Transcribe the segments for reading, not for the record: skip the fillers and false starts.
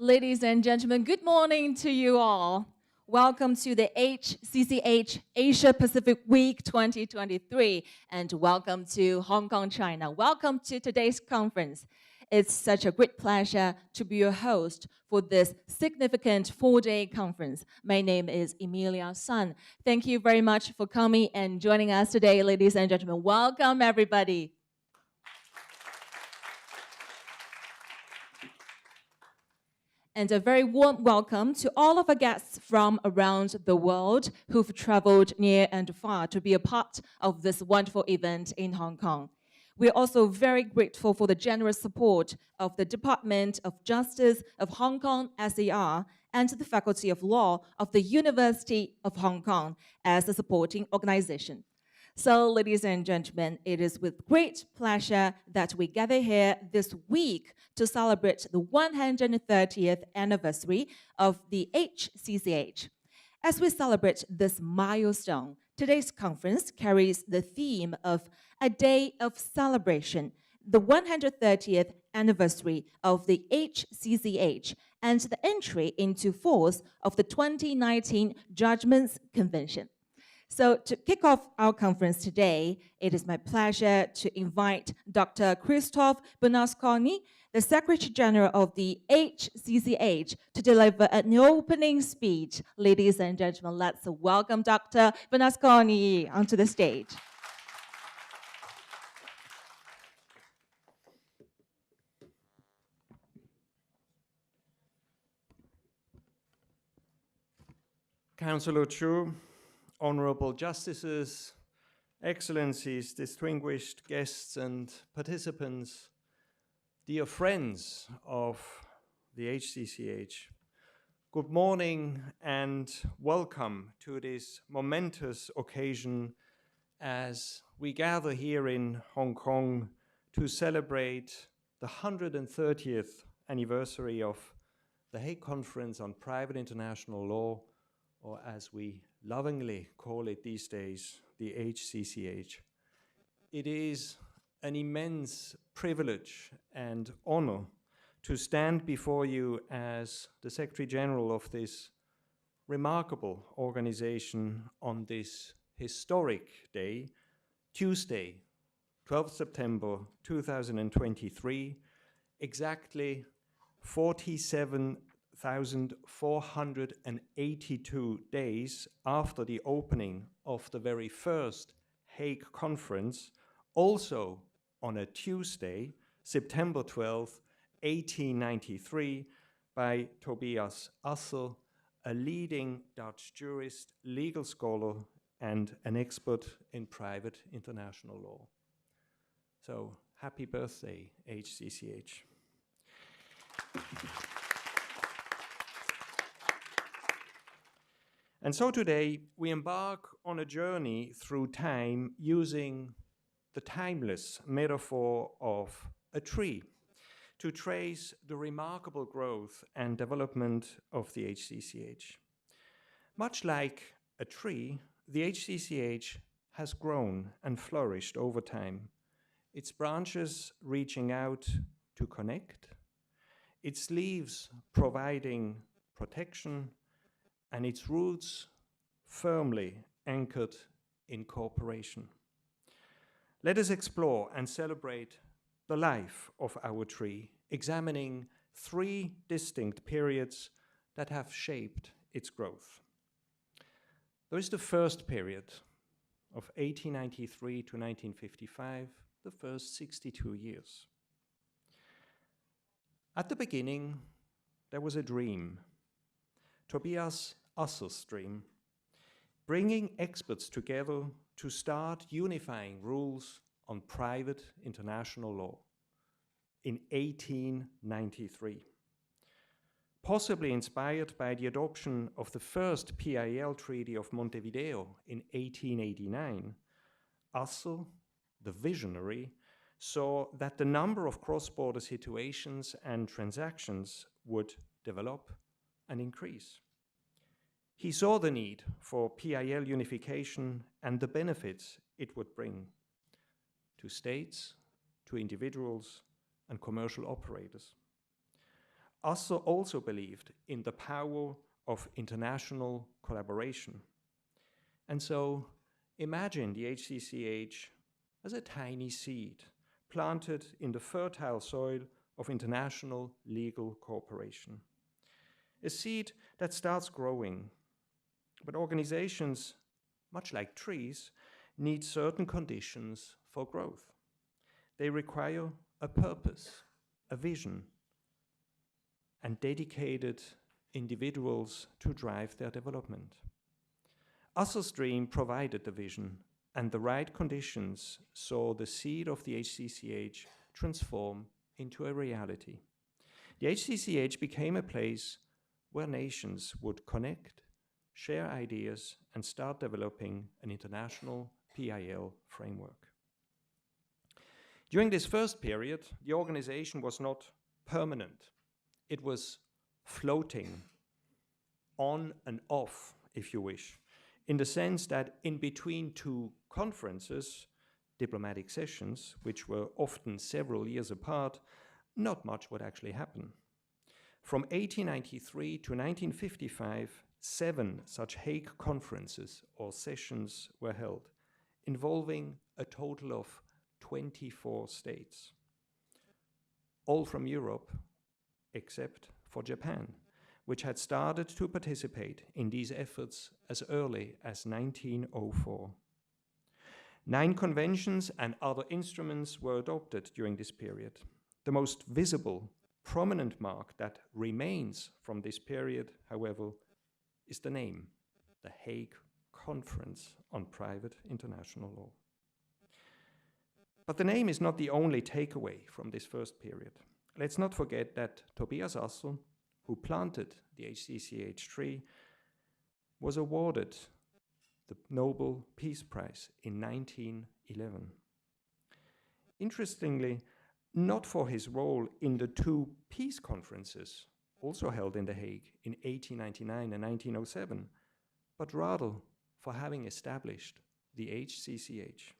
Ladies and gentlemen, good morning to you all. Welcome to the HCCH Asia Pacific Week 2023, and welcome to Hong Kong, China. Welcome to today's conference. It's such a great pleasure to be your host for this significant 4-day conference. My name is Emilia Sun. Thank you very much for coming and joining us today, ladies and gentlemen. Welcome, everybody. And a very warm welcome to all of our guests from around the world who've traveled near and far to be a part of this wonderful event in Hong Kong. We're also very grateful for the generous support of the Department of Justice of Hong Kong, SAR, and the Faculty of Law of the University of Hong Kong as a supporting organization. So, ladies and gentlemen, it is with great pleasure that we gather here this week to celebrate the 130th anniversary of the HCCH. As we celebrate this milestone, today's conference carries the theme of a day of celebration, the 130th anniversary of the HCCH, and the entry into force of the 2019 Judgments Convention. So to kick off our conference today, it is my pleasure to invite Dr. Christophe Bernasconi, the Secretary General of the HCCH, to deliver an opening speech. Ladies and gentlemen, let's welcome Dr. Bernasconi onto the stage. Councillor Chu, Honourable Justices, Excellencies, distinguished guests and participants, dear friends of the HCCH, good morning and welcome to this momentous occasion as we gather here in Hong Kong to celebrate the 130th anniversary of the Hague Conference on Private International Law, or as we lovingly call it these days, the HCCH. It is an immense privilege and honor to stand before you as the Secretary General of this remarkable organization on this historic day, Tuesday, 12th September 2023, exactly 47,482 days after the opening of the very first Hague Conference, also on a Tuesday, September 12, 1893, by Tobias Assel, a leading Dutch jurist, legal scholar, and an expert in private international law. So, happy birthday, HCCH. And so today, we embark on a journey through time using the timeless metaphor of a tree to trace the remarkable growth and development of the HCCH. Much like a tree, the HCCH has grown and flourished over time, its branches reaching out to connect, its leaves providing protection, and its roots firmly anchored in cooperation. Let us explore and celebrate the life of our tree, examining 3 distinct periods that have shaped its growth. There is the first period of 1893 to 1955, the first 62 years. At the beginning, there was a dream, Tobias Assel's dream, bringing experts together to start unifying rules on private international law in 1893. Possibly inspired by the adoption of the first PIL Treaty of Montevideo in 1889, Assel, the visionary, saw that the number of cross-border situations and transactions would develop and increase. He saw the need for PIL unification and the benefits it would bring to states, to individuals, and commercial operators. Also believed in the power of international collaboration. And so imagine the HCCH as a tiny seed planted in the fertile soil of international legal cooperation. A seed that starts growing. But organizations, much like trees, need certain conditions for growth. They require a purpose, a vision, and dedicated individuals to drive their development. Stream provided the vision, and the right conditions saw the seed of the HCCH transform into a reality. The HCCH became a place where nations would connect, share ideas, and start developing an international PIL framework. During this first period, the organization was not permanent. It was floating on and off, if you wish, in the sense that in between two conferences, diplomatic sessions, which were often several years apart, not much would actually happen. From 1893 to 1955, 7 such Hague conferences or sessions were held, involving a total of 24 states, all from Europe, except for Japan, which had started to participate in these efforts as early as 1904. 9 conventions and other instruments were adopted during this period. The most visible, prominent mark that remains from this period, however, is the name, the Hague Conference on Private International Law. But the name is not the only takeaway from this first period. Let's not forget that Tobias Assel, who planted the HCCH tree, was awarded the Nobel Peace Prize in 1911. Interestingly, not for his role in the 2 peace conferences, also held in The Hague in 1899 and 1907, but rather for having established the HCCH.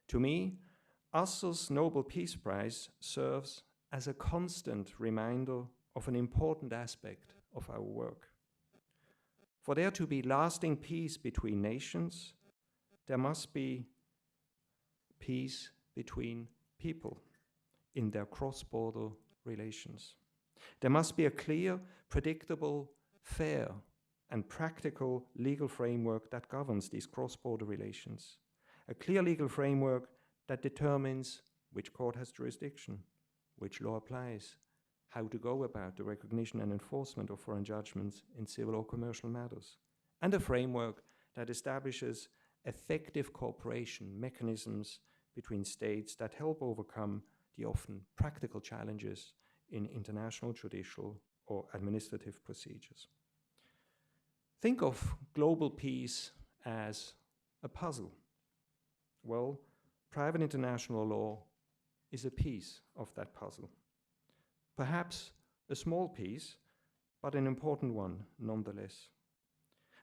To me, Assel's Nobel Peace Prize serves as a constant reminder of an important aspect of our work. For there to be lasting peace between nations, there must be peace between people in their cross-border relations. There must be a clear, predictable, fair, and practical legal framework that governs these cross-border relations. A clear legal framework that determines which court has jurisdiction, which law applies, how to go about the recognition and enforcement of foreign judgments in civil or commercial matters, and a framework that establishes effective cooperation mechanisms between states that help overcome the often practical challenges in international judicial or administrative procedures. Think of global peace as a puzzle. Well, private international law is a piece of that puzzle. Perhaps a small piece, but an important one nonetheless.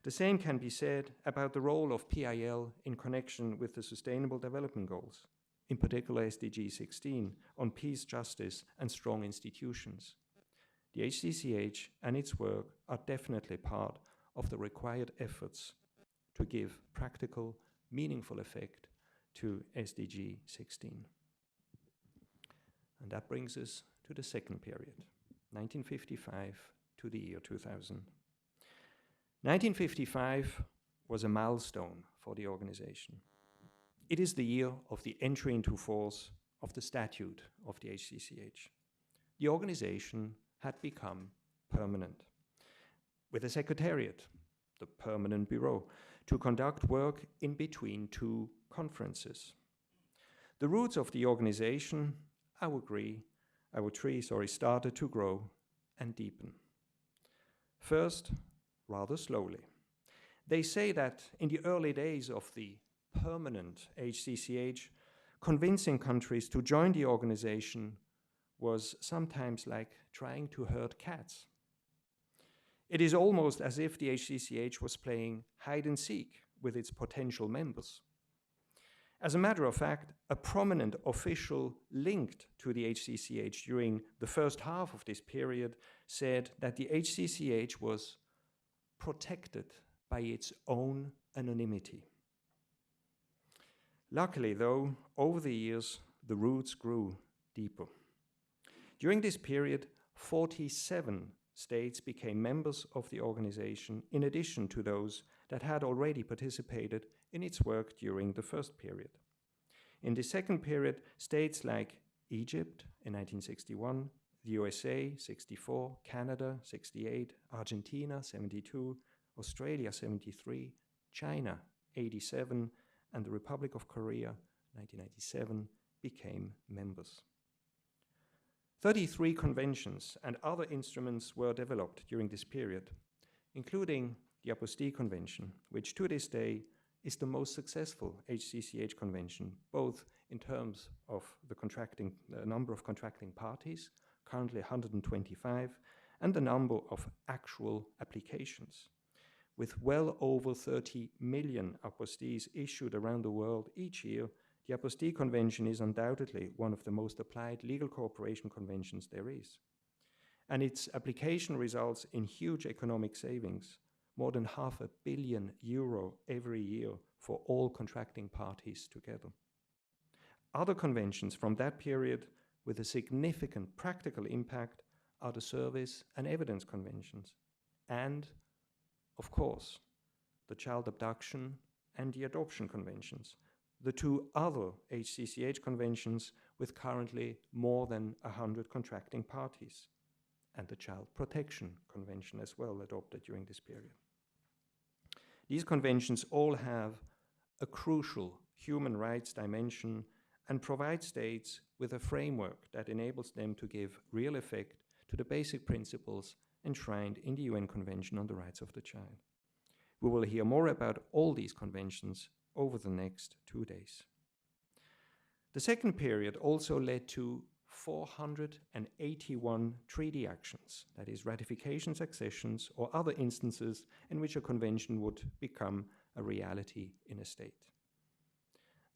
The same can be said about the role of PIL in connection with the Sustainable Development Goals, in particular SDG 16, on peace, justice, and strong institutions. The HCCH and its work are definitely part of the required efforts to give practical, meaningful effect to SDG 16. And that brings us to the second period, 1955 to the year 2000. 1955 was a milestone for the organization. It is the year of the entry into force of the statute of the HCCH. The organization had become permanent, with a secretariat, the Permanent Bureau, to conduct work in between 2 conferences. The roots of the organization, our tree started to grow and deepen. First, rather slowly. They say that in the early days of the permanent HCCH, convincing countries to join the organization was sometimes like trying to herd cats. It is almost as if the HCCH was playing hide and seek with its potential members. As a matter of fact, a prominent official linked to the HCCH during the first half of this period said that the HCCH was protected by its own anonymity. Luckily, though, over the years, the roots grew deeper. During this period, 47 states became members of the organization, in addition to those that had already participated in its work during the first period. In the second period, states like Egypt in 1961, the USA 64, Canada 68, Argentina 72, Australia 73, China 87, and the Republic of Korea 1997 became members. 33 conventions and other instruments were developed during this period, including the Apostille Convention, which to this day is the most successful HCCH convention, both in terms of the number of contracting parties, currently 125, and the number of actual applications. With well over 30 million apostilles issued around the world each year, the Apostille Convention is undoubtedly one of the most applied legal cooperation conventions there is. And its application results in huge economic savings, more than €500 million every year for all contracting parties together. Other conventions from that period with a significant practical impact are the Service and Evidence Conventions, and, of course, the Child Abduction and the Adoption Conventions, the two other HCCH conventions with currently more than 100 contracting parties, and the Child Protection Convention as well, adopted during this period. These conventions all have a crucial human rights dimension and provide states with a framework that enables them to give real effect to the basic principles enshrined in the UN Convention on the Rights of the Child. We will hear more about all these conventions over the next 2 days. The second period also led to 481 treaty actions, that is, ratifications, accessions, or other instances in which a convention would become a reality in a state.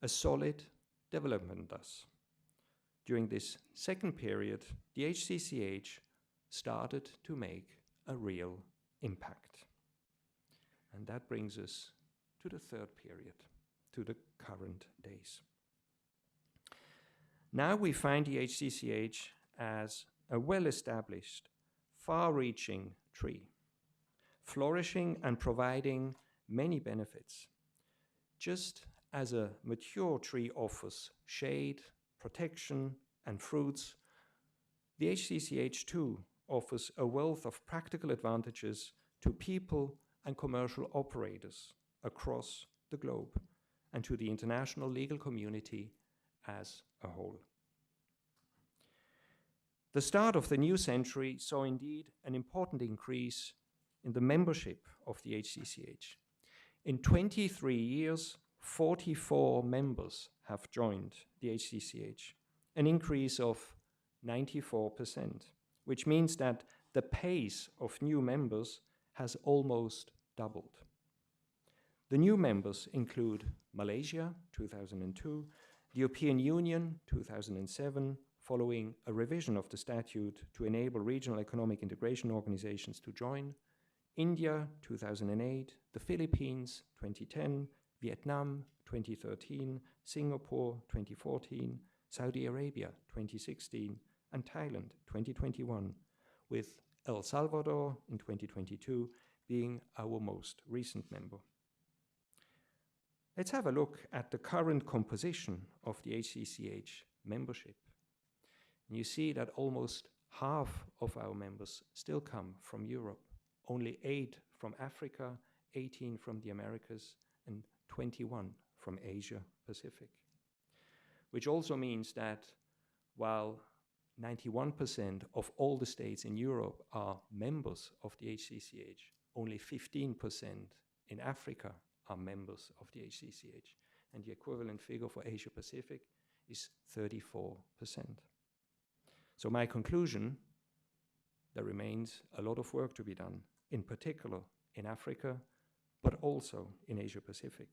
A solid development thus. During this second period, the HCCH started to make a real impact. And that brings us to the third period, to the current days. Now we find the HCCH as a well-established, far-reaching tree, flourishing and providing many benefits. Just as a mature tree offers shade, protection, and fruits, the HCCH too offers a wealth of practical advantages to people and commercial operators across the globe and to the international legal community as a whole. The start of the new century saw indeed an important increase in the membership of the HCCH. In 23 years, 44 members have joined the HCCH, an increase of 94%, which means that the pace of new members has almost doubled. The new members include Malaysia, 2002, the European Union, 2007, following a revision of the statute to enable regional economic integration organizations to join, India, 2008, the Philippines, 2010, Vietnam, 2013, Singapore, 2014, Saudi Arabia, 2016, and Thailand, 2021, with El Salvador in 2022 being our most recent member. Let's have a look at the current composition of the HCCH membership. And you see that almost half of our members still come from Europe, only 8 from Africa, 18 from the Americas, and 21 from Asia Pacific. Which also means that while 91% of all the states in Europe are members of the HCCH, only 15% in Africa are members of the HCCH, and the equivalent figure for Asia Pacific is 34%. So my conclusion, there remains a lot of work to be done, in particular in Africa, but also in Asia Pacific.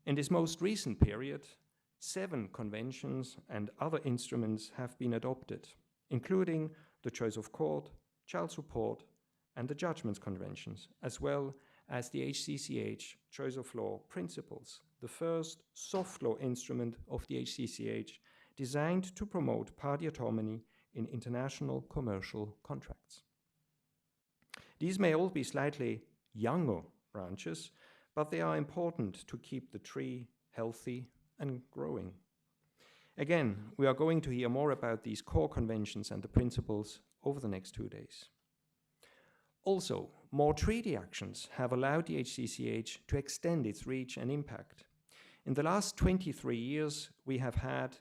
In this most recent period, 7 conventions and other instruments have been adopted, including the Choice of Court, Child Support, and the Judgments Conventions, as well as the HCCH Choice of Law Principles, the first soft law instrument of the HCCH designed to promote party autonomy in international commercial contracts. These may all be slightly younger branches, but they are important to keep the tree healthy and growing. Again, we are going to hear more about these core conventions and the principles over the next 2 days. Also, more treaty actions have allowed the HCCH to extend its reach and impact. In the last 23 years, we have had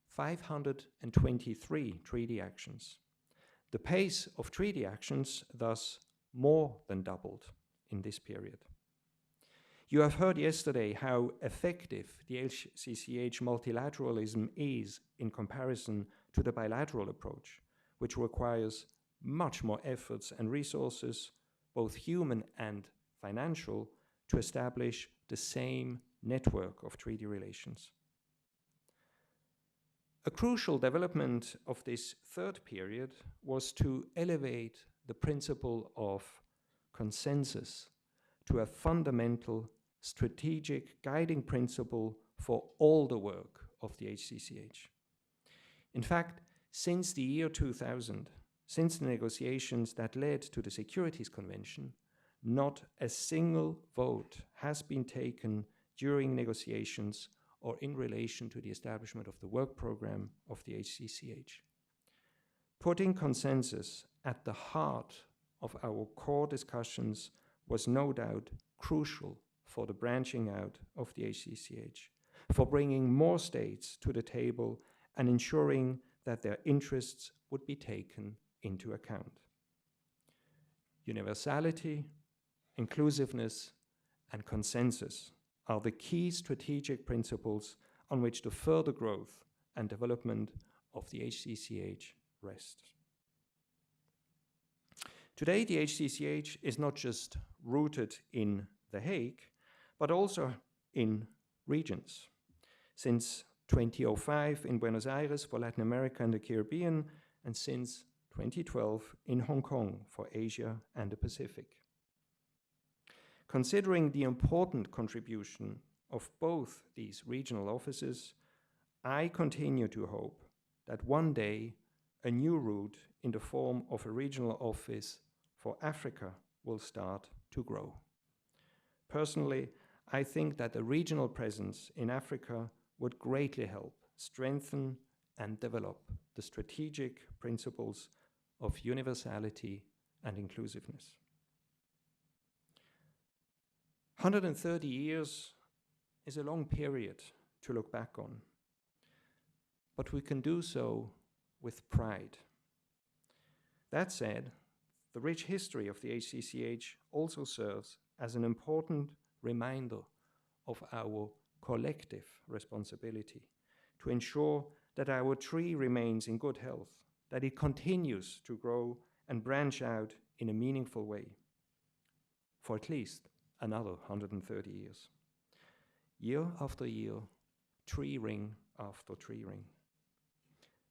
523 treaty actions. The pace of treaty actions thus more than doubled in this period. You have heard yesterday how effective the HCCH multilateralism is in comparison to the bilateral approach, which requires much more efforts and resources, both human and financial, to establish the same network of treaty relations. A crucial development of this third period was to elevate the principle of consensus to a fundamental strategic guiding principle for all the work of the HCCH. In fact, since the year 2000, since the negotiations that led to the Securities Convention, not a single vote has been taken during negotiations or in relation to the establishment of the work program of the HCCH. Putting consensus at the heart of our core discussions was no doubt crucial for the branching out of the HCCH, for bringing more states to the table and ensuring that their interests would be taken into account. Universality, inclusiveness, and consensus are the key strategic principles on which the further growth and development of the HCCH rest. Today, the HCCH is not just rooted in The Hague, but also in regions. Since 2005 in Buenos Aires for Latin America and the Caribbean, and since 2012 in Hong Kong for Asia and the Pacific. Considering the important contribution of both these regional offices, I continue to hope that one day a new route in the form of a regional office for Africa will start to grow. Personally, I think that a regional presence in Africa would greatly help strengthen and develop the strategic principles of universality and inclusiveness. 130 years is a long period to look back on, but we can do so with pride. That said, the rich history of the HCCH also serves as an important reminder of our collective responsibility to ensure that our tree remains in good health, that it continues to grow and branch out in a meaningful way for at least another 130 years. Year after year, tree ring after tree ring.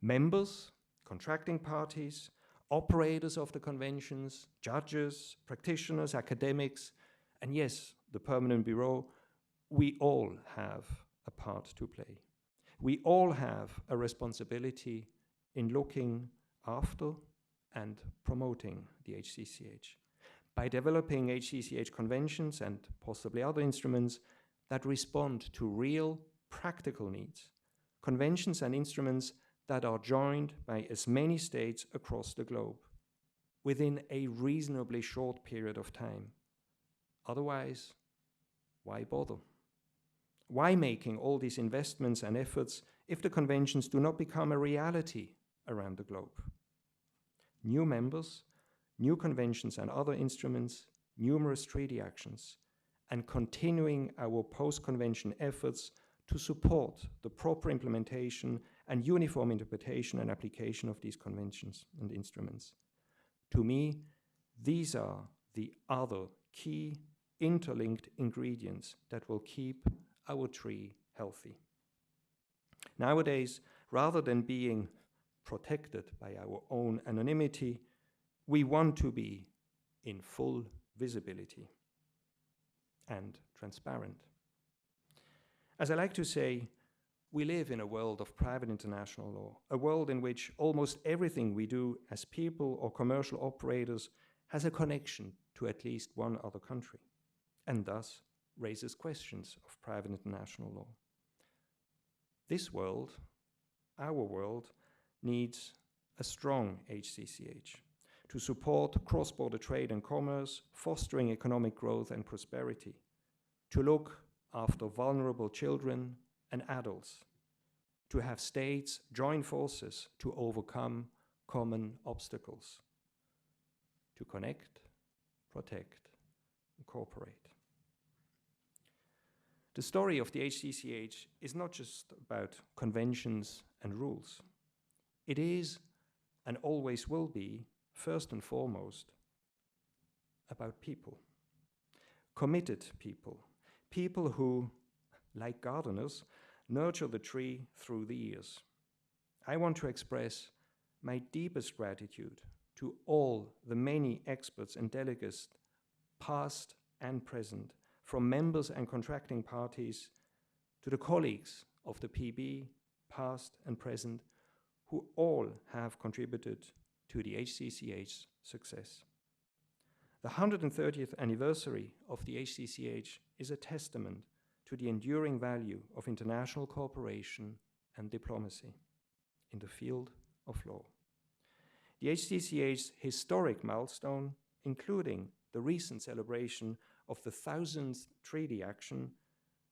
Members, contracting parties, operators of the conventions, judges, practitioners, academics, and yes, the Permanent Bureau, we all have a part to play. We all have a responsibility in looking after and promoting the HCCH by developing HCCH conventions and possibly other instruments that respond to real practical needs, conventions and instruments that are joined by as many states across the globe within a reasonably short period of time. Otherwise, why bother? Why making all these investments and efforts if the conventions do not become a reality around the globe? New members, new conventions and other instruments, numerous treaty actions, and continuing our post-convention efforts to support the proper implementation and uniform interpretation and application of these conventions and instruments. To me, these are the other key interlinked ingredients that will keep our tree healthy. Nowadays, rather than being protected by our own anonymity, we want to be in full visibility and transparent. As I like to say, we live in a world of private international law, a world in which almost everything we do as people or commercial operators has a connection to at least one other country, and thus raises questions of private international law. This world, our world, needs a strong HCCH to support cross-border trade and commerce, fostering economic growth and prosperity, to look after vulnerable children and adults, to have states join forces to overcome common obstacles, to connect, protect, and cooperate. The story of the HCCH is not just about conventions and rules. It is, and always will be, first and foremost, about people. Committed people. People who, like gardeners, nurture the tree through the years. I want to express my deepest gratitude to all the many experts and delegates, past and present, from members and contracting parties to the colleagues of the PB, past and present, who all have contributed to the HCCH's success. The 130th anniversary of the HCCH is a testament to the enduring value of international cooperation and diplomacy in the field of law. The HCCH's historic milestone, including the recent celebration of the 1000th treaty action,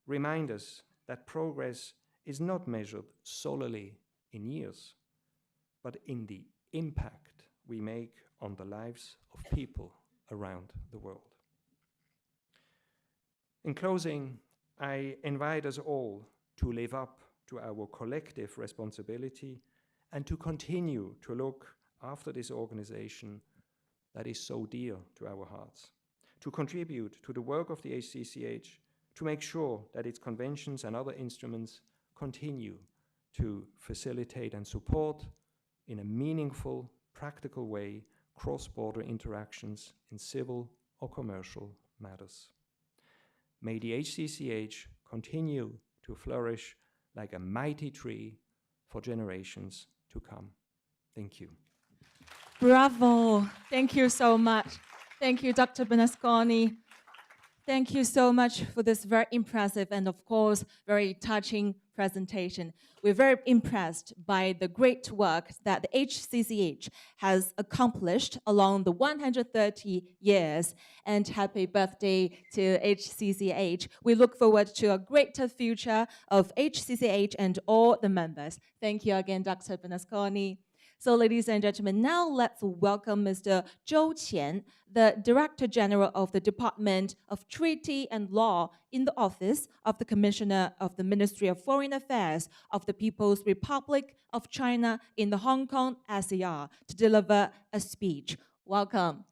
remind us that progress is not measured solely in years, but in the impact we make on the lives of people around the world. In closing, I invite us all to live up to our collective responsibility and to continue to look after this organization that is so dear to our hearts, to contribute to the work of the HCCH, to make sure that its conventions and other instruments continue to facilitate and support in a meaningful, practical way cross-border interactions in civil or commercial matters. May the HCCH continue to flourish like a mighty tree for generations to come. Thank you. Bravo. Thank you so much. Thank you, Dr. Bernasconi. Thank you so much for this very impressive and, of course, very touching presentation. We're very impressed by the great work that the HCCH has accomplished along the 130 years. And happy birthday to HCCH. We look forward to a greater future of HCCH and all the members. Thank you again, Dr. Bernasconi. So, ladies and gentlemen, now let's welcome Mr. Zhou Qian, the Director General of the Department of Treaty and Law in the Office of the Commissioner of the Ministry of Foreign Affairs of the People's Republic of China in the Hong Kong SAR, to deliver a speech. Welcome.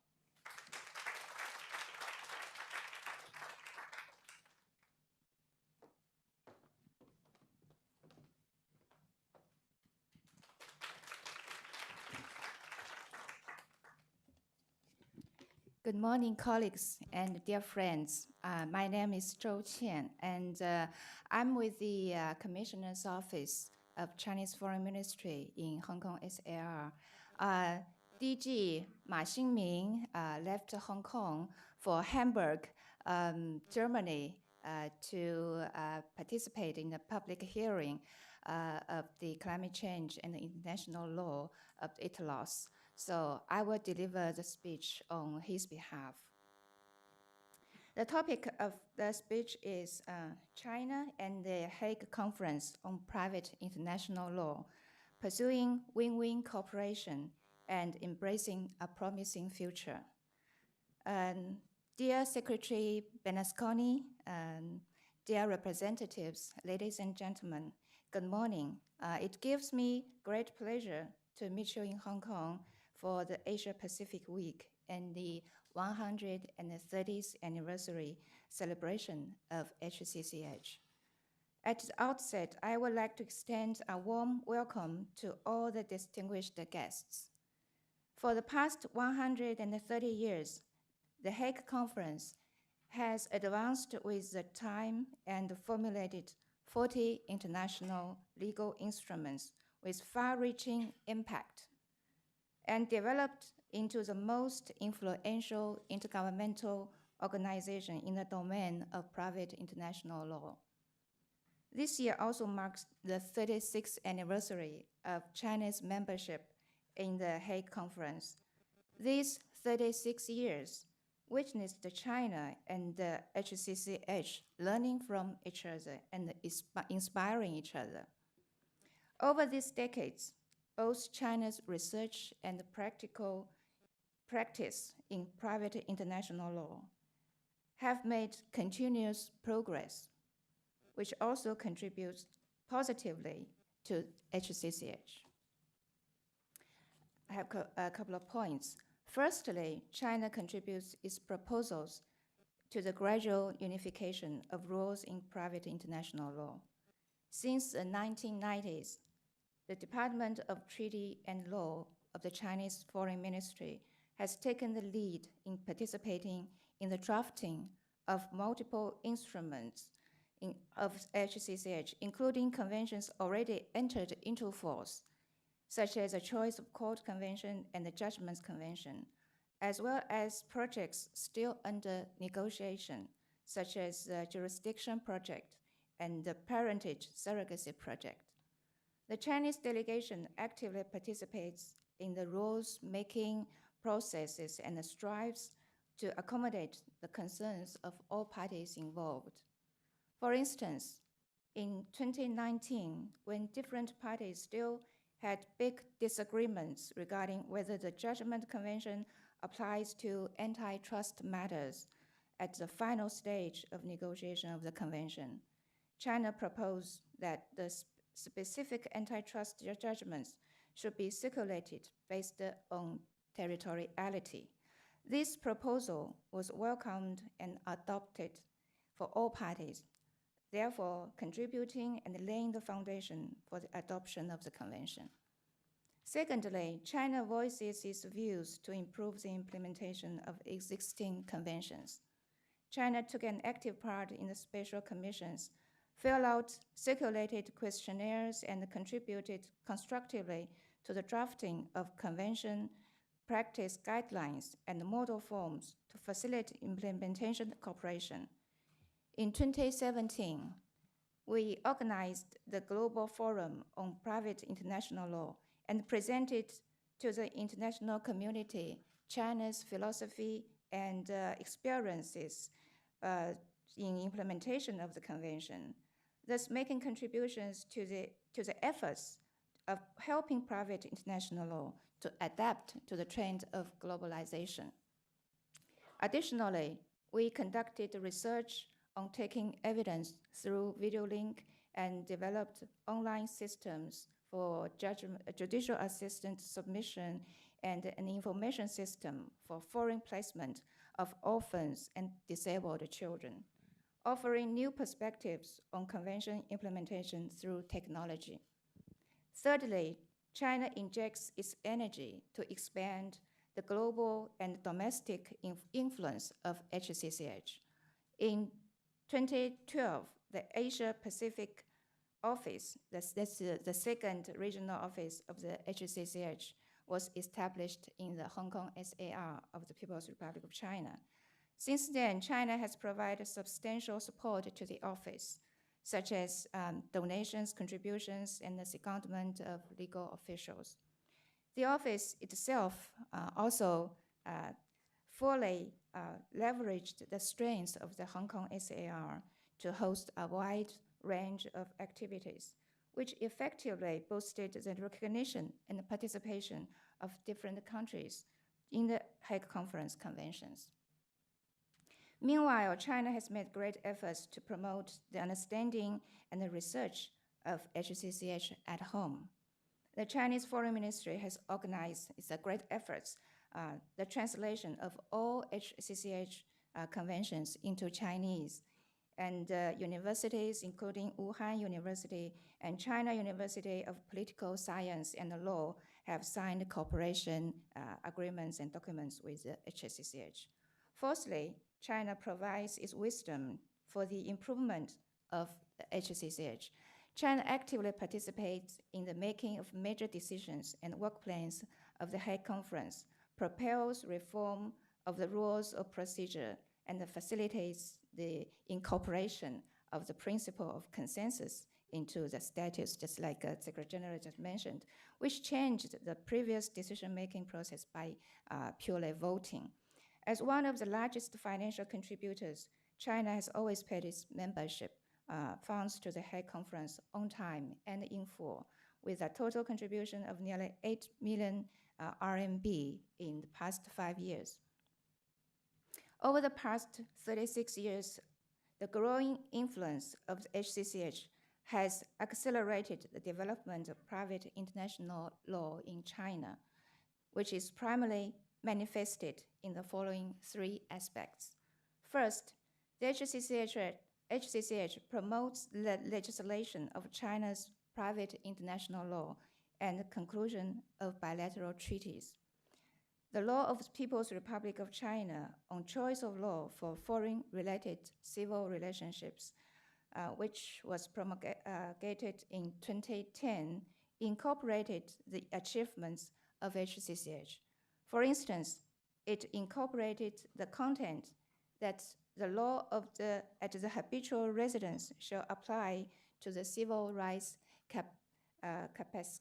Good morning, colleagues and dear friends. My name is Zhou Qian, and I'm with the Commissioner's Office of Chinese Foreign Ministry in Hong Kong SAR. DG Ma Xingming left Hong Kong for Hamburg, Germany, to participate in the public hearing of the climate change and the international law of ITLOS. So I will deliver the speech on his behalf. The topic of the speech is China and the Hague Conference on Private International Law, pursuing win-win cooperation and embracing a promising future. Dear Secretary Bernasconi, dear representatives, ladies and gentlemen, good morning. It gives me great pleasure to meet you in Hong Kong for the Asia Pacific Week and the 130th anniversary celebration of HCCH. At the outset, I would like to extend a warm welcome to all the distinguished guests. For the past 130 years, the Hague Conference has advanced with the time and formulated 40 international legal instruments with far-reaching impact and developed into the most influential intergovernmental organization in the domain of private international law. This year also marks the 36th anniversary of China's membership in the Hague Conference. These 36 years witnessed China and the HCCH learning from each other and inspiring each other. Over these decades, both China's research and practical practice in private international law have made continuous progress, which also contributes positively to HCCH. I have a couple of points. Firstly, China contributes its proposals to the gradual unification of rules in private international law. Since the 1990s, the Department of Treaty and Law of the Chinese Foreign Ministry has taken the lead in participating in the drafting of multiple instruments of HCCH, including conventions already entered into force, such as the Choice of Court Convention and the Judgments Convention, as well as projects still under negotiation, such as the Jurisdiction Project and the Parentage Surrogacy Project. The Chinese delegation actively participates in the rules-making processes and strives to accommodate the concerns of all parties involved. For instance, in 2019, when different parties still had big disagreements regarding whether the Judgment Convention applies to antitrust matters at the final stage of negotiation of the convention, China proposed that the specific antitrust judgments should be circulated based on territoriality. This proposal was welcomed and adopted for all parties, therefore contributing and laying the foundation for the adoption of the convention. Secondly, China voices its views to improve the implementation of existing conventions. China took an active part in the special commissions, filled out circulated questionnaires, and contributed constructively to the drafting of convention practice guidelines and model forms to facilitate implementation cooperation. In 2017, we organized the Global Forum on Private International Law and presented to the international community China's philosophy and experiences in implementation of the convention, thus making contributions to the efforts of helping private international law to adapt to the trend of globalization. Additionally, we conducted research on taking evidence through video link and developed online systems for judicial assistance submission and an information system for foreign placement of orphans and disabled children, offering new perspectives on convention implementation through technology. Thirdly, China injects its energy to expand the global and domestic influence of HCCH. In 2012, the Asia Pacific Office, that's the second regional office of the HCCH, was established in the Hong Kong SAR of the People's Republic of China. Since then, China has provided substantial support to the office, such as donations, contributions, and the secondment of legal officials. The office itself also fully leveraged the strengths of the Hong Kong SAR to host a wide range of activities, which effectively boosted the recognition and participation of different countries in the Hague Conference conventions. Meanwhile, China has made great efforts to promote the understanding and the research of HCCH at home. The Chinese Foreign Ministry has organized its great efforts, the translation of all HCCH conventions into Chinese, and universities, including Wuhan University and China University of Political Science and Law, have signed cooperation agreements and documents with the HCCH. Fourthly, China provides its wisdom for the improvement of the HCCH. China actively participates in the making of major decisions and work plans of the Hague Conference, propels reform of the rules of procedure, and facilitates the incorporation of the principle of consensus into the statutes, just like Secretary General just mentioned, which changed the previous decision-making process by purely voting. As one of the largest financial contributors, China has always paid its membership funds to the Hague Conference on time and in full, with a total contribution of nearly 8 million RMB in the past 5 years. Over the past 36 years, the growing influence of the HCCH has accelerated the development of private international law in China, which is primarily manifested in the following 3 aspects. First, the HCCH promotes the legislation of China's private international law and the conclusion of bilateral treaties. The law of the People's Republic of China on choice of law for foreign-related civil relationships, which was promulgated in 2010, incorporated the achievements of HCCH. For instance, it incorporated the content that the law at the habitual residence shall apply to the civil rights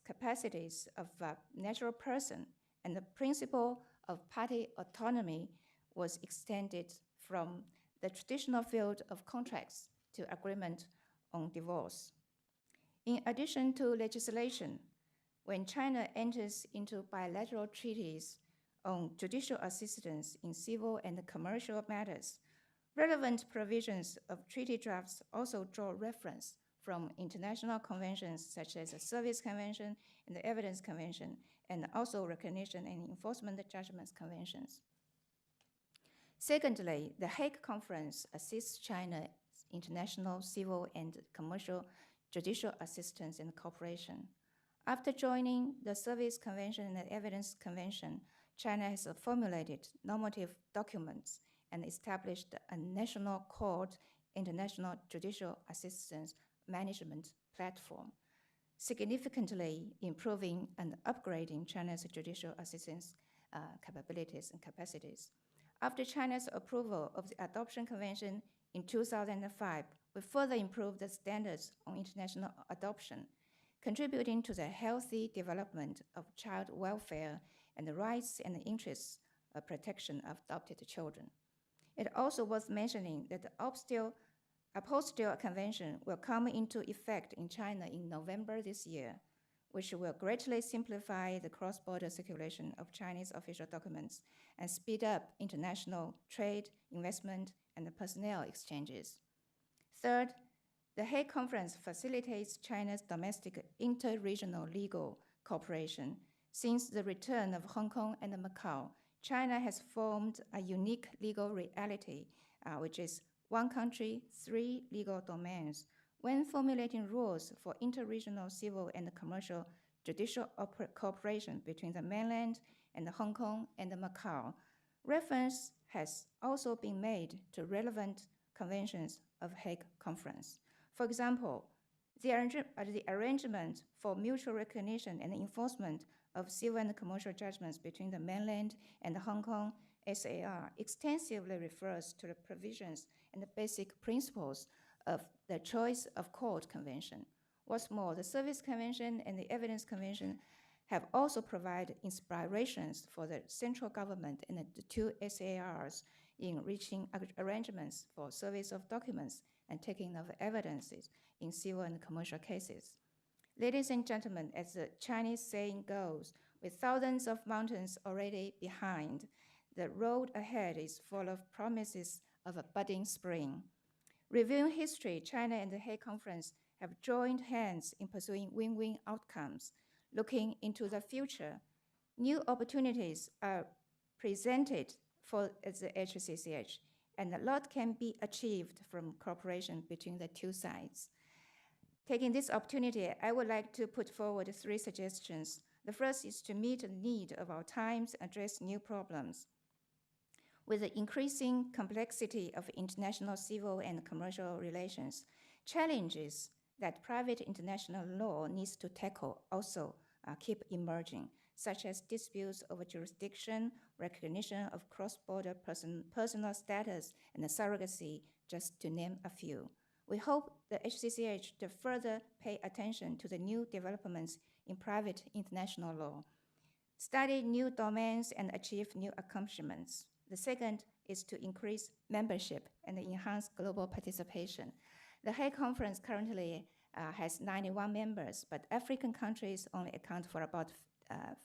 capacities of a natural person, and the principle of party autonomy was extended from the traditional field of contracts to agreement on divorce. In addition to legislation, when China enters into bilateral treaties on judicial assistance in civil and commercial matters, relevant provisions of treaty drafts also draw reference from international conventions such as the Service Convention and the Evidence Convention, and also recognition and enforcement judgments conventions. Secondly, the Hague Conference assists China's international civil and commercial judicial assistance and cooperation. After joining the Service Convention and the Evidence Convention, China has formulated normative documents and established a national court international judicial assistance management platform, significantly improving and upgrading China's judicial assistance capabilities and capacities. After China's approval of the Adoption Convention in 2005, we further improved the standards on international adoption, contributing to the healthy development of child welfare and the rights and the interests of protection of adopted children. It also worth mentioning that the Apostille Convention will come into effect in China in November this year, which will greatly simplify the cross-border circulation of Chinese official documents and speed up international trade, investment, and personnel exchanges. Third, the Hague Conference facilitates China's domestic inter-regional legal cooperation. Since the return of Hong Kong and Macau, China has formed a unique legal reality, which is one country, 3 legal domains. When formulating rules for inter-regional civil and commercial judicial cooperation between the mainland and Hong Kong and Macau, reference has also been made to relevant conventions of Hague Conference. For example, the arrangement for mutual recognition and enforcement of civil and commercial judgments between the mainland and the Hong Kong SAR extensively refers to the provisions and the basic principles of the Choice of Court Convention. What's more, the Service Convention and the Evidence Convention have also provided inspirations for the central government and the 2 SARs in reaching arrangements for service of documents and taking of evidences in civil and commercial cases. Ladies and gentlemen, as the Chinese saying goes, with thousands of mountains already behind, the road ahead is full of promises of a budding spring. Reviewing history, China and the Hague Conference have joined hands in pursuing win-win outcomes. Looking into the future, new opportunities are presented for the HCCH, and a lot can be achieved from cooperation between the two sides. Taking this opportunity, I would like to put forward 3 suggestions. The first is to meet the need of our times, address new problems. With the increasing complexity of international civil and commercial relations, challenges that private international law needs to tackle also keep emerging, such as disputes over jurisdiction, recognition of cross-border personal status, and surrogacy, just to name a few. We hope the HCCH to further pay attention to the new developments in private international law, study new domains, and achieve new accomplishments. The second is to increase membership and enhance global participation. The Hague Conference currently has 91 members, but African countries only account for about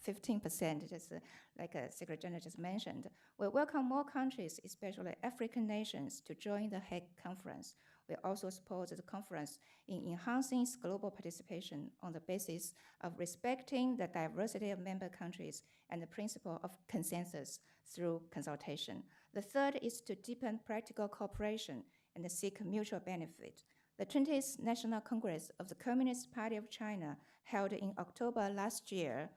15%, just like Secretary General just mentioned. We welcome more countries, especially African nations, to join the Hague Conference. We also support the conference in enhancing its global participation on the basis of respecting the diversity of member countries and the principle of consensus through consultation. The third is to deepen practical cooperation and seek mutual benefit. The 20th National Congress of the Communist Party of China, held in October last year,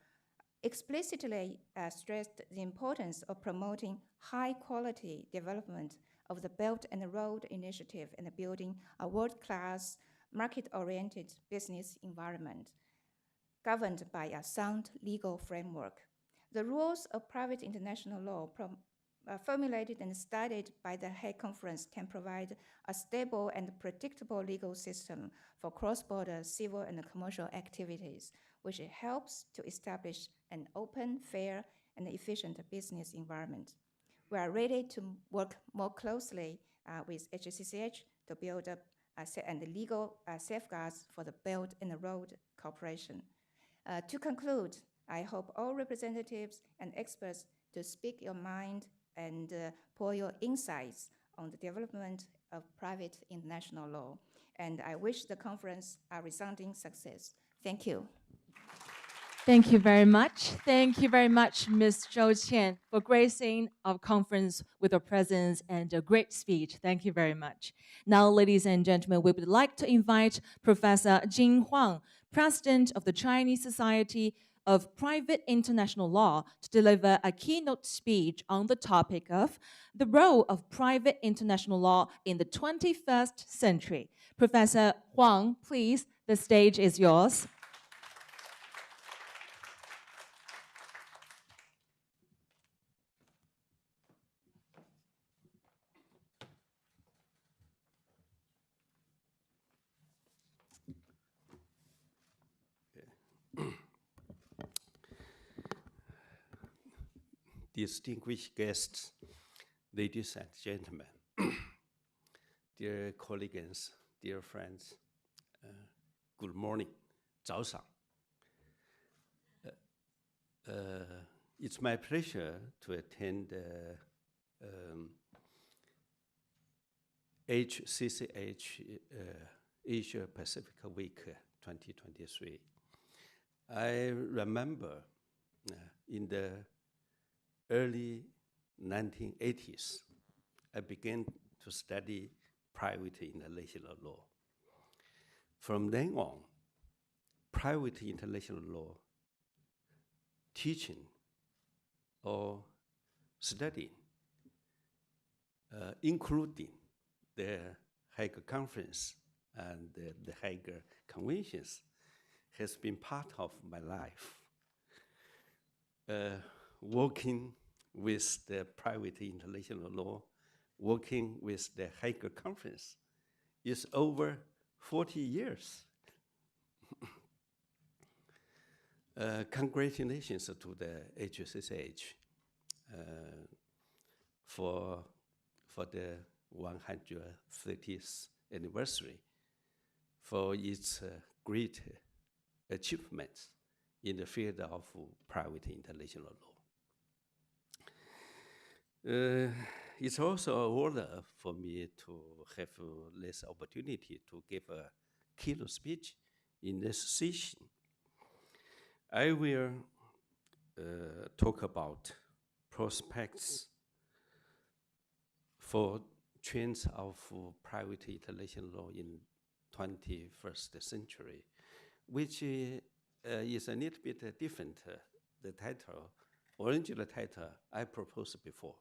explicitly stressed the importance of promoting high-quality development of the Belt and Road Initiative and building a world-class, market-oriented business environment governed by a sound legal framework. The rules of private international law formulated and studied by the Hague Conference can provide a stable and predictable legal system for cross-border civil and commercial activities, which helps to establish an open, fair, and efficient business environment. We are ready to work more closely with HCCH to build up and legal safeguards for the Belt and Road Corporation. To conclude, I hope all representatives and experts to speak your mind and pour your insights on the development of private international law. And I wish the conference a resounding success. Thank you. Thank you very much. Thank you very much, Ms. Zhou Qian, for gracing our conference with your presence and a great speech. Thank you very much. Now, ladies and gentlemen, we would like to invite Professor Jin Huang, President of the Chinese Society of Private International Law, to deliver a keynote speech on the topic of the role of private international law in the 21st century. Professor Huang, please, the stage is yours. Distinguished guests, ladies and gentlemen, dear colleagues, dear friends, good morning, 早上. It's my pleasure to attend HCCH Asia Pacific Week 2023. I remember in the early 1980s, I began to study private international law. From then on, private international law teaching or studying, including the Hague Conference and the Hague Conventions, has been part of my life. Working with the private international law, working with the Hague Conference is over 40 years. Congratulations to the HCCH for the 130th anniversary, for its great achievements in the field of private international law. It's also an honor for me to have this opportunity to give a keynote speech in this session. I will talk about prospects for trends of private international law in 21st century, which is a little bit different, the title, original title I proposed before.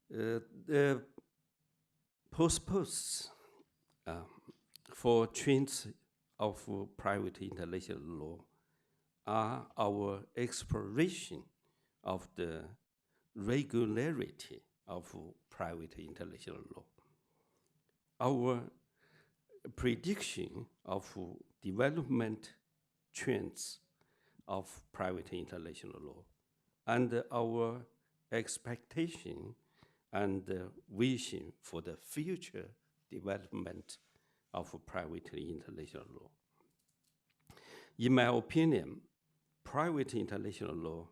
The purpose for trends of private international law are our exploration of the regularity of private international law, our prediction of development trends of private international law, and our expectation and vision for the future development of private international law. In my opinion, private international law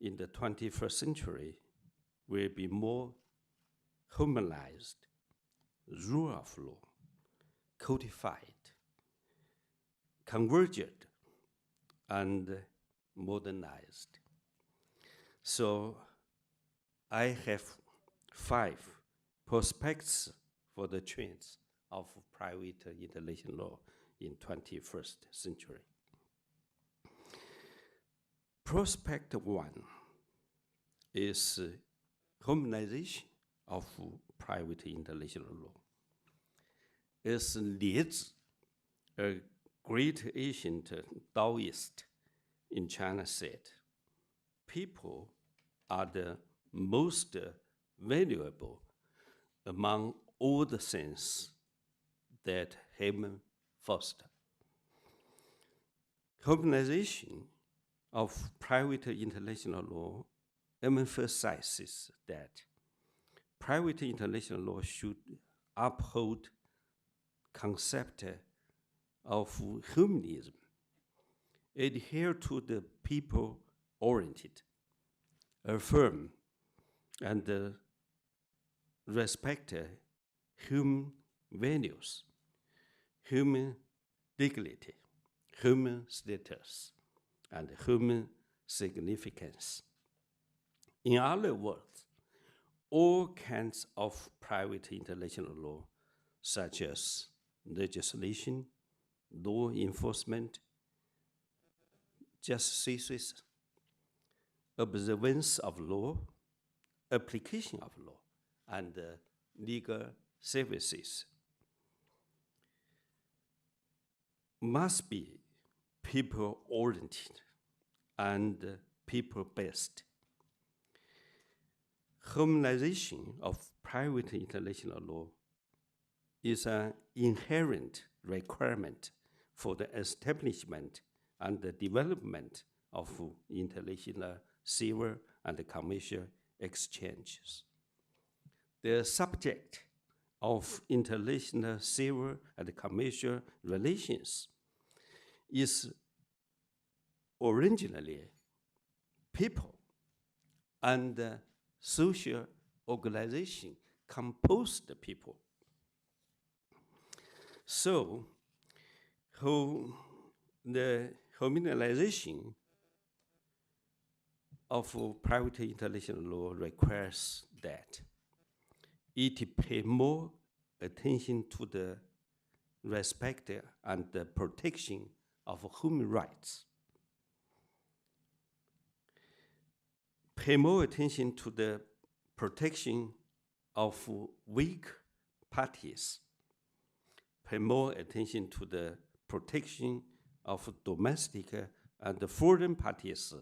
in the 21st century will be more harmonized, rule of law, codified, converged, and modernized. So I have 5 prospects for the trends of private international law in 21st century. Prospect 1 is harmonization of private international law. As Liz, a great ancient Taoist in China, said, people are the most valuable among all the things that heaven fostered. Harmonization of private international law emphasizes that private international law should uphold concept of humanism, adhere to the people-oriented, affirm and respect human values, human dignity, human status, and human significance. In other words, all kinds of private international law, such as legislation, law enforcement, justice, observance of law, application of law, and legal services must be people-oriented and people-based. Harmonization of private international law is an inherent requirement for the establishment and the development of international civil and commercial exchanges. The subject of international civil and commercial relations is originally people and social organization composed people. So, the harmonization of private international law requires that it pay more attention to the respect and the protection of human rights, pay more attention to the protection of weak parties, pay more attention to the protection of domestic and foreign parties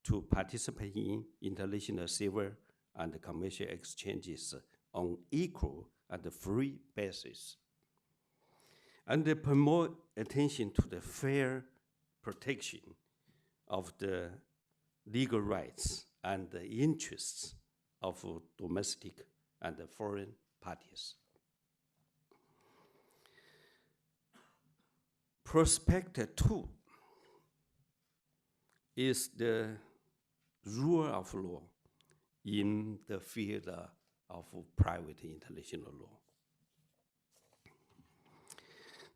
to participate in international civil and commercial exchanges on equal and free basis, and they pay more attention to the fair protection of the legal rights and the interests of domestic and foreign parties. Prospect 2 is the rule of law in the field of private international law.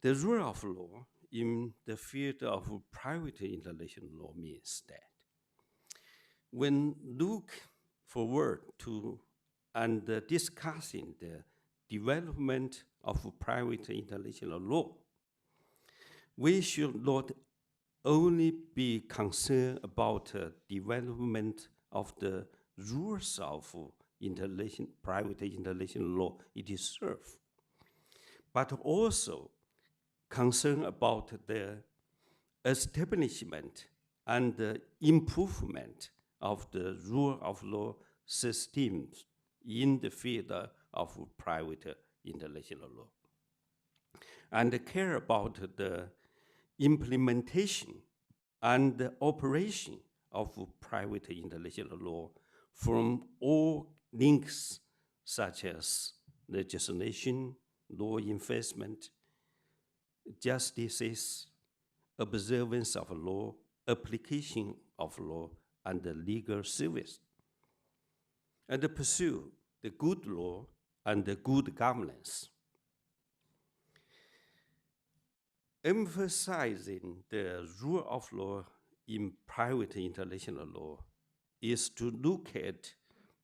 The rule of law in the field of private international law means that when look forward to and discussing the development of private international law, we should not only be concerned about development of the rules of private international law itself, but also concerned about the establishment and the improvement of the rule of law systems in the field of private international law, and care about the implementation and the operation of private international law from all links such as legislation, law enforcement, justices, observance of law, application of law, and the legal service, and pursue the good law and the good governance. Emphasizing the rule of law in private international law is to look at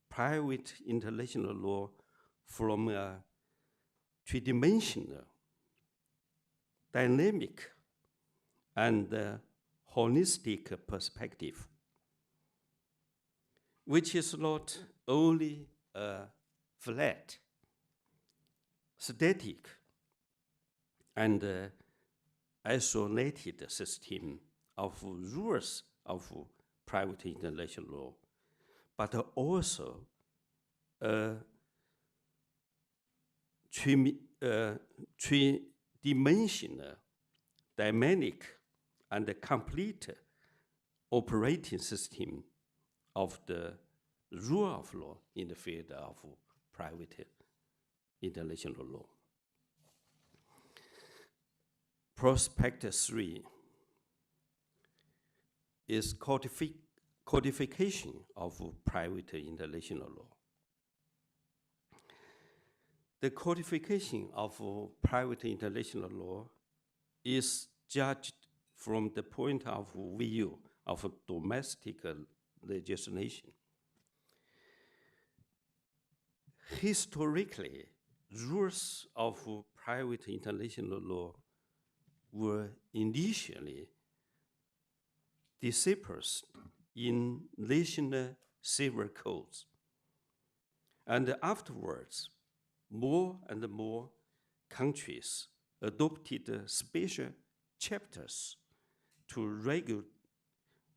private international law from a three-dimensional, dynamic, and holistic perspective, which is not only a flat, static, and isolated system of rules of private international law, but also a three-dimensional, dynamic, and complete operating system of the rule of law in the field of private international law. Prospect 3 is codification of private international law. The codification of private international law is judged from the point of view of domestic legislation. Historically, rules of private international law were initially dispersed in national civil codes, and afterwards, more and more countries adopted special chapters to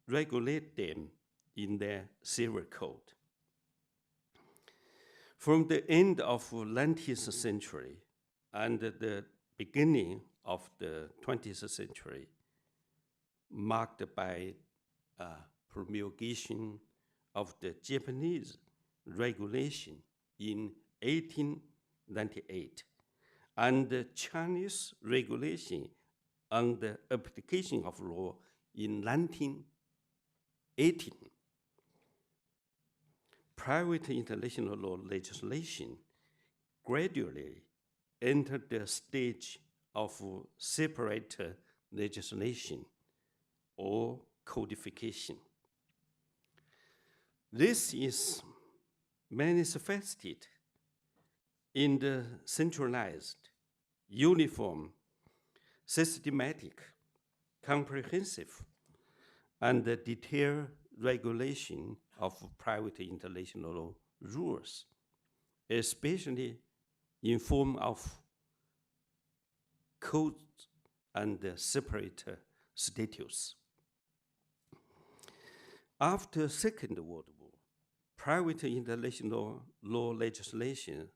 regulate them in their civil code. From the end of the 19th century and the beginning of the 20th century, marked by promulgation of the Japanese regulation in 1898 and the Chinese regulation on the application of law in 1918. Private international law legislation gradually entered the stage of separate legislation or codification. This is manifested in the centralized, uniform, systematic, comprehensive, and detailed regulation of private international rules, especially in form of codes and separate statutes. After Second World War, private international law legislation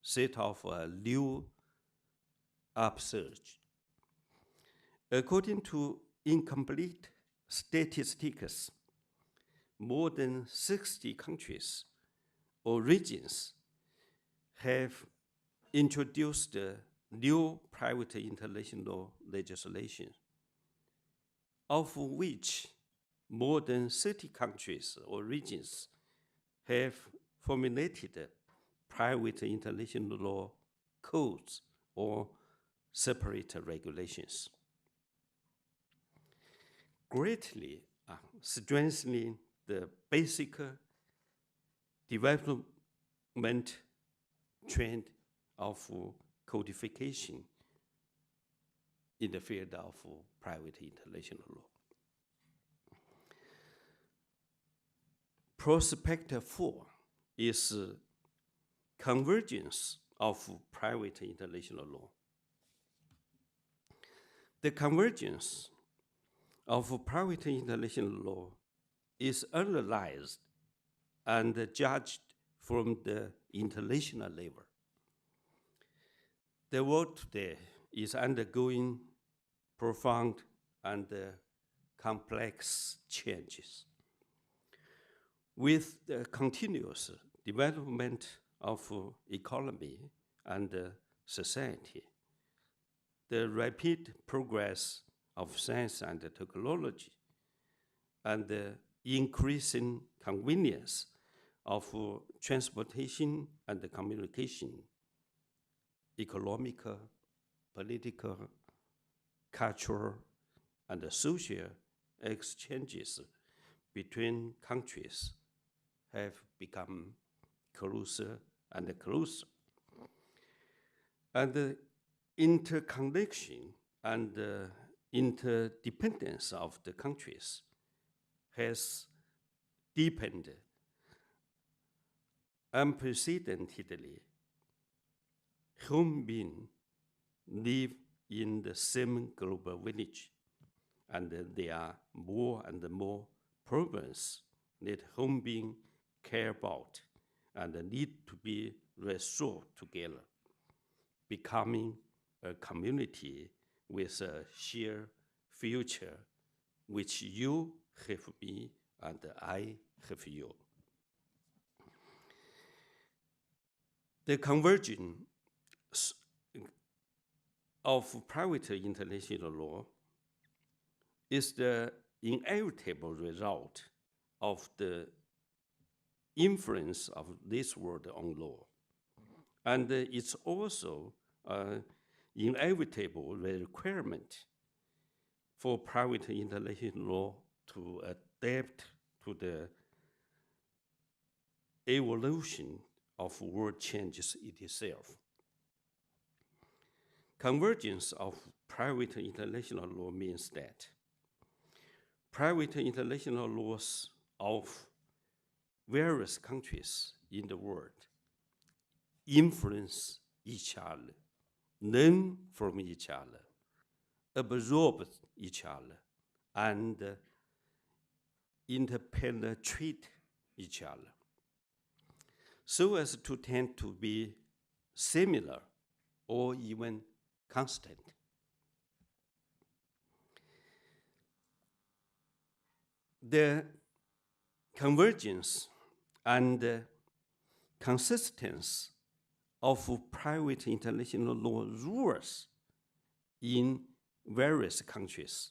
set off a new upsurge. According to incomplete statistics, more than 60 countries or regions have introduced new private international legislation, of which more than 30 countries or regions have formulated private international law codes or separate regulations, greatly strengthening the basic development trend of codification in the field of private international law. Prospect 4 is convergence of private international law. The convergence of private international law is analyzed and judged from the international level. The world today is undergoing profound and complex changes. With the continuous development of economy and society, the rapid progress of science and technology, and the increasing convenience of transportation and communication, economic, political, cultural, and social exchanges between countries have become closer and closer. And the interconnection and interdependence of the countries has deepened unprecedentedly. Human beings live in the same global village, and there are more and more problems that human beings care about and need to be resolved together, becoming a community with a shared future, which you have me and I have you. The convergence of private international law is the inevitable result of the influence of this world on law. And it's also an inevitable requirement for private international law to adapt to the evolution of world changes itself. Convergence of private international law means that private international laws of various countries in the world influence each other, learn from each other, absorb each other, and interpenetrate each other, so as to tend to be similar or even constant. The convergence and consistence of private international law rules in various countries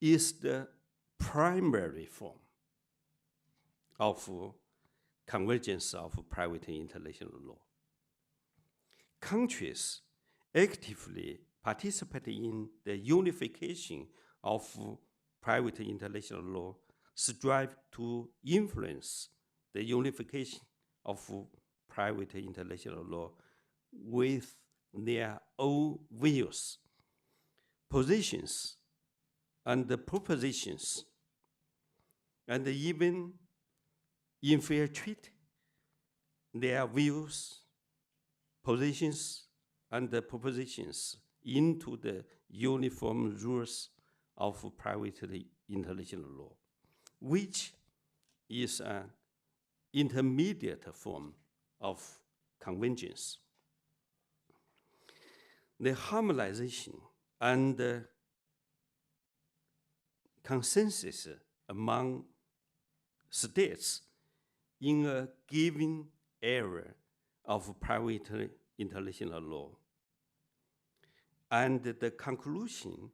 is the primary form of convergence of private international law. Countries actively participate in the unification of private international law, strive to influence the unification of private international law with their own views, positions, and propositions, and even infiltrate their views, positions, and propositions into the uniform rules of private international law, which is an intermediate form of convergence. The harmonization and consensus among states in a given area of private international law, and the conclusion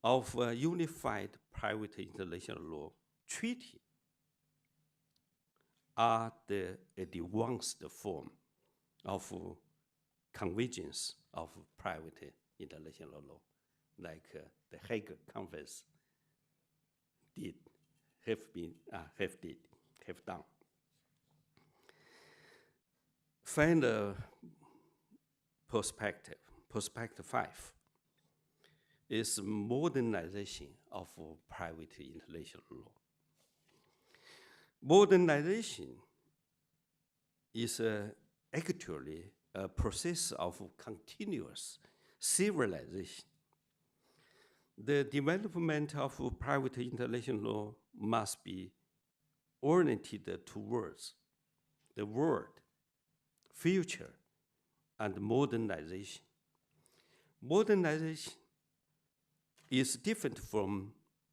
of a unified private international law treaty are the advanced form of convergence of private international law, like the Hague Conference did have done. Final perspective 5, is modernization of private international law. Modernization is actually a process of continuous civilization. The development of private international law must be oriented towards the world, future, and modernization. Modernization is different from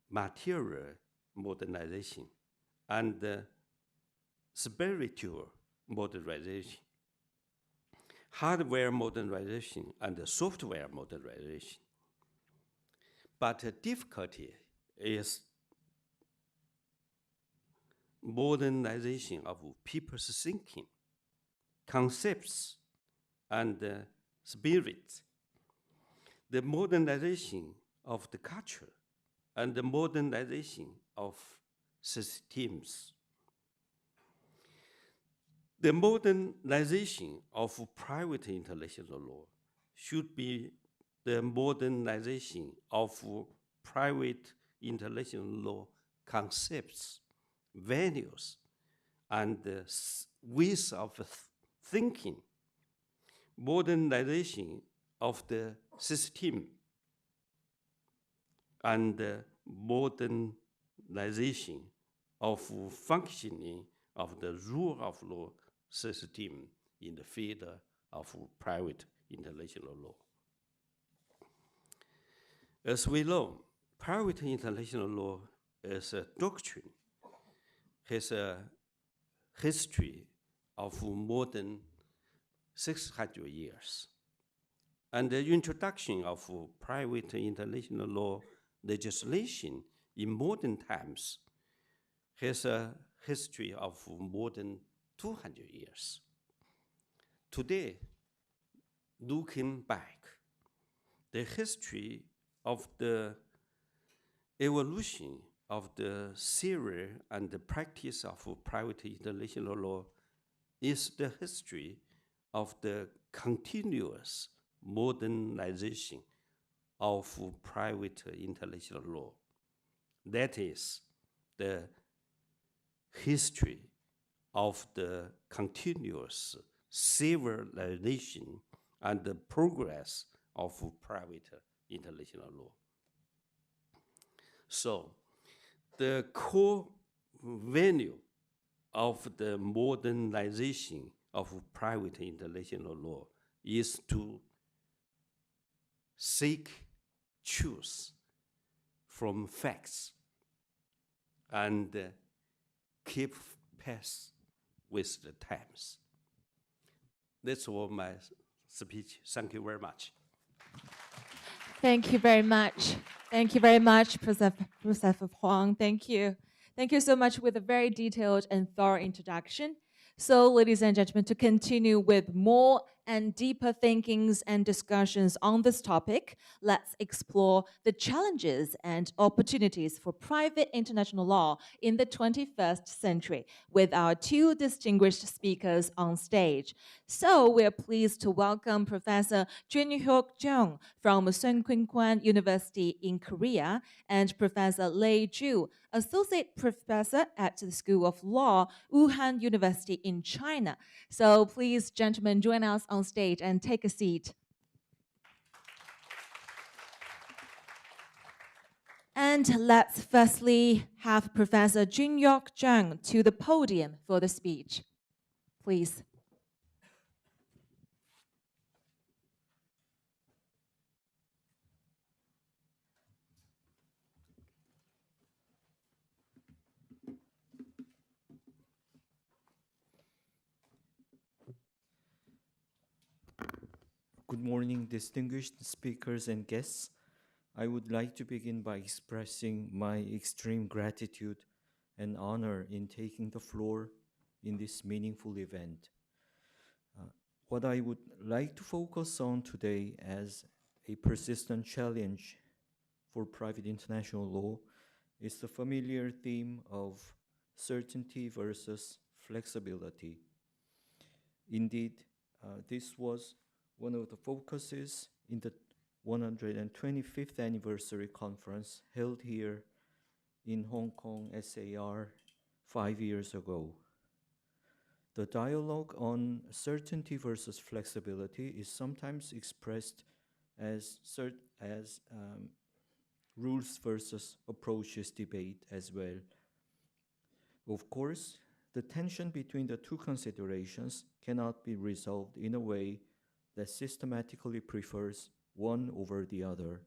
material modernization and spiritual modernization, hardware modernization and software modernization. But the difficulty is modernization of people's thinking, concepts, and spirit. The modernization of the culture and the modernization of systems. The modernization of private international law should be the modernization of private international law concepts, values, and ways of thinking. Modernization of the system and modernization of functioning of the rule of law system in the field of private international law. As we know, private international law as a doctrine has a history of more than 600 years. And the introduction of private international law legislation in modern times has a history of more than 200 years. Today, looking back, the history of the evolution of the theory and the practice of private international law is the history of the continuous modernization of private international law. That is the history of the continuous civilization and the progress of private international law. So, the core value of the modernization of private international law is to seek truth from facts and keep pace with the times. That's all my speech. Thank you very much. Thank you very much. Thank you very much, Professor Huang. Thank you. Thank you so much with a very detailed and thorough introduction. So, ladies and gentlemen, to continue with more and deeper thinkings and discussions on this topic, let's explore the challenges and opportunities for private international law in the 21st century with our two distinguished speakers on stage. So we're pleased to welcome Professor Junhyuk Jung from Sunkwin University in Korea and Professor Lei Zhu, Associate Professor at the School of Law, Wuhan University in China. So please, gentlemen, join us on stage and take a seat. And let's firstly have Professor Junhyuk Jung to the podium for the speech. Please. Good morning, distinguished speakers and guests. I would like to begin by expressing my extreme gratitude and honor in taking the floor in this meaningful event. What I would like to focus on today as a persistent challenge for private international law is the familiar theme of certainty versus flexibility. Indeed, this was one of the focuses in the 125th anniversary conference held here in Hong Kong SAR 5 years ago. The dialogue on certainty versus flexibility is sometimes expressed as rules versus approaches debate as well. Of course, the tension between the two considerations cannot be resolved in a way that systematically prefers one over the other.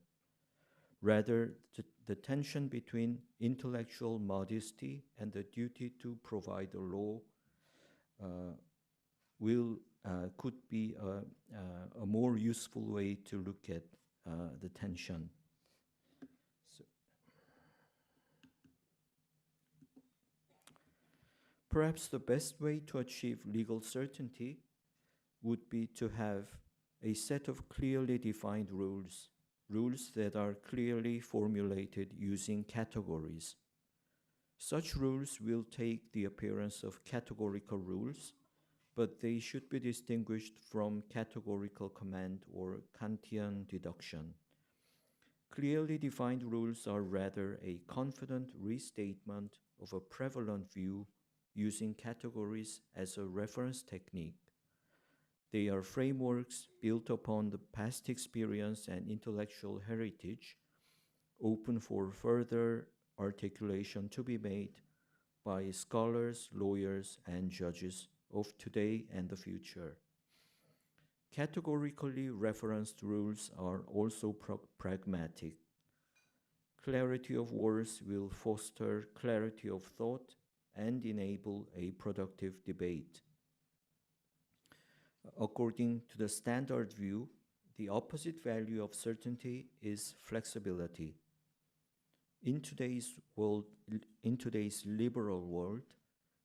Rather, the tension between intellectual modesty and the duty to provide a law could be a more useful way to look at the tension. So, perhaps the best way to achieve legal certainty would be to have a set of clearly defined rules that are clearly formulated using categories. Such rules will take the appearance of categorical rules, but they should be distinguished from categorical command or Kantian deduction. Clearly defined rules are rather a confident restatement of a prevalent view using categories as a reference technique. They are frameworks built upon the past experience and intellectual heritage, open for further articulation to be made by scholars, lawyers, and judges of today and the future. Categorically referenced rules are also pragmatic. Clarity of words will foster clarity of thought and enable a productive debate. According to the standard view, the opposite value of certainty is flexibility. In today's liberal world,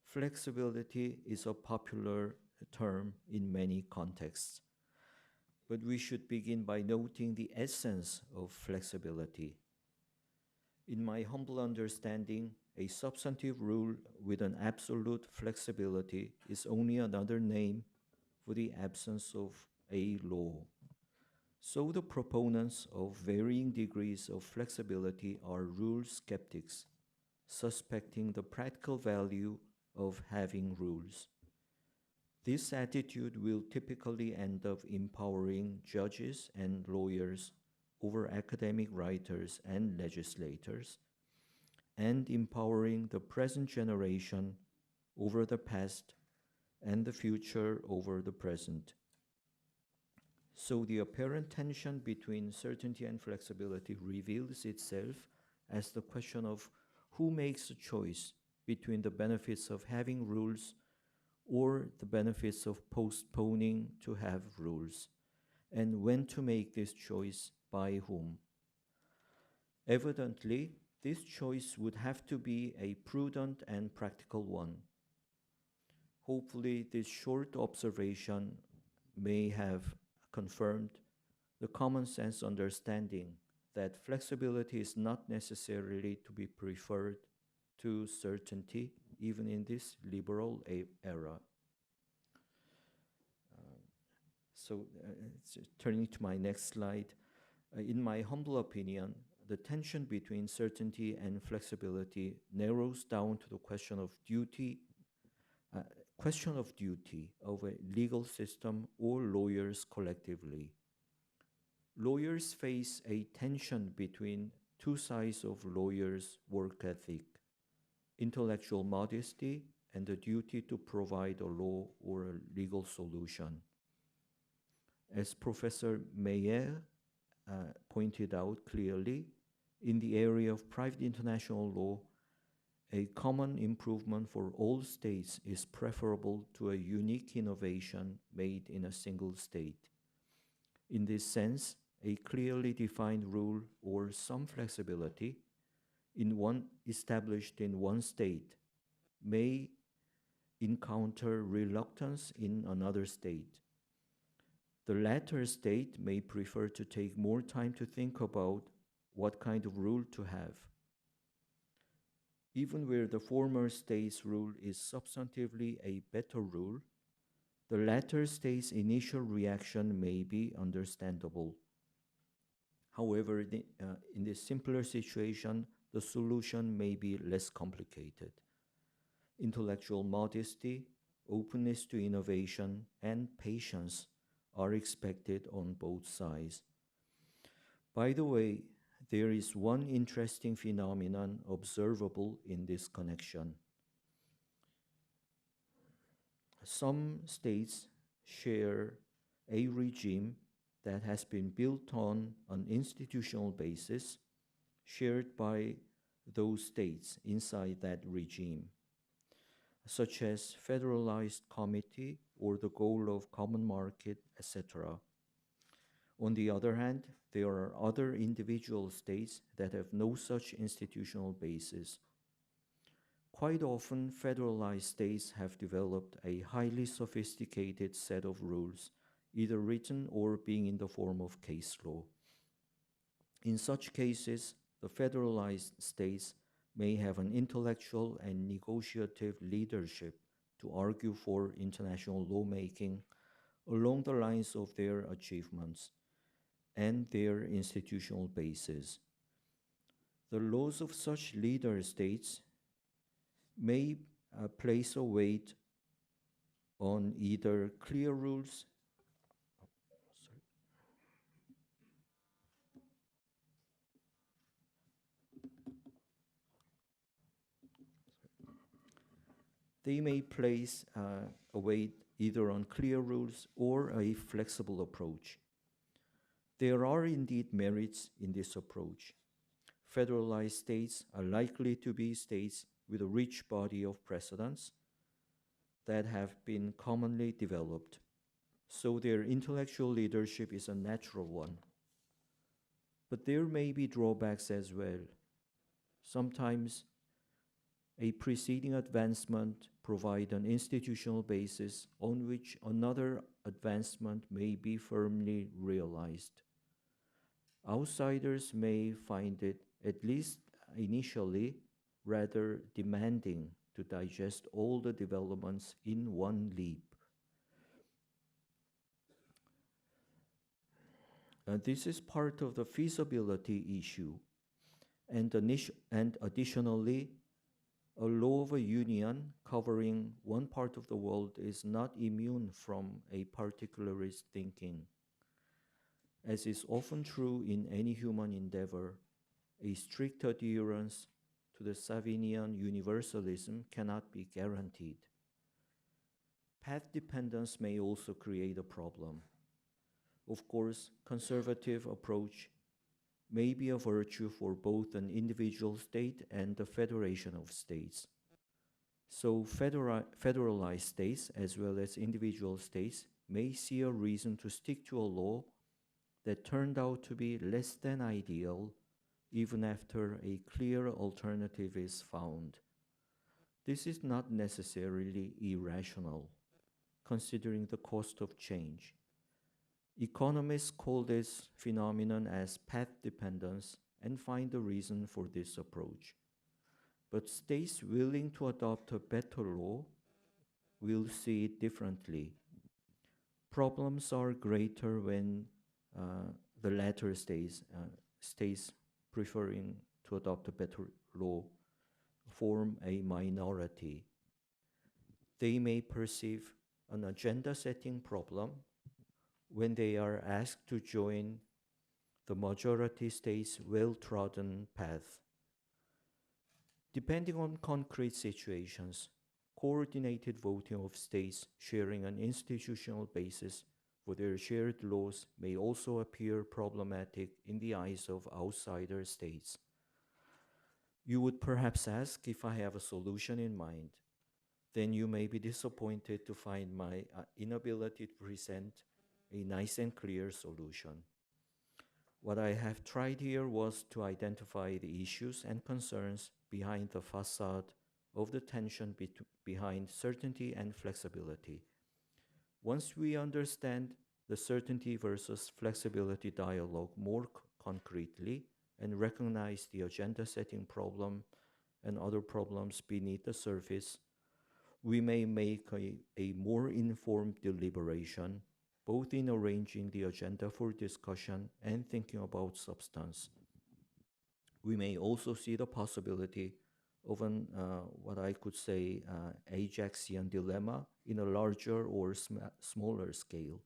flexibility is a popular term in many contexts. But we should begin by noting the essence of flexibility. In my humble understanding, a substantive rule with an absolute flexibility is only another name for the absence of a law. So the proponents of varying degrees of flexibility are rule skeptics, suspecting the practical value of having rules. This attitude will typically end up empowering judges and lawyers over academic writers and legislators, and empowering the present generation over the past and the future over the present. So the apparent tension between certainty and flexibility reveals itself as the question of who makes a choice between the benefits of having rules or the benefits of postponing to have rules, and when to make this choice by whom. Evidently, this choice would have to be a prudent and practical one. Hopefully, this short observation may have confirmed the common sense understanding that flexibility is not necessarily to be preferred to certainty, even in this liberal era. Turning to my next slide, in my humble opinion, the tension between certainty and flexibility narrows down to the question of duty of a legal system or lawyers collectively. Lawyers face a tension between two sides of lawyers' work ethic: intellectual modesty and the duty to provide a law or a legal solution. As Professor Meyer pointed out clearly, in the area of private international law, a common improvement for all states is preferable to a unique innovation made in a single state. In this sense, a clearly defined rule or some flexibility established in one state may encounter reluctance in another state. The latter state may prefer to take more time to think about what kind of rule to have. even where the former state's rule is substantively a better rule, the latter state's initial reaction may be understandable. However, in this simpler situation, the solution may be less complicated. Intellectual modesty, openness to innovation, and patience are expected on both sides. By the way, there is one interesting phenomenon observable in this connection. Some states share a regime that has been built on an institutional basis shared by those states inside that regime, such as federalized committee or the goal of common market, etc. On the other hand, there are other individual states that have no such institutional basis. Quite often, federalized states have developed a highly sophisticated set of rules, either written or being in the form of case law. In such cases, the federalized states may have an intellectual and negotiative leadership to argue for international lawmaking along the lines of their achievements and their institutional basis. The laws of such leader states may place a weight on either clear rules. They may place a weight either on clear rules or a flexible approach. There are indeed merits in this approach. Federalized states are likely to be states with a rich body of precedents that have been commonly developed, so their intellectual leadership is a natural one. But there may be drawbacks as well. Sometimes a preceding advancement provides an institutional basis on which another advancement may be firmly realized. Outsiders may find it, at least initially, rather demanding to digest all the developments in one leap. This is part of the feasibility issue, and additionally, a law of a union covering one part of the world is not immune from a particularist thinking. As is often true in any human endeavor, a strict adherence to the Savinian universalism cannot be guaranteed. Path dependence may also create a problem. Of course, conservative approach may be a virtue for both an individual state and the federation of states. So federalized states as well as individual states may see a reason to stick to a law that turned out to be less than ideal even after a clear alternative is found. This is not necessarily irrational, considering the cost of change. Economists call this phenomenon as path dependence and find a reason for this approach. But states willing to adopt a better law will see it differently. Problems are greater when the latter states preferring to adopt a better law form a minority. They may perceive an agenda-setting problem when they are asked to join the majority state's well-trodden path. Depending on concrete situations, coordinated voting of states sharing an institutional basis for their shared laws may also appear problematic in the eyes of outsider states. You would perhaps ask if I have a solution in mind. Then you may be disappointed to find my inability to present a nice and clear solution. What I have tried here was to identify the issues and concerns behind the facade of the tension behind certainty and flexibility. Once we understand the certainty versus flexibility dialogue more concretely and recognize the agenda setting problem and other problems beneath the surface, we may make a more informed deliberation, both in arranging the agenda for discussion and thinking about substance. We may also see the possibility of what I could say, Ajaxian dilemma in a larger or smaller scale.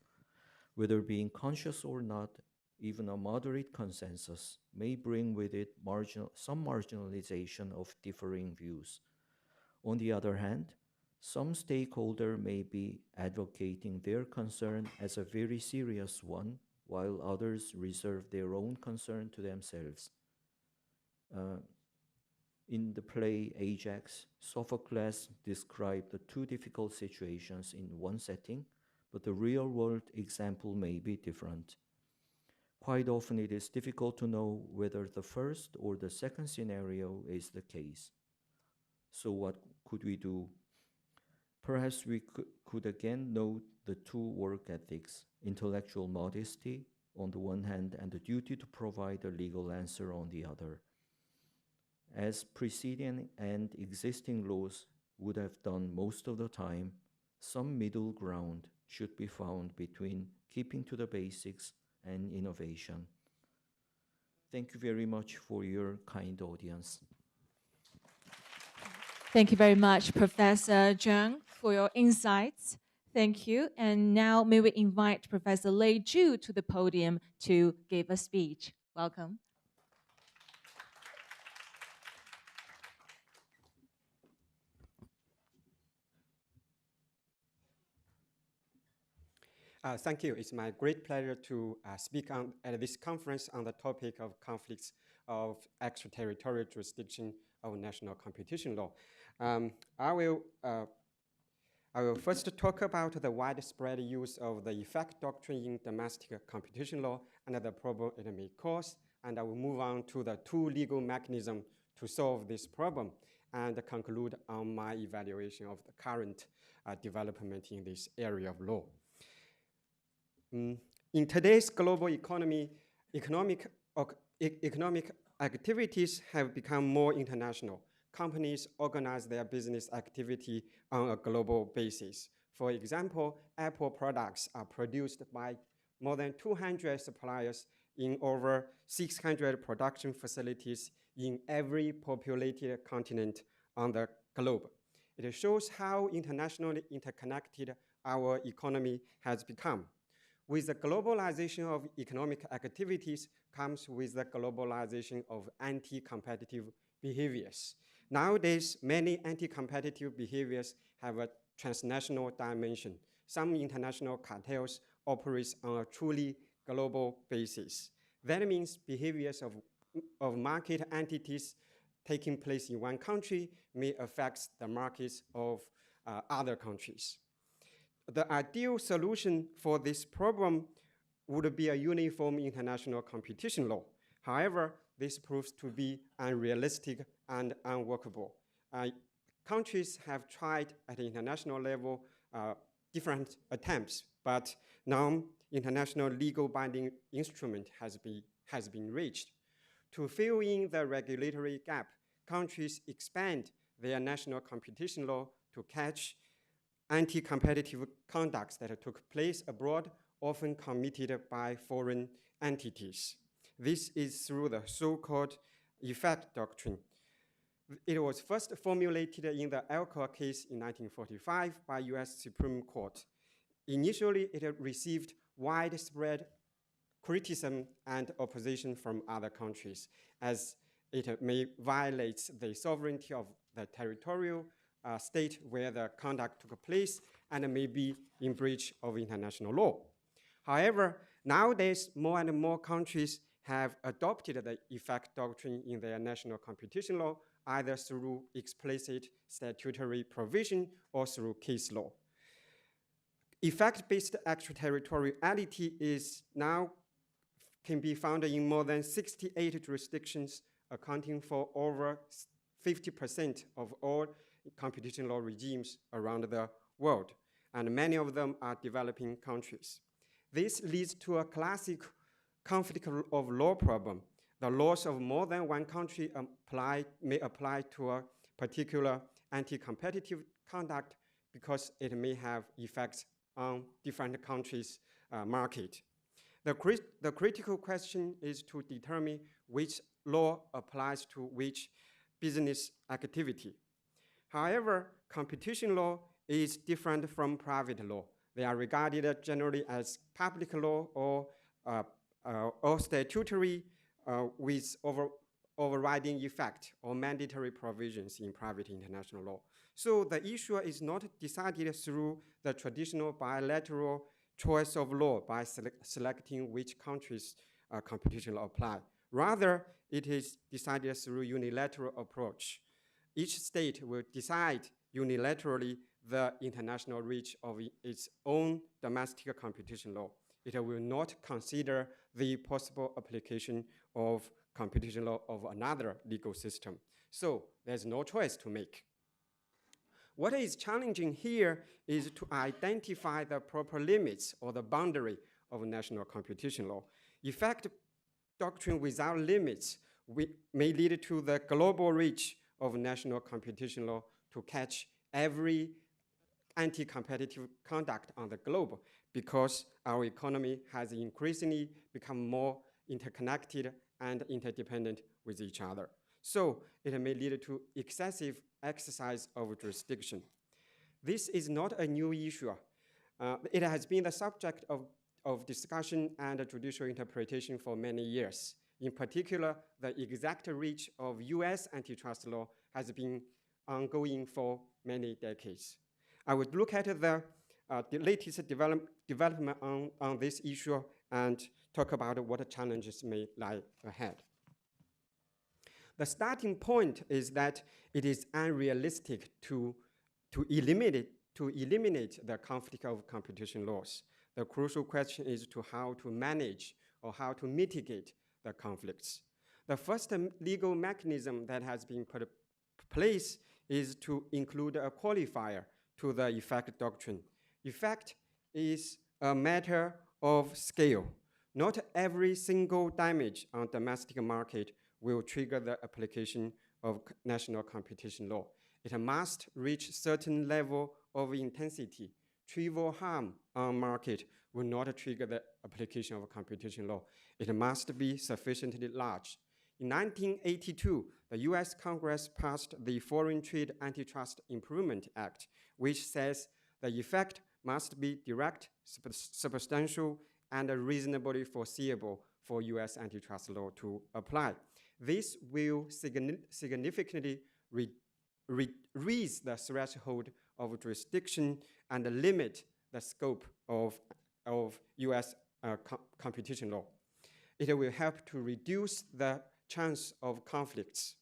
Whether being conscious or not, even a moderate consensus may bring with it some marginalization of differing views. On the other hand, some stakeholder may be advocating their concern as a very serious one, while others reserve their own concern to themselves. Uh, in the play Ajax, Sophocles described the two difficult situations in one setting, but the real world example may be different. Quite often it is difficult to know whether the first or the second scenario is the case. So what could we do? Perhaps we could again note the two work ethics, intellectual modesty on the one hand and the duty to provide a legal answer on the other. As preceding and existing laws would have done most of the time, some middle ground should be found between keeping to the basics and innovation. Thank you very much for your kind audience. Thank you very much, Professor Zhang, for your insights. Thank you. And now may we invite Professor Lei Zhu to the podium to give a speech. Welcome. Thank you. It's my great pleasure to speak at this conference on the topic of conflicts of extraterritorial jurisdiction of national competition law. I will first talk about the widespread use of the effect doctrine in domestic competition law and the problem it may cause, and I will move on to the two legal mechanisms to solve this problem, and conclude on my evaluation of the current development in this area of law. In today's global economy, economic activities have become more international. Companies organize their business activity on a global basis. For example, Apple products are produced by more than 200 suppliers in over 600 production facilities in every populated continent on the globe. It shows how internationally interconnected our economy has become. With the globalization of economic activities comes with the globalization of anti-competitive behaviors. Nowadays, many anti-competitive behaviors have a transnational dimension. Some international cartels operate on a truly global basis. That means behaviors of market entities taking place in one country may affect the markets of other countries. The ideal solution for this problem would be a uniform international competition law. However, this proves to be unrealistic and unworkable. Countries have tried at the international level different attempts, but no international legal binding instrument has been reached. To fill in the regulatory gap, countries expand their national competition law to catch anti-competitive conducts that took place abroad, often committed by foreign entities. This is through the so-called effect doctrine. It was first formulated in the Alcoa case in 1945 by US Supreme Court. Initially, it received widespread criticism and opposition from other countries, as it may violate the sovereignty of the territorial state where the conduct took place and may be in breach of international law. However, nowadays, more and more countries have adopted the effect doctrine in their national competition law, either through explicit statutory provision or through case law. Effect-based extraterritoriality is now can be found in more than 68 jurisdictions, accounting for over 50% of all competition law regimes around the world, and many of them are developing countries. This leads to a classic conflict of law problem. the laws of more than one country may apply to a particular anti-competitive conduct because it may have effects on different countries' market. The critical question is to determine which law applies to which business activity. However, competition law is different from private law. They are regarded generally as public law or statutory with overriding effect or mandatory provisions in private international law. So the issue is not decided through the traditional bilateral choice of law by selecting which countries competition law apply. Rather, it is decided through unilateral approach. Each state will decide unilaterally the international reach of its own domestic competition law. It will not consider the possible application of competition law of another legal system. So there's no choice to make. What is challenging here is to identify the proper limits or the boundary of national competition law. Effect doctrine without limits may lead to the global reach of national competition law to catch every anti-competitive conduct on the globe because our economy has increasingly become more interconnected and interdependent with each other. So it may lead to excessive exercise of jurisdiction. This is not a new issue. It has been the subject of discussion and judicial interpretation for many years. In particular, the exact reach of US antitrust law has been ongoing for many decades. I would look at the latest development on this issue and talk about what challenges may lie ahead. The starting point is that it is unrealistic to eliminate the conflict of competition laws. The crucial question is to how to manage or how to mitigate the conflicts. The first legal mechanism that has been put in place is to include a qualifier to the effect doctrine. Effect is a matter of scale. Not every single damage on domestic market will trigger the application of national competition law. It must reach certain level of intensity. Trivial harm on market will not trigger the application of competition law. It must be sufficiently large. In 1982, the US Congress passed the Foreign Trade Antitrust Improvement Act, which says the effect must be direct, substantial, and reasonably foreseeable for US antitrust law to apply. This will significantly raise the threshold of jurisdiction and limit the scope of US competition law. It will help to reduce the chance of conflicts.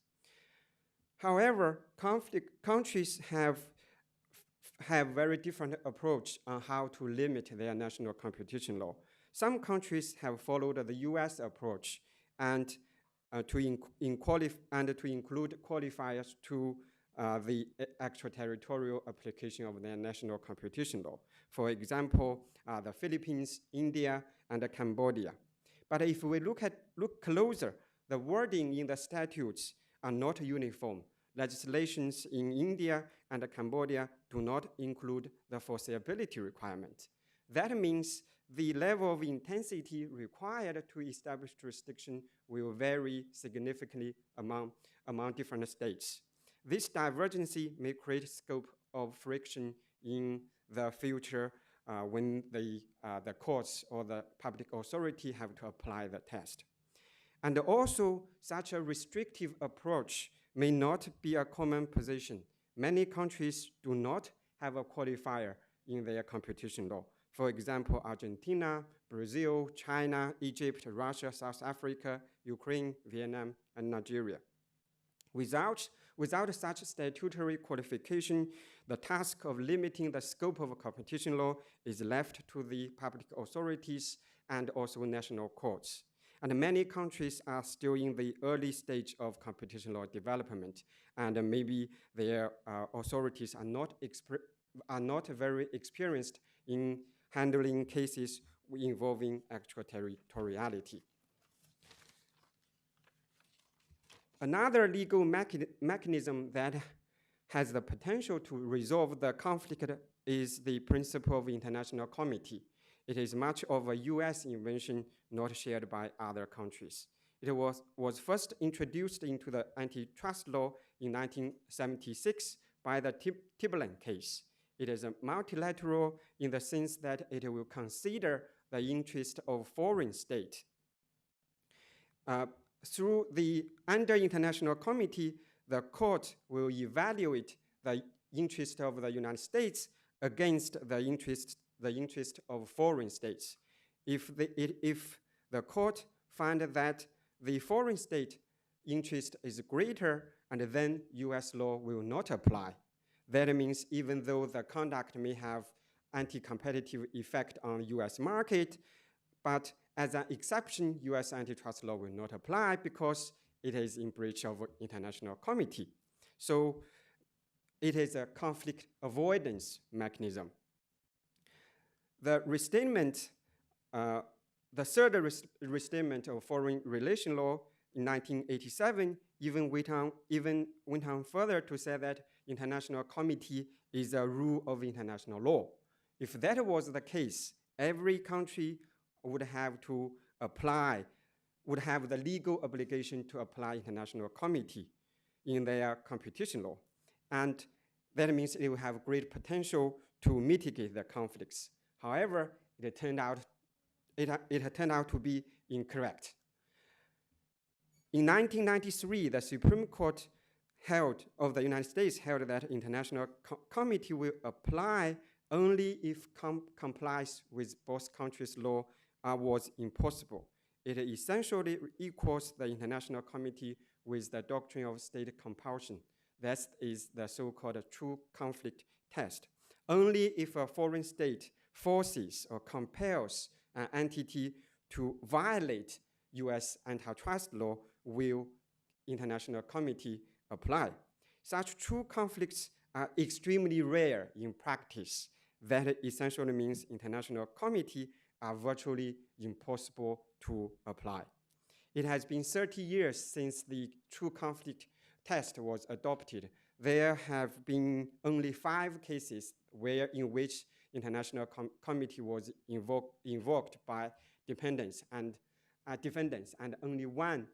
However, countries have very different approach on how to limit their national competition law. Some countries have followed the US approach and to include qualifiers to the extraterritorial application of their national competition law. For example, the Philippines, India, and Cambodia. But if we look closer, the wording in the statutes are not uniform. Legislations in India and Cambodia do not include the foreseeability requirement. That means the level of intensity required to establish jurisdiction will vary significantly among different states. This divergency may create scope of friction in the future when the courts or the public authority have to apply the test. And also, such a restrictive approach may not be a common position. Many countries do not have a qualifier in their competition law. For example, Argentina, Brazil, China, Egypt, Russia, South Africa, Ukraine, Vietnam, and Nigeria. Without such statutory qualification, the task of limiting the scope of a competition law is left to the public authorities and also national courts. And many countries are still in the early stage of competition law development, and maybe their authorities are not very experienced in handling cases involving extraterritoriality. Another legal mechanism that has the potential to resolve the conflict is the principle of international comity. It is much of a US invention not shared by other countries. It was first introduced into the antitrust law in 1976 by the Tiberland case. It is a multilateral in the sense that it will consider the interest of foreign state. Through the under international committee, the court will evaluate the interest of the United States against the interest of foreign states. If the court finds that the foreign state interest is greater, and then US law will not apply. That means even though the conduct may have anti-competitive effect on US market, but as an exception, US antitrust law will not apply because it is in breach of international comity. So it is a conflict avoidance mechanism. The restatement, the third restatement of foreign relation law in 1987 even went on further to say that international comity is a rule of international law. If that was the case, every country would have to apply, would have the legal obligation to apply international comity in their competition law. And that means it will have great potential to mitigate the conflicts. However, it turned out to be incorrect. In 1993, the Supreme Court of the United States held that international comity will apply only if complies with both countries' law was impossible. It essentially equals the international comity with the doctrine of state compulsion. That is the so-called true conflict test. Only if a foreign state forces or compels an entity to violate US antitrust law will international comity apply. Such true conflicts are extremely rare in practice. That essentially means international comity are virtually impossible to apply. It has been 30 years since the true conflict test was adopted. There have been only 5 cases in which international comity was invoked by defendants, and only one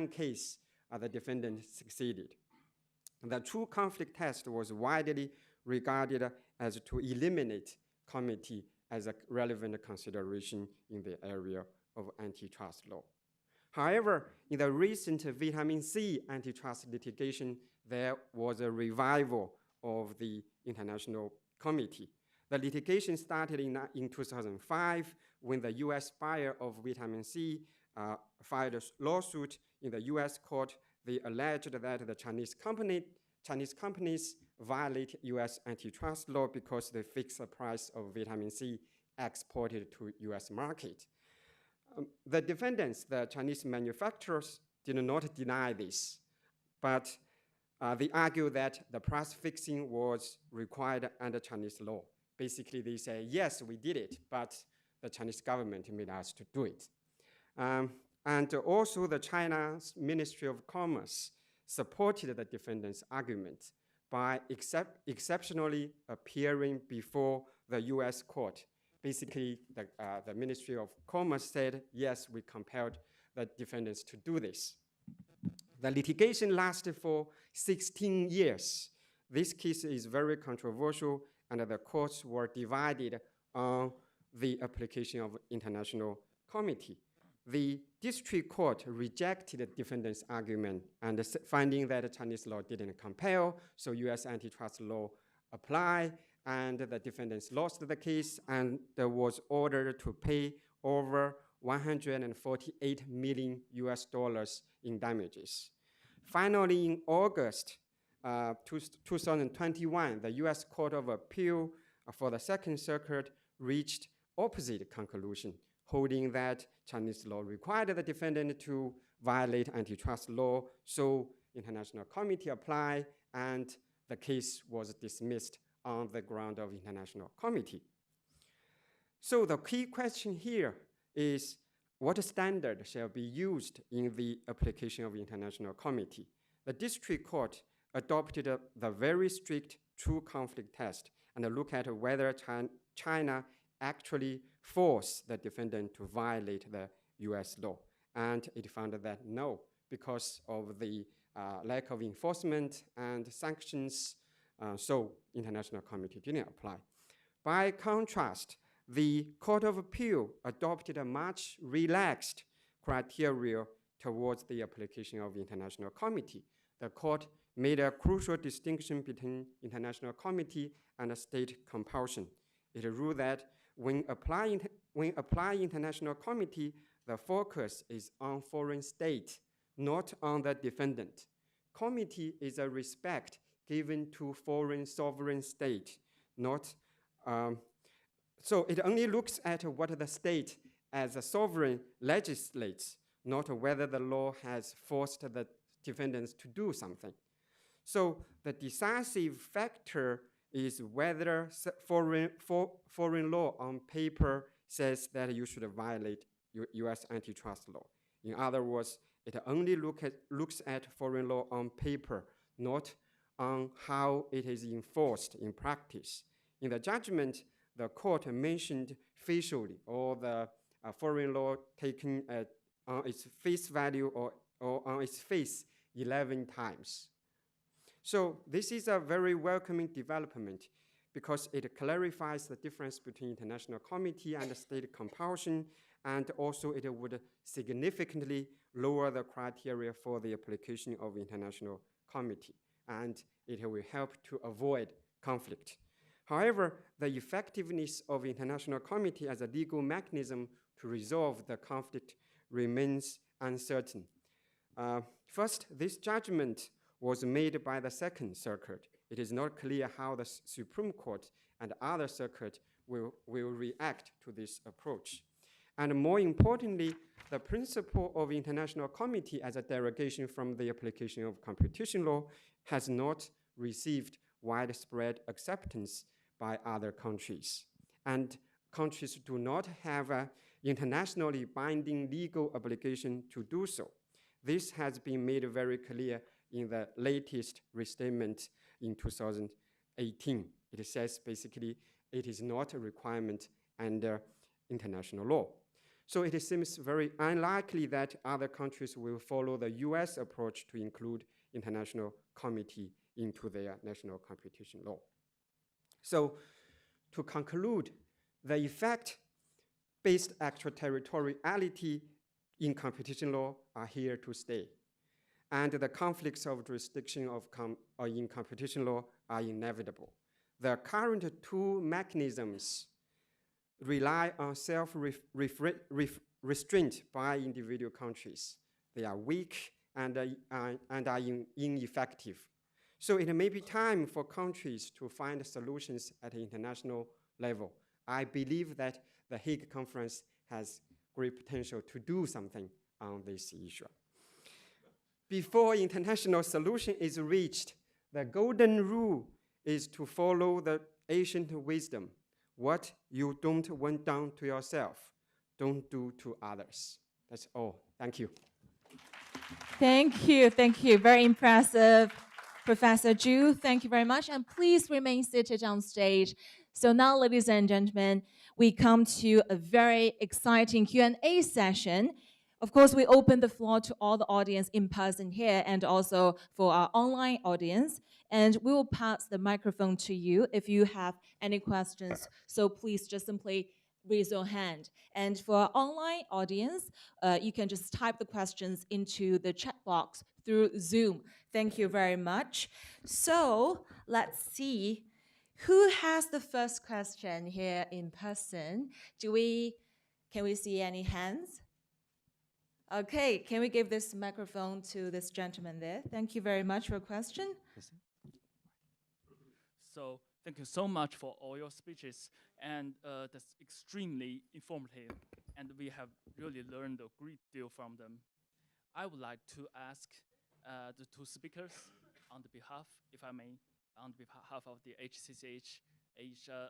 case the defendant succeeded. The true conflict test was widely regarded as to eliminate comity as a relevant consideration in the area of antitrust law. However, in the recent vitamin C antitrust litigation, there was a revival of the international comity. The litigation started in 2005 when the US buyer of vitamin C filed a lawsuit in the US court. They alleged that the Chinese companies violate US antitrust law because they fix the price of vitamin C exported to US market. The defendants, the Chinese manufacturers, did not deny this, but they argue that the price fixing was required under Chinese law. Basically, they say, yes, we did it, but the Chinese government made us to do it. And also the China's Ministry of Commerce supported the defendants' argument by exceptionally appearing before the US court. Basically, the Ministry of Commerce said, yes, we compelled the defendants to do this. The litigation lasted for 16 years. This case is very controversial, and the courts were divided on the application of international comity. The district court rejected the defendant's argument and finding that Chinese law didn't compel, so US antitrust law applied, and the defendants lost the case, and there was ordered to pay over $148 million in damages. Finally, in August 2021, the US Court of Appeal for the Second Circuit reached opposite conclusion, holding that Chinese law required the defendant to violate antitrust law, so international comity applied, and the case was dismissed on the ground of international comity. So the key question here is, what standard shall be used in the application of international committee? The district court adopted the very strict true conflict test and look at whether China actually forced the defendant to violate the US law. And it found that no, because of the lack of enforcement and sanctions, so international committee didn't apply. By contrast, the Court of Appeal adopted a much relaxed criteria towards the application of international committee. The court made a crucial distinction between international committee and state compulsion. It ruled that when applying international committee, the focus is on foreign state, not on the defendant. Committee is a respect given to foreign sovereign state, not so it only looks at what the state as a sovereign legislates, not whether the law has forced the defendants to do something. So the decisive factor is whether foreign law on paper says that you should violate US antitrust law. In other words, it only looks at foreign law on paper, not on how it is enforced in practice. In the judgment, the court mentioned facially all the foreign law taken on its face value or on its face 11 times. So this is a very welcoming development because it clarifies the difference between international committee and state compulsion, and also it would significantly lower the criteria for the application of international committee, and it will help to avoid conflict. However, the effectiveness of international committee as a legal mechanism to resolve the conflict remains uncertain. First, this judgment was made by the Second Circuit. It is not clear how the Supreme Court and other circuits will react to this approach. And more importantly, the principle of international committee as a derogation from the application of competition law has not received widespread acceptance by other countries. And countries do not have an internationally binding legal obligation to do so. This has been made very clear in the latest restatement in 2018. It says basically it is not a requirement under international law. So it seems very unlikely that other countries will follow the US approach to include international committee into their national competition law. So to conclude, the effect-based extraterritoriality in competition law are here to stay. And the conflicts of jurisdiction in competition law are inevitable. The current two mechanisms rely on self-restraint by individual countries. They are weak and are ineffective. So it may be time for countries to find solutions at international level. I believe that the Hague Conference has great potential to do something on this issue. Before international solution is reached, the golden rule is to follow the ancient wisdom. What you don't want done to yourself, don't do to others. That's all. Thank you. Thank you. Thank you. Very impressive, Professor Zhu. Thank you very much. And please remain seated on stage. So now, ladies and gentlemen, we come to a very exciting Q&A session. Of course, we open the floor to all the audience in person here and also for our online audience. And we will pass the microphone to you if you have any questions. So please just simply raise your hand. And for our online audience, you can just type the questions into the chat box through Zoom. Thank you very much. So let's see. Who has the first question here in person? Can we see any hands? Okay, can we give this microphone to this gentleman there? Thank you very much for your question. So thank you so much for all your speeches, and that's extremely informative, and we have really learned a great deal from them. I would like to ask the two speakers on the behalf, if I may, on behalf of the HCCH Asia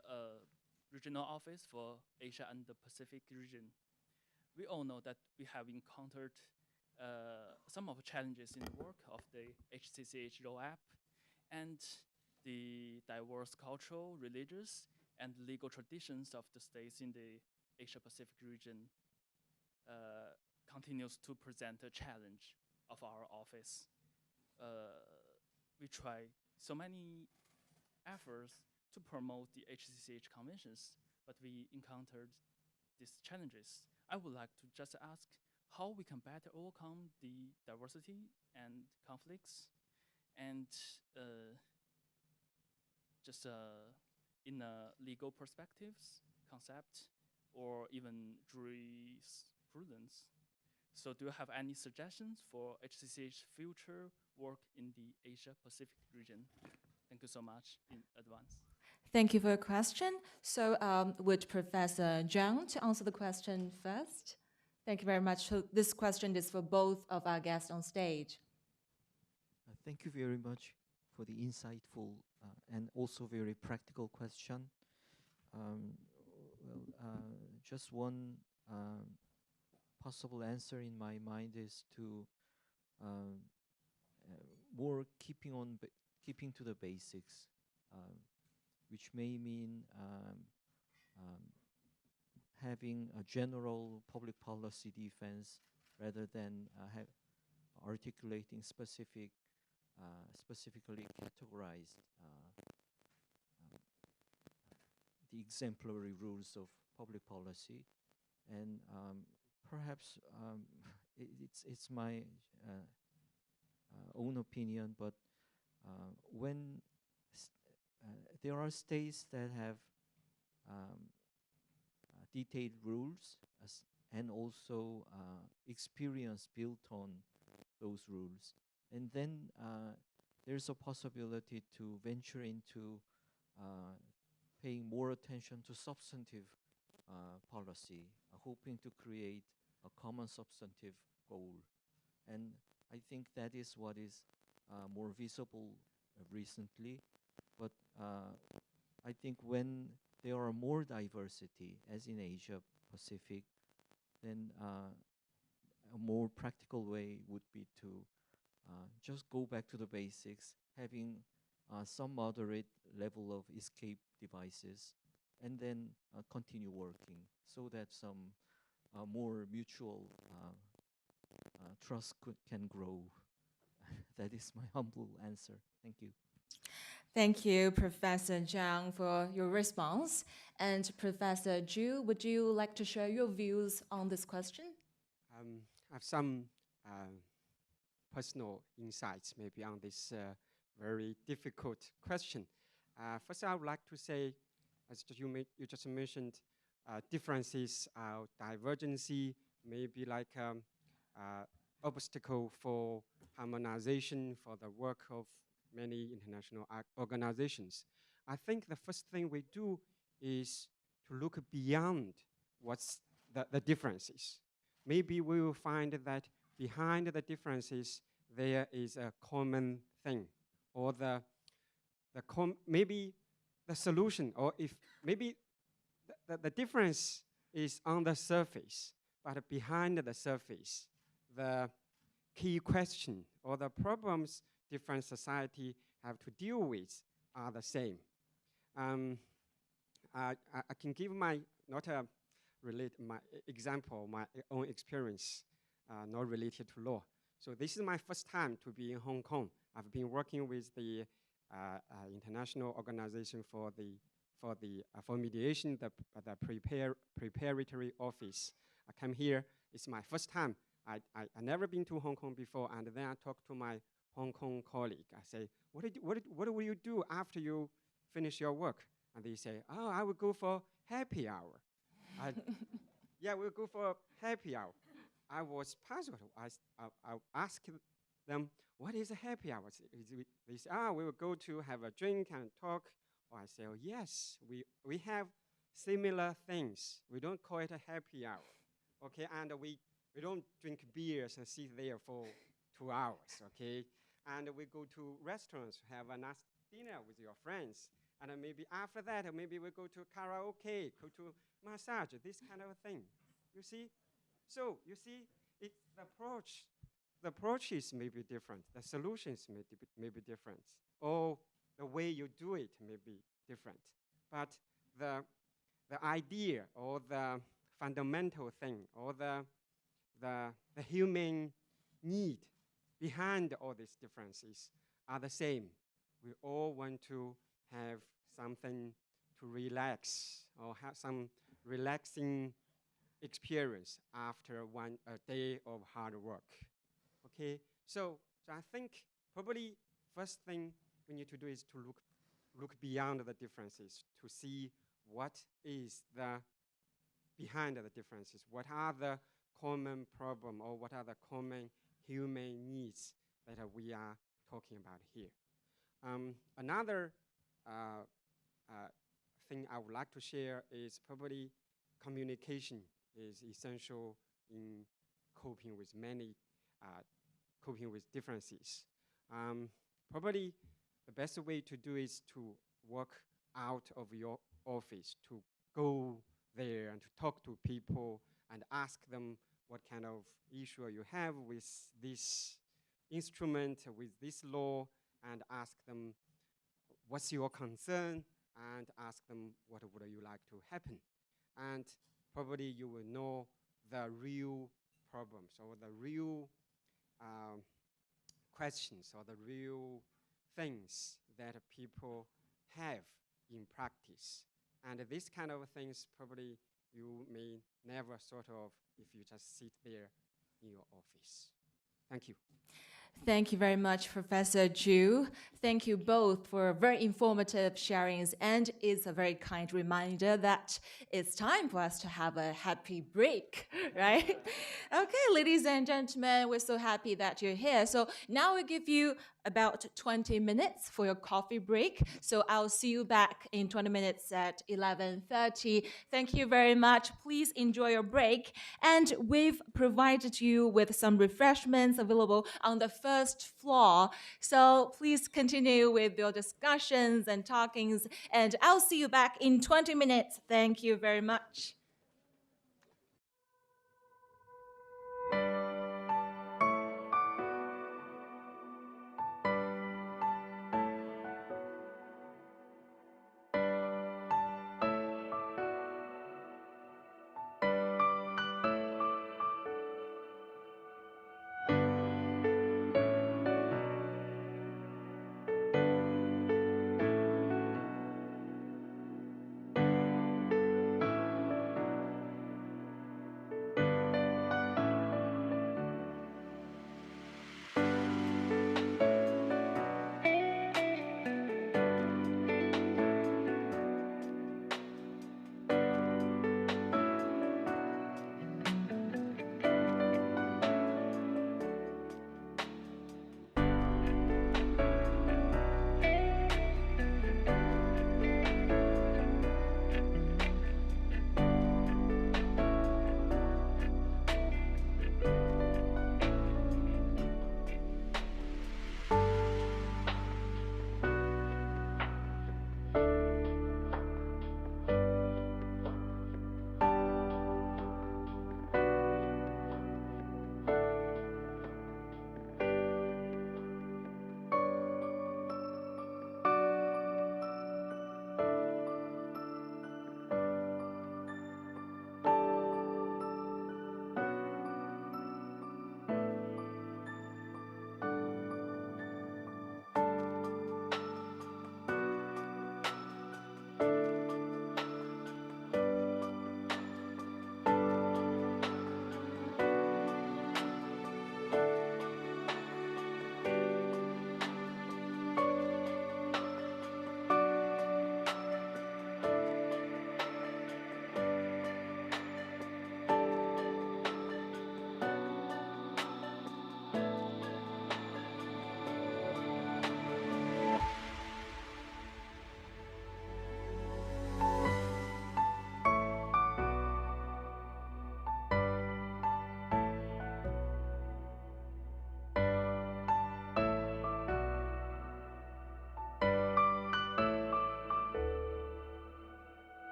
Regional Office for Asia and the Pacific region. we all know that we have encountered some of the challenges in the work of the HCCH Role app, and the diverse cultural, religious, and legal traditions of the states in the Asia Pacific region continues to present a challenge of our office. We try so many efforts to promote the HCCH conventions, but we encountered these challenges. I would like to just ask how we can better overcome the diversity and conflicts, and just in a legal perspectives, concept, or even jurisprudence. So do you have any suggestions for HCCH future work in the Asia Pacific region? Thank you so much in advance. Thank you for your question. So would Professor Zhang to answer the question first? Thank you very much. So this question is for both of our guests on stage. Thank you very much for the insightful and also very practical question. Just one possible answer in my mind is to more keeping to the basics, which may mean having a general public policy defense rather than articulating specifically categorized the exemplary rules of public policy. And perhaps it's my own opinion, but when there are states that have detailed rules and also experience built on those rules, and then there's a possibility to venture into paying more attention to substantive policy, hoping to create a common substantive goal. And I think that is what is more visible recently. But I think when there are more diversity, as in Asia Pacific, then a more practical way would be to just go back to the basics, having some moderate level of escape devices, and then continue working so that some more mutual trust can grow. That is my humble answer. Thank you. Thank you, Professor Zhang, for your response. And Professor Zhu, would you like to share your views on this question? I have some personal insights maybe on this very difficult question. First, I would like to say, as you just mentioned, differences, divergency, maybe like obstacle for harmonization for the work of many international organizations. I think the first thing we do is to look beyond what's the differences. Maybe we will find that behind the differences, there is a common thing, or maybe the solution, or if maybe the difference is on the surface, but behind the surface, the key question or the problems different society have to deal with are the same. I can give my example, my own experience, not related to law. So this is my first time to be in Hong Kong. I've been working with the international organization for mediation, the preparatory office. I came here. It's my first time. I never been to Hong Kong before, and then I talked to my Hong Kong colleague. I say, what will you do after you finish your work? And they say, oh, I will go for happy hour. Yeah, we'll go for happy hour. I was puzzled. I asked them, what is a happy hour? They say, we will go to have a drink and talk. Or I say, oh, yes, we have similar things. We don't call it a happy hour. Okay, and we don't drink beers and sit there for 2 hours, okay? And we go to restaurants, have a nice dinner with your friends. And maybe after that, maybe we go to karaoke, go to massage, this kind of thing. You see? So you see, the approaches may be different, the solutions may be different, or the way you do it may be different. But the idea or the fundamental thing or the human need behind all these differences are the same. We all want to have something to relax or have some relaxing experience after a day of hard work. Okay, so I think probably first thing we need to do is to look beyond the differences to see what is the behind the differences, what are the common problem or what are the common human needs that we are talking about here. Another thing I would like to share is probably communication is essential in coping with coping with differences. Probably the best way to do is to work out of your office, to go there and to talk to people and ask them what kind of issue you have with this instrument, with this law, and ask them what's your concern, and ask them what would you like to happen. And probably you will know the real problems or the real questions or the real things that people have in practice. And these kind of things probably you may never sort of if you just sit there in your office. Thank you. Thank you very much, Professor Zhu. Thank you both for very informative sharings, and it's a very kind reminder that it's time for us to have a happy break, right? Okay, ladies and gentlemen, we're so happy that you're here. So now we give you about 20 minutes for your coffee break. So I'll see you back in 20 minutes at 11:30. Thank you very much. Please enjoy your break. And we've provided you with some refreshments available on the first floor. So please continue with your discussions and talkings. And I'll see you back in 20 minutes. Thank you very much.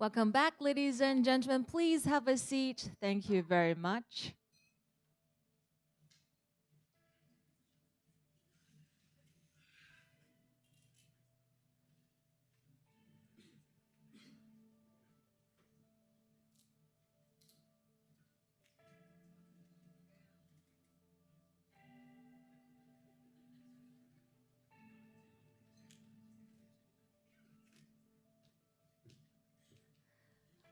Welcome back, ladies and gentlemen. Please have a seat. Thank you very much.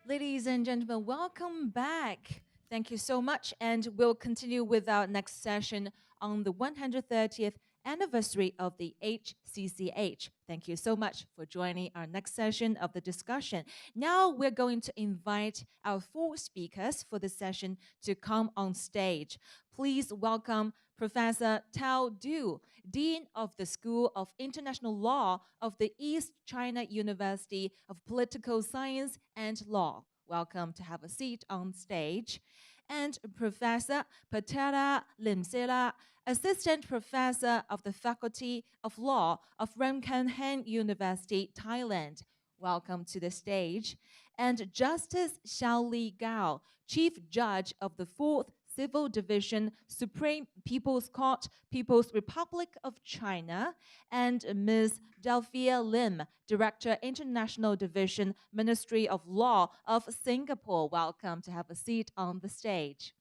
Ladies and gentlemen, welcome back. Thank you so much. And we'll continue with our next session on the 130th anniversary of the HCCH. Thank you so much for joining our next session of the discussion. Now we're going to invite our 4 speakers for the session to come on stage. Please welcome Professor Tao Du, Dean of the School of International Law of the East China University of Political Science and Law. Welcome to have a seat on stage. And Professor Patera Limsela, Assistant Professor of the Faculty of Law of Ramkhamhaeng University, Thailand. Welcome to the stage. And Justice Xiaoli Gao, Chief Judge of the 4th Civil Division, Supreme People's Court, People's Republic of China, and Ms. Delphia Lim, Director, International Division, Ministry of Law of Singapore. Welcome to have a seat on the stage.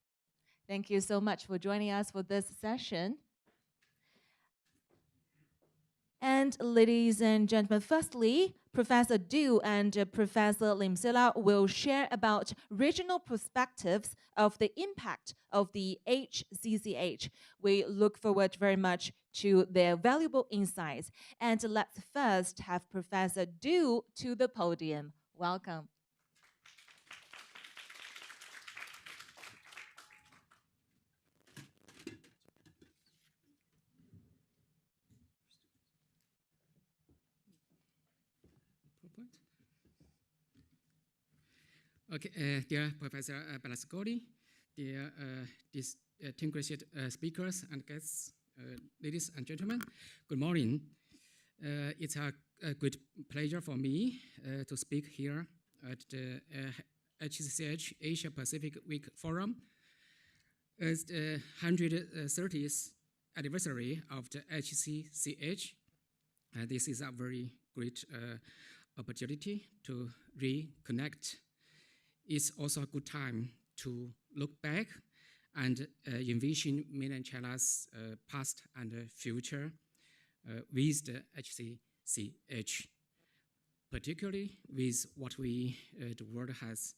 Thank you so much for joining us for this session. And ladies and gentlemen, firstly, Professor Du and Professor Lim Sela will share about regional perspectives of the impact of the HCCH. We look forward very much to their valuable insights. And let's first have Professor Du to the podium. Welcome. Okay, dear Professor Belasconi, dear distinguished speakers and guests, ladies and gentlemen, good morning. It's a great pleasure for me to speak here at the HCCH Asia Pacific Week Forum. It's the 130th anniversary of the HCCH. This is a very great opportunity to reconnect. It's also a good time to look back and envision mainland China's past and future with the HCCH, particularly with what the world has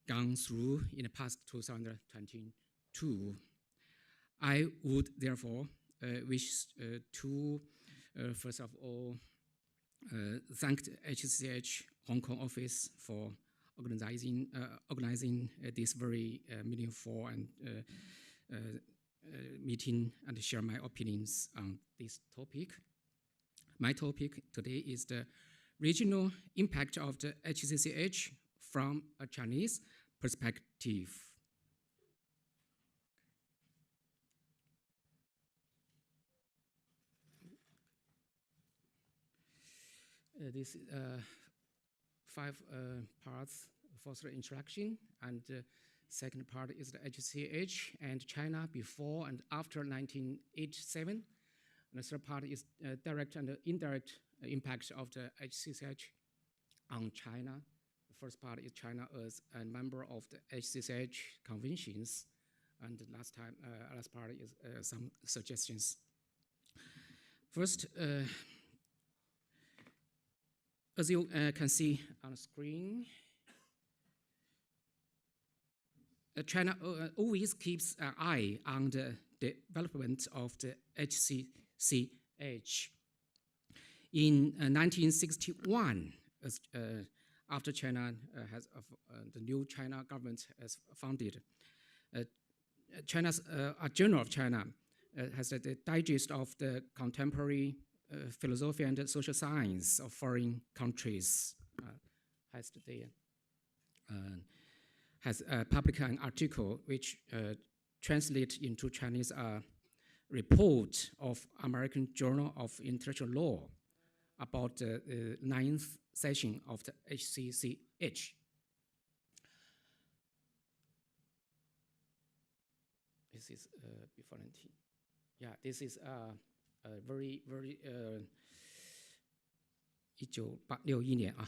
gone through in the past 2022. I would therefore wish to, first of all, thank the HCCH Hong Kong office for organizing this very meaningful and meeting and share my opinions on this topic. My topic today is the regional impact of the HCCH from a Chinese perspective. This 5 parts. First, the introduction, and the second part is the HCCH and China before and after 1987. And the third part is direct and indirect impact of the HCCH on China. The first part is China as a member of the HCCH conventions, and the last part is some suggestions. First, as you can see on the screen, China always keeps an eye on the development of the HCCH. In 1961, after China the new China government has founded, China's a Journal of China has a digest of the contemporary philosophy and social science of foreign countries. Has published an article which translates into Chinese report of American Journal of International Law about the 9th session of the HCCH. this is different. Yeah, this is very 1961年啊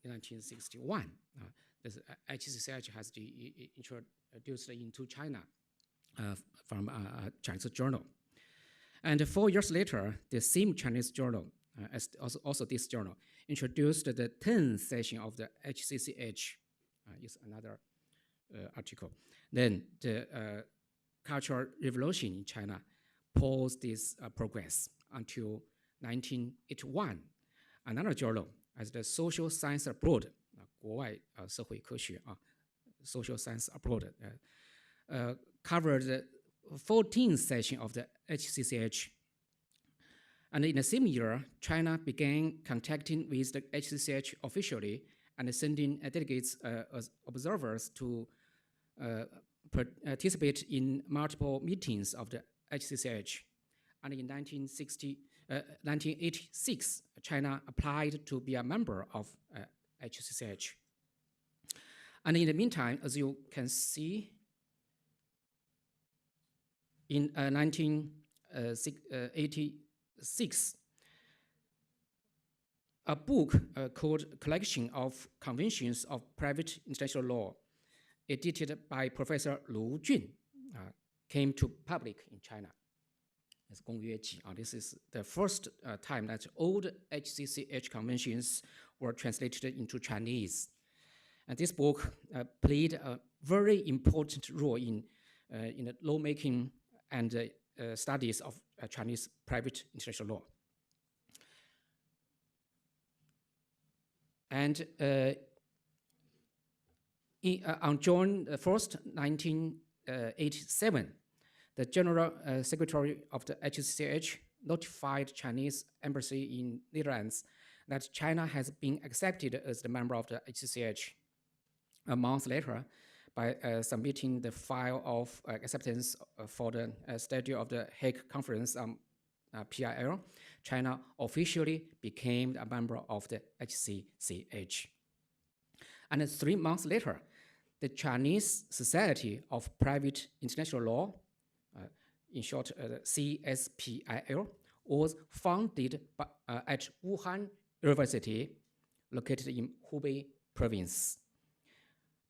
，1961this HCCH has been introduced into China from a Chinese journal. And 4 years later, the same Chinese journal, as also this journal, introduced the 10th session of the HCCH. Is another article. Then the Cultural Revolution in China paused this progress until 1981. Another journal, as the Social Science Abroad, 国外社会科学Social Science Abroad, covered the 14th session of the HCCH. And in the same year, China began contacting with the HCCH officially and sending delegates as observers to participate in multiple meetings of the HCCH. And in 1986, China applied to be a member of HCCH. And in the meantime, as you can see, in 1986, a book called Collection of Conventions of Private International Law, edited by Professor Lu Jun, came to public in China. As 公约集 this is the first time that old HCCH conventions were translated into Chinese. And this book played a very important role in the lawmaking and studies of Chinese private international law. And on June 1st, 1987, the General Secretary of the HCCH notified Chinese embassy in Netherlands that China has been accepted as the member of the HCCH. A month later, by submitting the file of acceptance for the Statute of the Hague Conference on PIL, China officially became a member of the HCCH. And 3 months later, the Chinese Society of Private International Law, in short CSPIL, was founded at Wuhan University, located in Hubei province.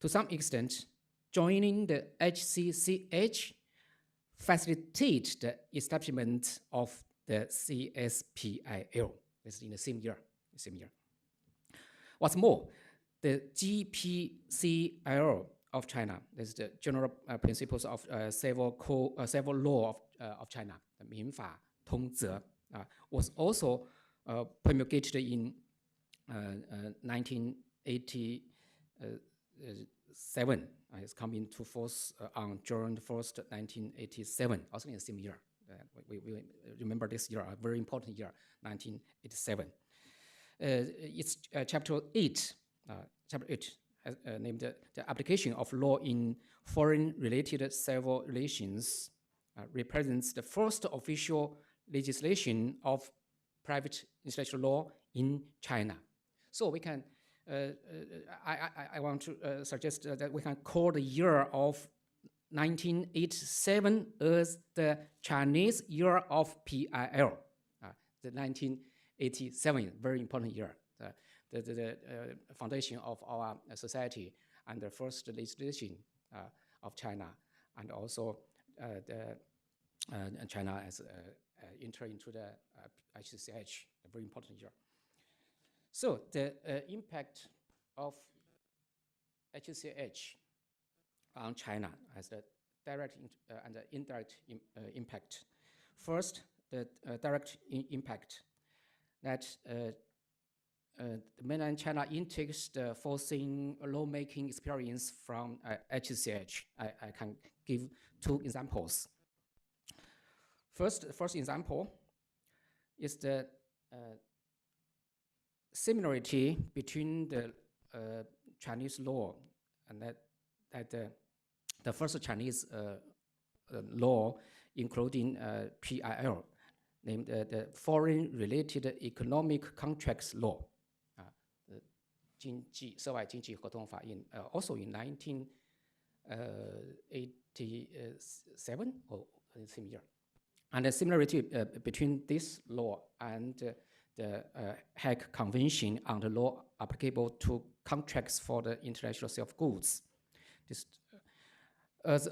To some extent, joining the HCCH facilitated the establishment of the CSPIL. This is in the same year. What's more, the GPCL of China, this is the General Principles of Civil Law of China, the 民法通则, was also promulgated in 1987. It's come into force on June 1st, 1987, also in the same year. We remember this year, a very important year, 1987. It's chapter 8, named the application of law in foreign-related civil relations, represents the first official legislation of private international law in China. So we can, I want to suggest that we can call the year of 1987 as the Chinese year of PIL, the 1987, very important year, the foundation of our society and the first legislation of China, and also China as enter into the HCCH, a very important year. So the impact of HCCH on China as the direct and the indirect impact. First, the direct impact that mainland China intakes the foreseen lawmaking experience from HCCH. I can give 2 examples. The first example is the similarity between the Chinese law and that the first Chinese law, including PIL, named the Foreign-Related Economic Contracts Law, the 涉外经济合同法 also in 1987 or same year. And the similarity between this law and the Hague Convention on the law applicable to contracts for the international sale of goods. This, as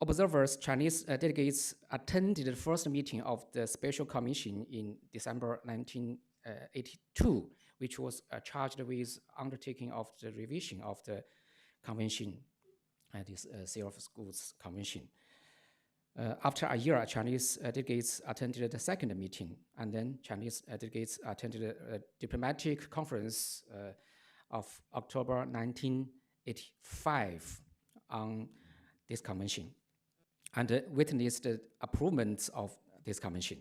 observers, Chinese delegates attended the first meeting of the Special Commission in December 1982, which was charged with undertaking of the revision of the convention, this sale of goods convention. After a year, Chinese delegates attended the second meeting, and then Chinese delegates attended a diplomatic conference of October 1985 on this convention, and witnessed the approval of this convention.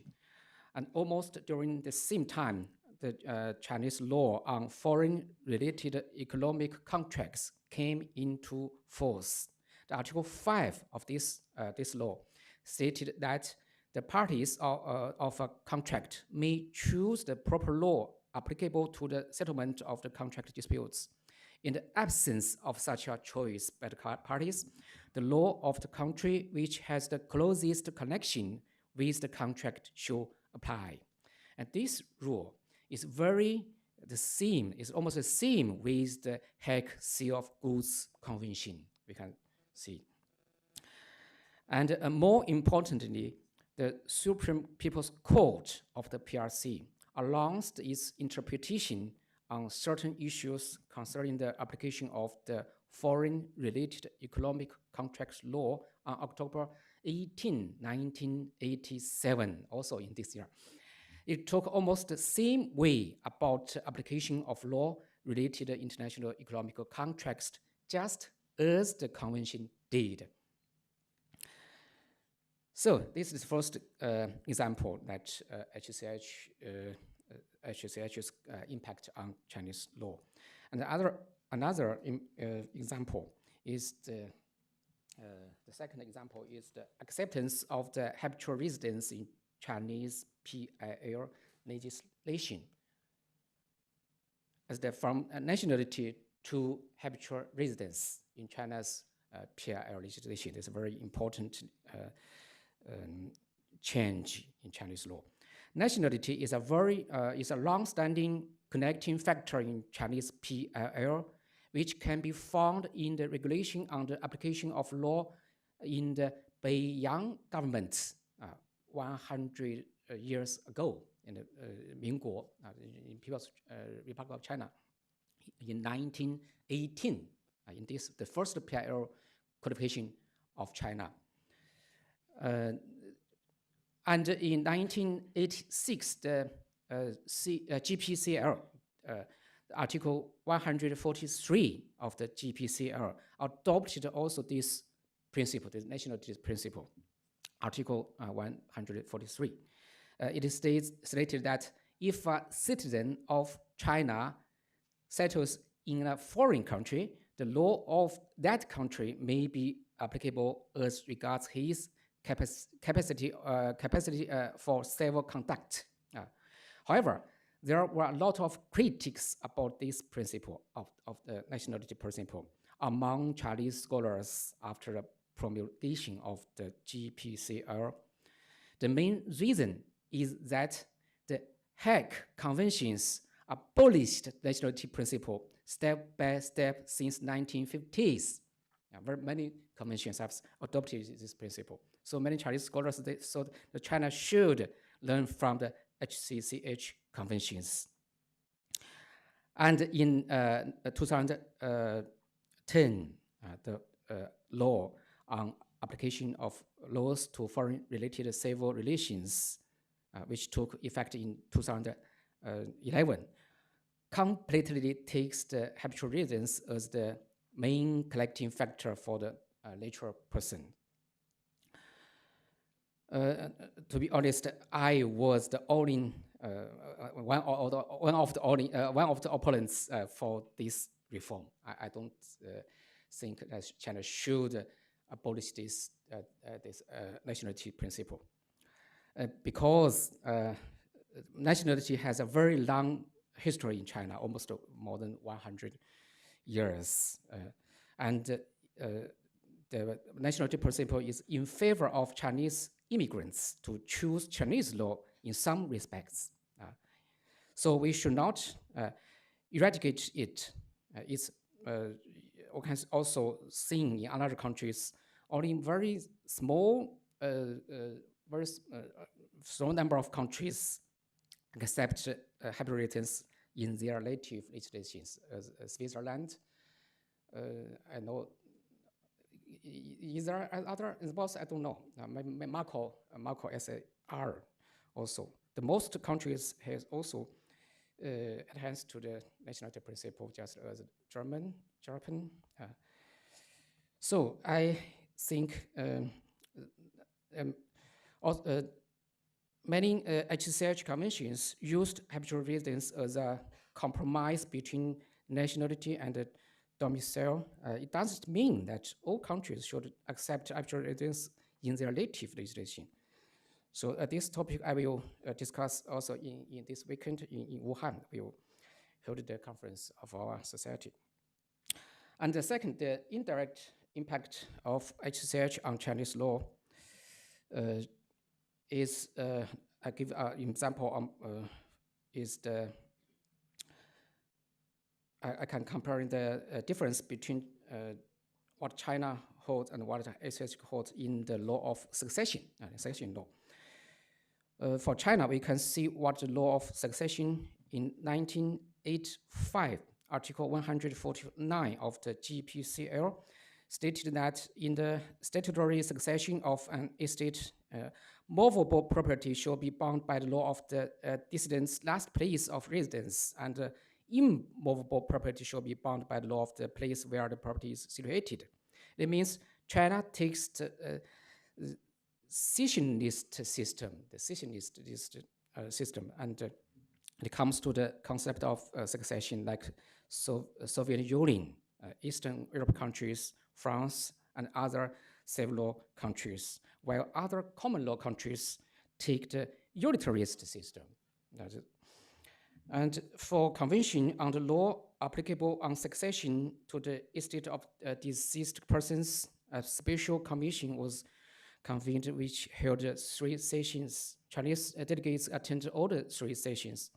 And almost during the same time, the Chinese law on foreign-related economic contracts came into force. The Article 5 of this law stated that the parties of a contract may choose the proper law applicable to the settlement of the contract disputes. In the absence of such a choice by the parties, the law of the country which has the closest connection with the contract should apply. And this rule is almost the same with the Hague Sale of Goods Convention, we can see. And more importantly, the Supreme People's Court of the PRC announced its interpretation on certain issues concerning the application of the foreign-related economic contracts law on October 18, 1987, also in this year. It took almost the same way about application of law related to international economic contracts, just as the convention did. So this is the first example that HCCH's impact on Chinese law. And another example is the second example is the acceptance of the habitual residence in Chinese PIL legislation as the from nationality to habitual residence in China's PIL legislation. It's a very important change in Chinese law. Nationality is a long-standing connecting factor in Chinese PIL, which can be found in the regulation on the application of law in the Beiyang government 100 years ago in the Mingguo, in People's Republic of China, in 1918. In this, the first PIL codification of China. And in 1986, the GPCL, Article 143 of the GPCL, adopted also this principle, the nationality principle, Article 143. It is stated that if a citizen of China settles in a foreign country, the law of that country may be applicable as regards his capacity for civil conduct. However, there were a lot of critics about this principle of the nationality principle among Chinese scholars after the promulgation of the GPCL. The main reason is that the Hague Conventions abolished nationality principle step by step since 1950s. Very many conventions have adopted this principle. So many Chinese scholars thought that China should learn from the HCCH conventions. And in 2010, the law on application of laws to foreign-related civil relations, which took effect in 2011, completely takes the habitual residence as the main collecting factor for the natural person. To be honest, I was the only one of the opponents for this reform. I don't think that China should abolish this nationality principle because nationality has a very long history in China, almost more than 100 years, and the nationality principle is in favor of Chinese immigrants to choose Chinese law in some respects. So we should not eradicate it. It's also seen in other countries, only in very small, small number of countries accept hybrids in their native legislations. Switzerland, I know. Is there other boss? I don't know. Maybe Marco SAR also. The most countries has also adheres to the nationality principle, just as Japan. So I think many HCCH conventions used habitual residence as a compromise between nationality and domicile. It doesn't mean that all countries should accept habitual residence in their native legislation. So this topic I will discuss also in this weekend in Wuhan. We will hold the conference of our society. And the second, the indirect impact of HCCH on Chinese law is, I give an example, is the, I can compare the difference between what China holds and what HCCH holds in the law of succession law. For China, we can see what the law of succession in 1985, Article 149 of the GPCL, stated that in the statutory succession of an estate, movable property shall be bound by the law of the decedent's last place of residence, and immovable property shall be bound by the law of the place where the property is situated. It means China takes the cessionist system, and it comes to the concept of succession, like Soviet Union, Eastern Europe countries, France, and other civil law countries, while other common law countries take the unitarist system. And for convention on the law applicable on succession to the estate of deceased persons, a special commission was convened, which held 3 sessions. Chinese delegates attended all the 3 sessions.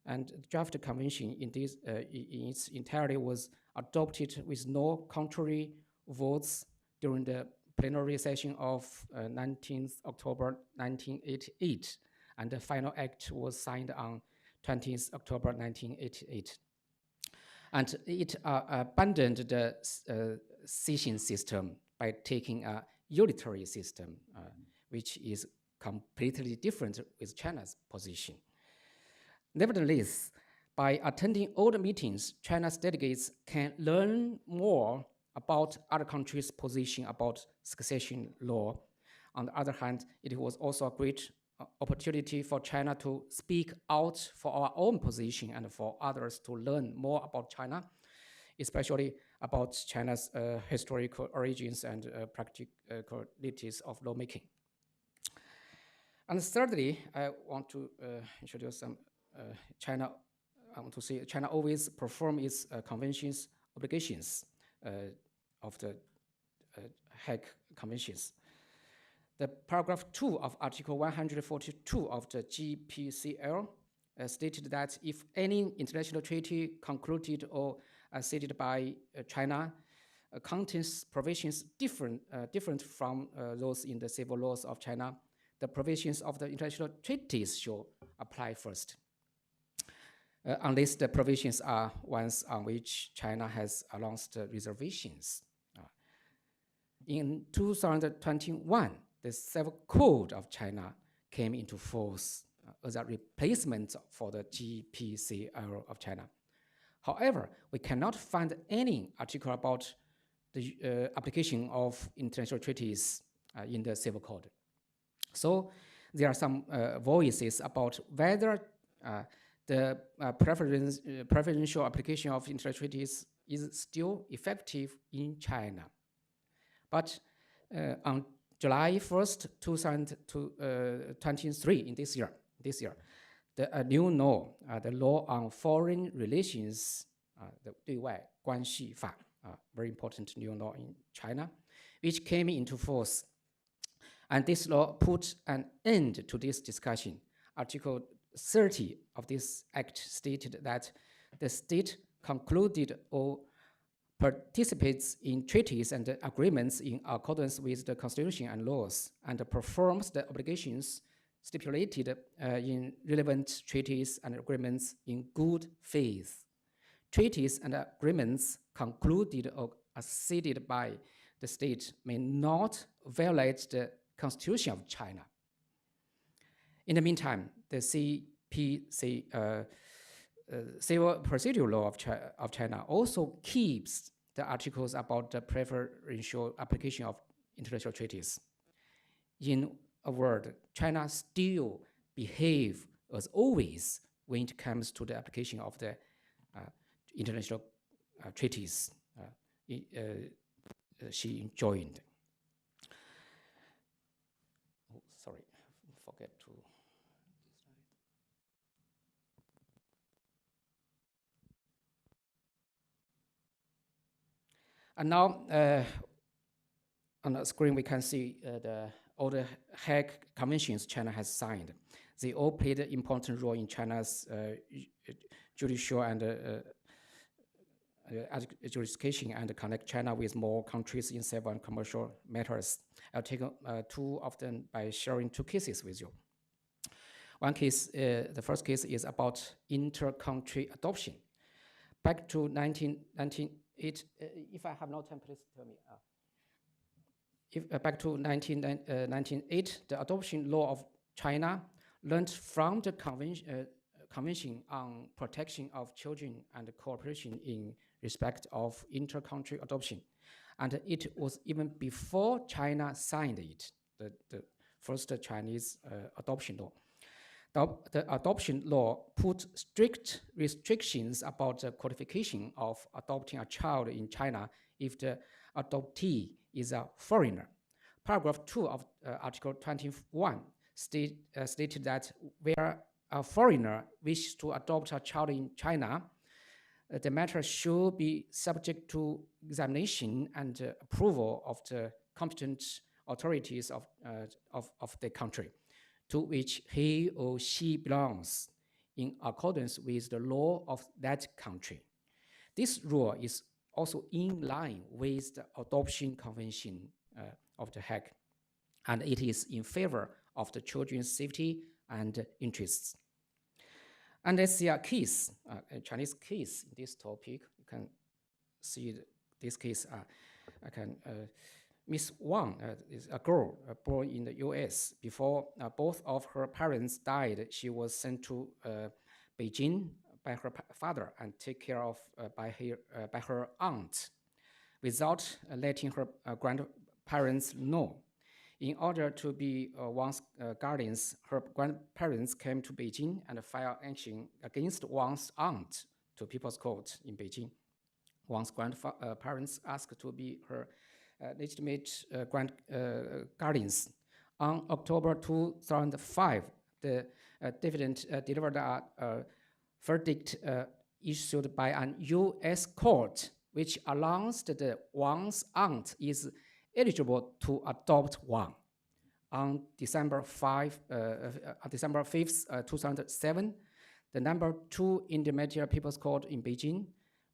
And the draft convention in its entirety was adopted with no contrary votes during the plenary session of 19th October 1988. And the final act was signed on 20th October 1988. And it abandoned the cession system by taking a unitary system, which is completely different with China's position. Nevertheless, by attending all the meetings, China's delegates can learn more about other countries' position about succession law. On the other hand, it was also a great opportunity for China to speak out for our own position and for others to learn more about China, especially about China's historical origins and practicalities of lawmaking. And thirdly, I want to introduce some China. I want to say China always perform its conventions obligations of the Hague Conventions. The paragraph 2 of Article 142 of the GPCL stated that if any international treaty concluded or ceded by China contains provisions different from those in the civil laws of China, the provisions of the international treaties shall apply first, unless the provisions are ones on which China has announced reservations. In 2021, the Civil Code of China came into force as a replacement for the GPCL of China. However, we cannot find any article about the application of international treaties in the Civil Code. So there are some voices about whether the preferential application of international treaties is still effective in China. But on July 1st, 2023, in this year, the new law, the law on foreign relations, the 对外关系法, very important new law in China, which came into force. And this law put an end to this discussion. Article 30 of this act stated that the state concluded or participates in treaties and agreements in accordance with the Constitution and laws, and performs the obligations stipulated in relevant treaties and agreements in good faith. Treaties and agreements concluded or acceded by the state may not violate the Constitution of China. In the meantime, the CPC, Civil Procedure Law of China also keeps the articles about the preferential application of international treaties. In a word, China still behaves as always when it comes to the application of the international treaties she joined. Oh, sorry, forget to. And now on the screen we can see all the Hague Conventions China has signed. They all played an important role in China's judicial and jurisdiction and connect China with more countries in civil and commercial matters. I'll take two of them by sharing two cases with you. One case, the first case is about inter-country adoption. Back to 1998, if I have no time, please tell me. Back to 1998, the adoption law of China learned from the Convention on Protection of Children and Cooperation in respect of inter-country adoption. And it was even before China signed it, the first Chinese adoption law. The adoption law put strict restrictions about the qualification of adopting a child in China if the adoptee is a foreigner. Paragraph 2 of Article 21 stated that where a foreigner wishes to adopt a child in China, the matter should be subject to examination and approval of the competent authorities of the country to which he or she belongs, in accordance with the law of that country. This rule is also in line with the Adoption Convention of the Hague, and it is in favor of the children's safety and interests. And let's see a case, a Chinese case in this topic. You can see this case. Miss Wang is a girl born in the US. Before both of her parents died, she was sent to Beijing by her father and taken care of by her aunt without letting her grandparents know. In order to be Wang's guardians, her grandparents came to Beijing and filed action against Wang's aunt to People's Court in Beijing. Wang's grandparents asked to be her legitimate guardians. On October 2005, the defendant delivered a verdict issued by an U.S. court, which announced that Wang's aunt is eligible to adopt Wang. On December 5th, 2007, the number 2 Intermediate People's Court in Beijing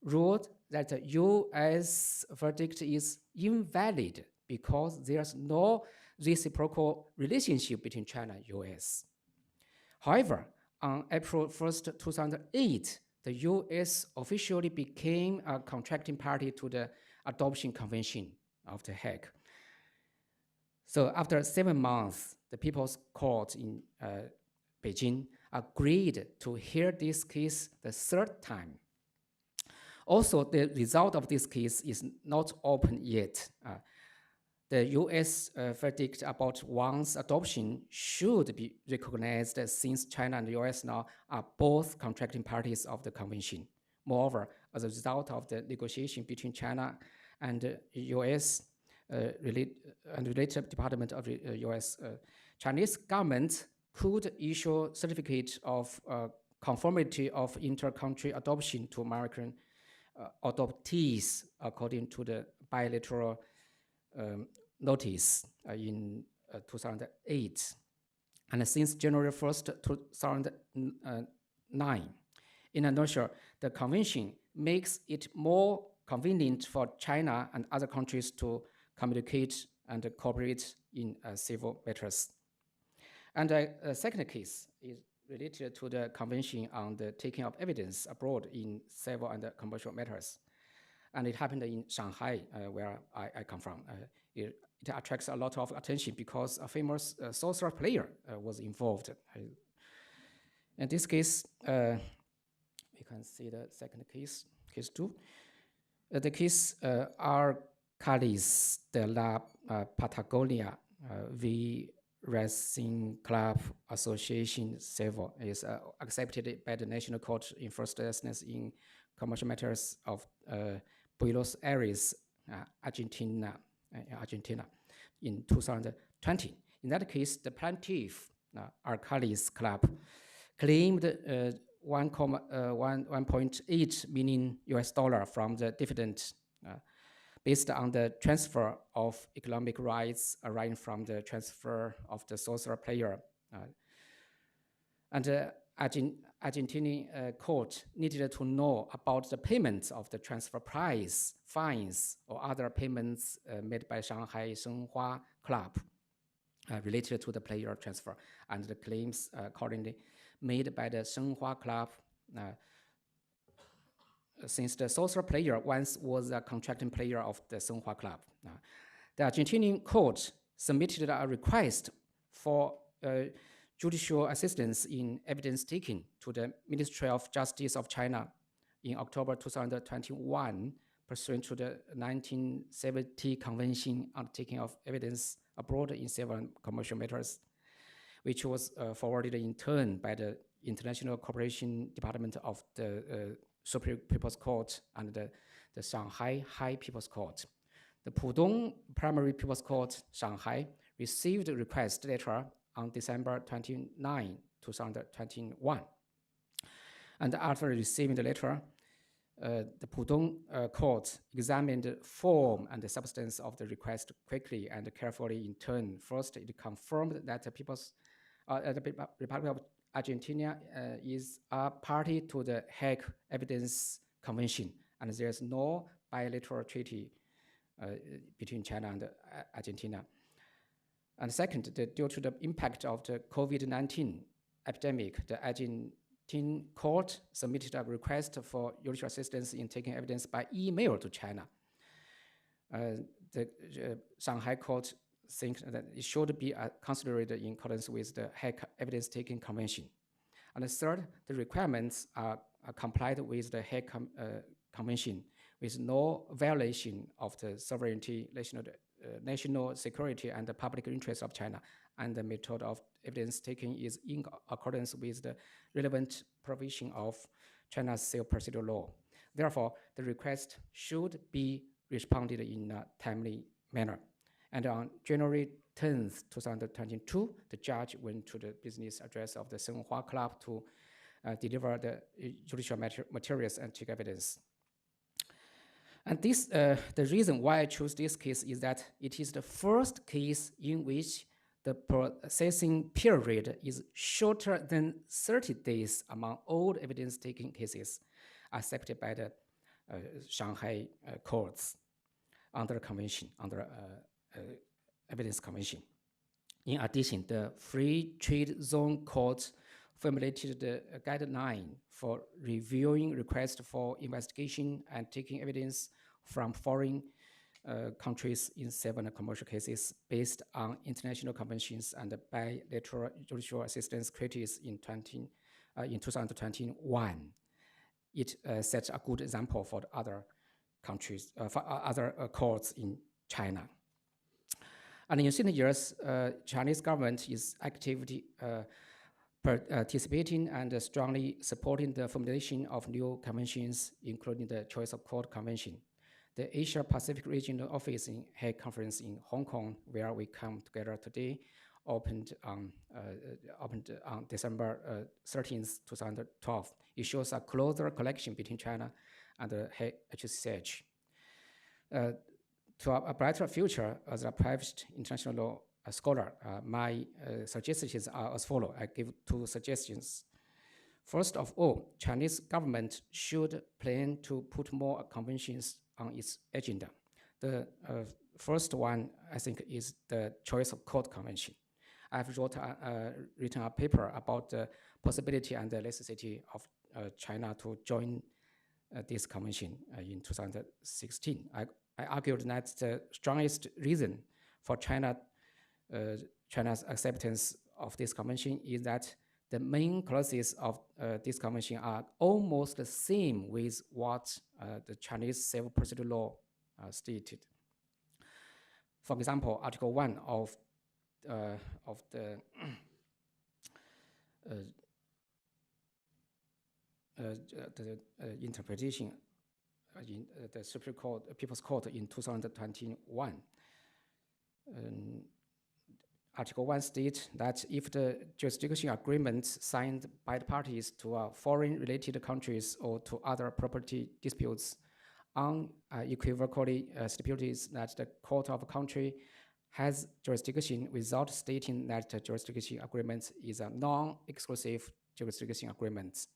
ruled that the U.S. verdict is invalid because there's no reciprocal relationship between China and U.S. However, on April 1st, 2008, the U.S. officially became a contracting party to the Adoption Convention of the Hague. So after 7 months, the People's Court in Beijing agreed to hear this case the third time. Also, the result of this case is not open yet. The U.S. verdict about Wang's adoption should be recognized since China and the U.S. now are both contracting parties of the convention. Moreover, as a result of the negotiation between China and the U.S. Related Department of the U.S., Chinese government could issue certificate of conformity of inter-country adoption to American adoptees according to the bilateral notice in 2008. And since January 1st, 2009, in a nutshell, the convention makes it more convenient for China and other countries to communicate and cooperate in civil matters. And a second case is related to the Convention on the Taking of Evidence Abroad in Civil and Commercial Matters. And it happened in Shanghai, where I come from. It attracts a lot of attention because a famous sorcerer player was involved. In this case, you can see the second case, case 2. The case Arcalis de la Patagonia v. Racing Club Association Civil is accepted by the National Court in first instance in commercial matters of Buenos Aires, Argentina in 2020. In that case, the plaintiff, Arcalis Club, claimed 1.8 million US dollar from the defendant based on the transfer of economic rights arising from the transfer of the sorcerer player. And the Argentine court needed to know about the payments of the transfer price, fines, or other payments made by Shanghai Shenhua Club related to the player transfer, and the claims accordingly made by the Shenhua Club since the sorcerer player once was a contracting player of the Shenhua Club. The Argentinian court submitted a request for judicial assistance in evidence taking to the Ministry of Justice of China in October 2021, pursuant to the 1970 Convention on Taking of Evidence Abroad in Civil and Commercial Matters, which was forwarded in turn by the International Cooperation Department of the Supreme People's Court and the Shanghai High People's Court. The Pudong Primary People's Court, Shanghai, received a request letter on December 29, 2021. And after receiving the letter, the Pudong court examined the form and the substance of the request quickly and carefully in turn. First, it confirmed that the Republic of Argentina is a party to the Hague Evidence Convention, and there is no bilateral treaty between China and Argentina. And second, due to the impact of the COVID-19 epidemic, the Argentine court submitted a request for judicial assistance in taking evidence by email to China. The Shanghai court thinks that it should be considered in accordance with the Hague Evidence Taking Convention. And the third, the requirements are complied with the Hague Convention with no violation of the sovereignty, national security, and the public interest of China, and the method of evidence taking is in accordance with the relevant provision of China's civil procedure law. Therefore, the request should be responded in a timely manner. And on January 10th, 2022, the judge went to the business address of the Shenhua Club to deliver the judicial materials and take evidence. And this, the reason why I chose this case is that it is the first case in which the processing period is shorter than 30 days among all evidence-taking cases accepted by the Shanghai courts under convention, under evidence convention. In addition, the Free Trade Zone Court formulated the guideline for reviewing requests for investigation and taking evidence from foreign countries in civil and commercial cases based on international conventions and bilateral judicial assistance treaties in 2021. It sets a good example for the other countries, for other courts in China. And in recent years, Chinese government is actively participating and strongly supporting the formulation of new conventions, including the Choice of Court Convention. The Asia Pacific Regional Office in Hague Conference in Hong Kong, where we come together today, opened on December 13th, 2012. It shows a closer connection between China and the HCCH. To a brighter future as a private international law scholar, my suggestions are as follows. I give two suggestions. First of all, Chinese government should plan to put more conventions on its agenda. The first one, I think, is the Choice of Court Convention. I've written a paper about the possibility and the necessity of China to join this convention in 2016. I argued that the strongest reason for China's acceptance of this convention is that the main clauses of this convention are almost the same with what the Chinese civil procedure law stated. For example, Article 1 of the interpretation in the Supreme Court, People's Court in 2021. Article 1 states that if the jurisdiction agreements signed by the parties to foreign-related countries or to other property disputes unequivocally stipulates that the court of a country has jurisdiction without stating that the jurisdiction agreement is a non-exclusive jurisdiction agreement,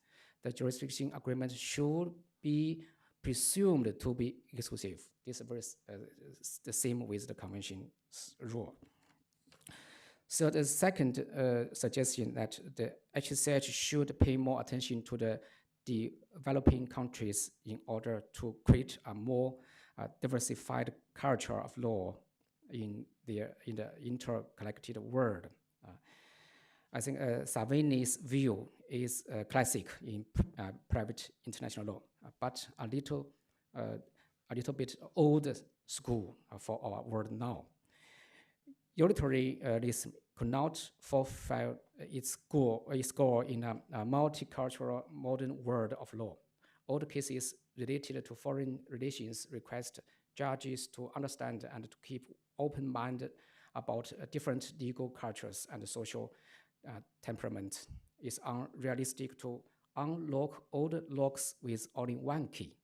the jurisdiction agreement should be presumed to be exclusive. This is the same with the convention's rule. So the second suggestion that the HCCH should pay more attention to the developing countries in order to create a more diversified culture of law in the interconnected world. I think Savini's view is classic in private international law, but a little bit old school for our world now. Unitarianism could not fulfill its goal in a multicultural modern world of law. All the cases related to foreign relations request judges to understand and to keep open-minded about different legal cultures and social temperament. It's unrealistic to unlock all the locks with only one key.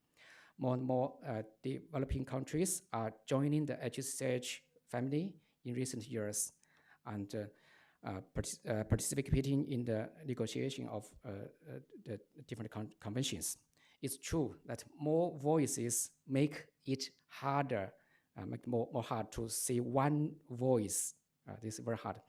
More and more developing countries are joining the HCCH family in recent years and participating in the negotiation of the different conventions. It's true that more voices make it harder, more hard to say one voice. This is very hard.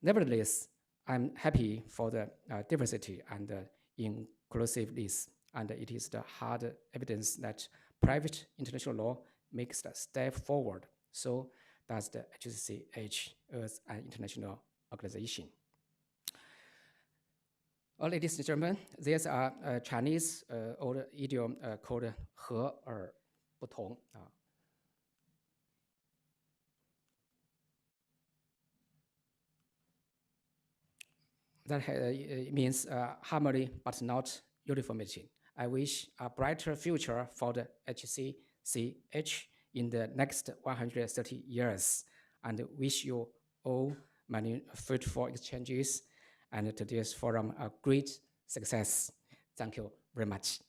Nevertheless, I'm happy for the diversity and inclusiveness, and it is the hard evidence that private international law makes a step forward. So does the HCCH as an international organization. Ladies and gentlemen, there's a Chinese old idiom called 和而不同. That means harmony but not uniformity. I wish a brighter future for the HCCH in the next 130 years, and wish you all many fruitful exchanges and today's forum a great success. Thank you very much.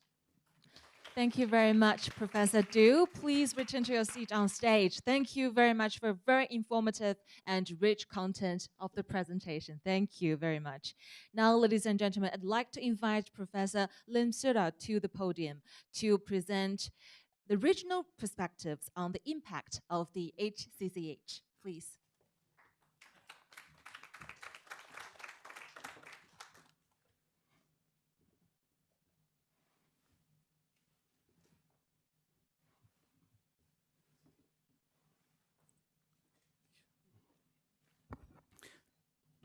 Thank you very much, Professor Du. Please return to your seat on stage. Thank you very much for very informative and rich content of the presentation. Thank you very much. Now, ladies and gentlemen, I'd like to invite Professor Lim Sura to the podium to present the regional perspectives on the impact of the HCCH. Please.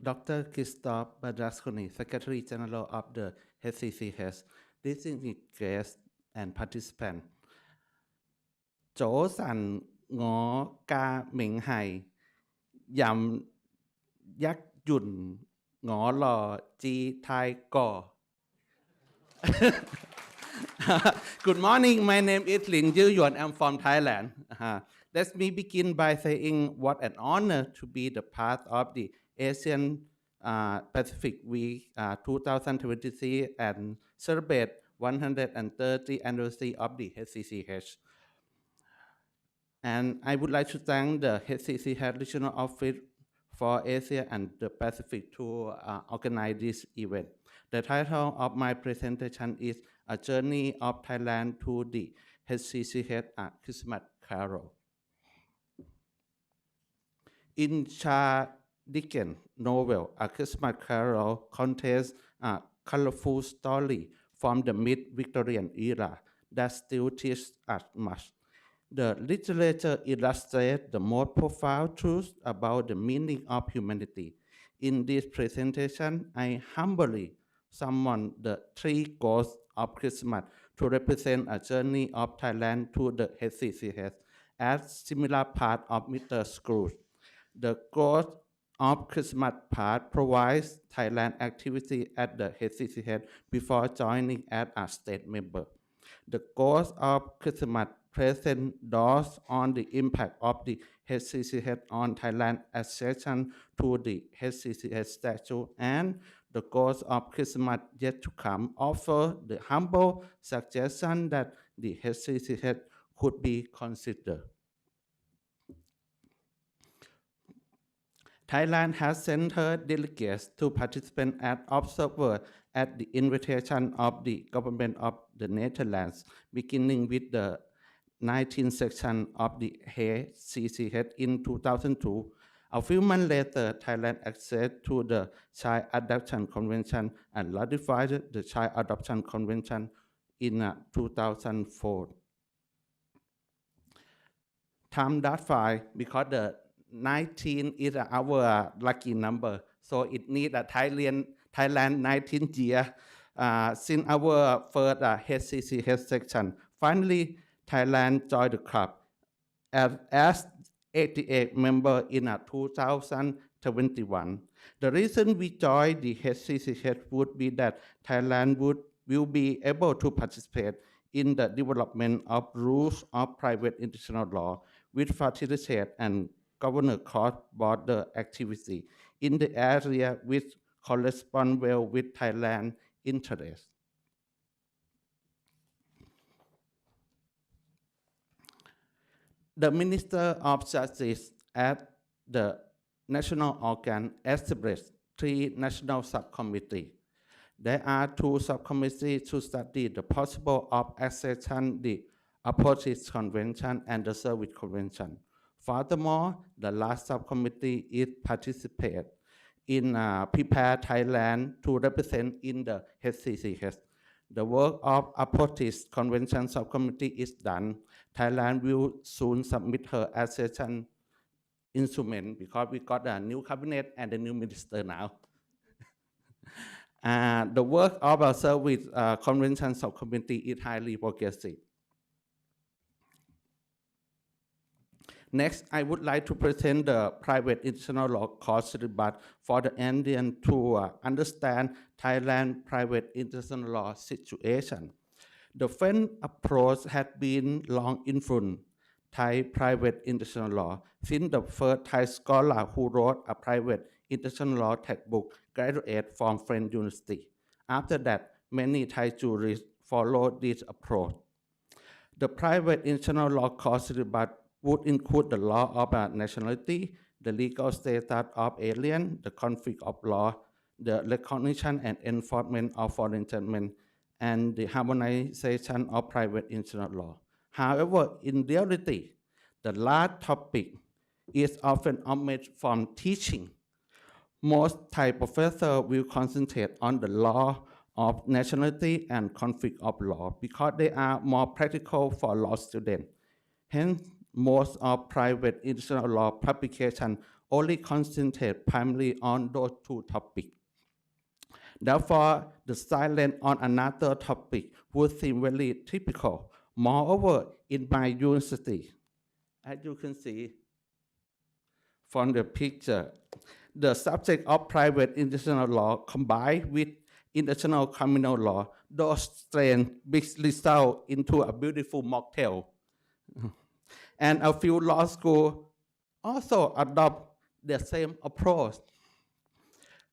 Dr. Christophe Badrasconi, Secretary General of the HCCH, distinguished guests and participants. 早晨我家名係任一元我來自泰國 Good morning, my name is Lin Yuan. I'm from Thailand. Let me begin by saying what an honor to be the part of the Asian Pacific Week 2023 and celebrate 130th anniversary of the HCCH. And I would like to thank the HCCH Regional Office for Asia and the Pacific to organize this event. The title of my presentation is A Journey of Thailand to the HCCH Christmas Carol. In Charles Dickens' novel, A Christmas Carol contains a colorful story from the mid-Victorian era that still teaches us much. The literature illustrates the most profound truths about the meaning of humanity. In this presentation, I humbly summon the three ghosts of Christmas to represent a journey of Thailand to the HCCH as similar part of Mr. Scrooge. The Ghost of Christmas part provides Thailand activity at the HCCH before joining as a state member. The Ghost of Christmas present thoughts on the impact of the HCCH on Thailand accession to the HCCH statute, and the Ghost of Christmas yet to come offer the humble suggestion that the HCCH could be considered. Thailand has sent her delegates to participate as observers at the invitation of the government of the Netherlands, beginning with the 19th section of the HCCH in 2002. A few months later, Thailand acceded to the Child Adoption Convention and ratified the Child Adoption Convention in 2004. Time that fly because the 19 is our lucky number, so it needs a Thailand 19th year since our first HCCH section. Finally, Thailand joined the club as 88 member in 2021. The reason we joined the HCCH would be that Thailand will be able to participate in the development of rules of private international law, which facilitate and govern cross-border activity in the area which correspond well with Thailand's interests. The Minister of Justice at the national organ established three national subcommittees. There are two subcommittees to study the possible of accession the Opposites Convention and the Service Convention. Furthermore, the last subcommittee is participate in prepare Thailand to represent in the HCCH. The work of Opposites Convention subcommittee is done. Thailand will soon submit her accession instrument because we got a new cabinet and a new minister now. The work of our Service Convention subcommittee is highly progressive. Next, I would like to present the private international law course syllabus for the Indian to understand Thailand private international law situation. The French approach has been long influenced Thai private international law since the first Thai scholar who wrote a private international law textbook graduated from French University. After that, many Thai jurists followed this approach. The private international law course syllabus would include the law of nationality, the legal status of alien, the conflict of law, the recognition and enforcement of foreign judgment, and the harmonization of private international law. However, in reality, the last topic is often omitted from teaching. Most Thai professors will concentrate on the law of nationality and conflict of law because they are more practical for law students. Hence, most of private international law publications only concentrate primarily on those two topics. Therefore, the silence on another topic would seem very typical. Moreover, in my university, as you can see from the picture, the subject of private international law combined with international criminal law, those strands result into a beautiful mocktail. And a few law schools also adopt the same approach.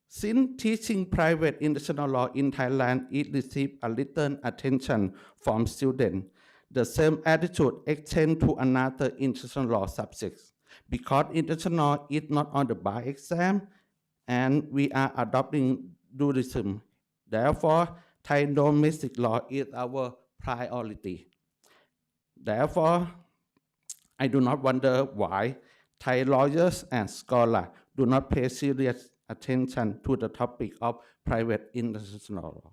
Since teaching private international law in Thailand, it received a little attention from students. The same attitude extends to another international law subjects. Because international law is not on the bar exam, and we are adopting dualism. Therefore, Thai domestic law is our priority. Therefore, I do not wonder why Thai lawyers and scholars do not pay serious attention to the topic of private international law.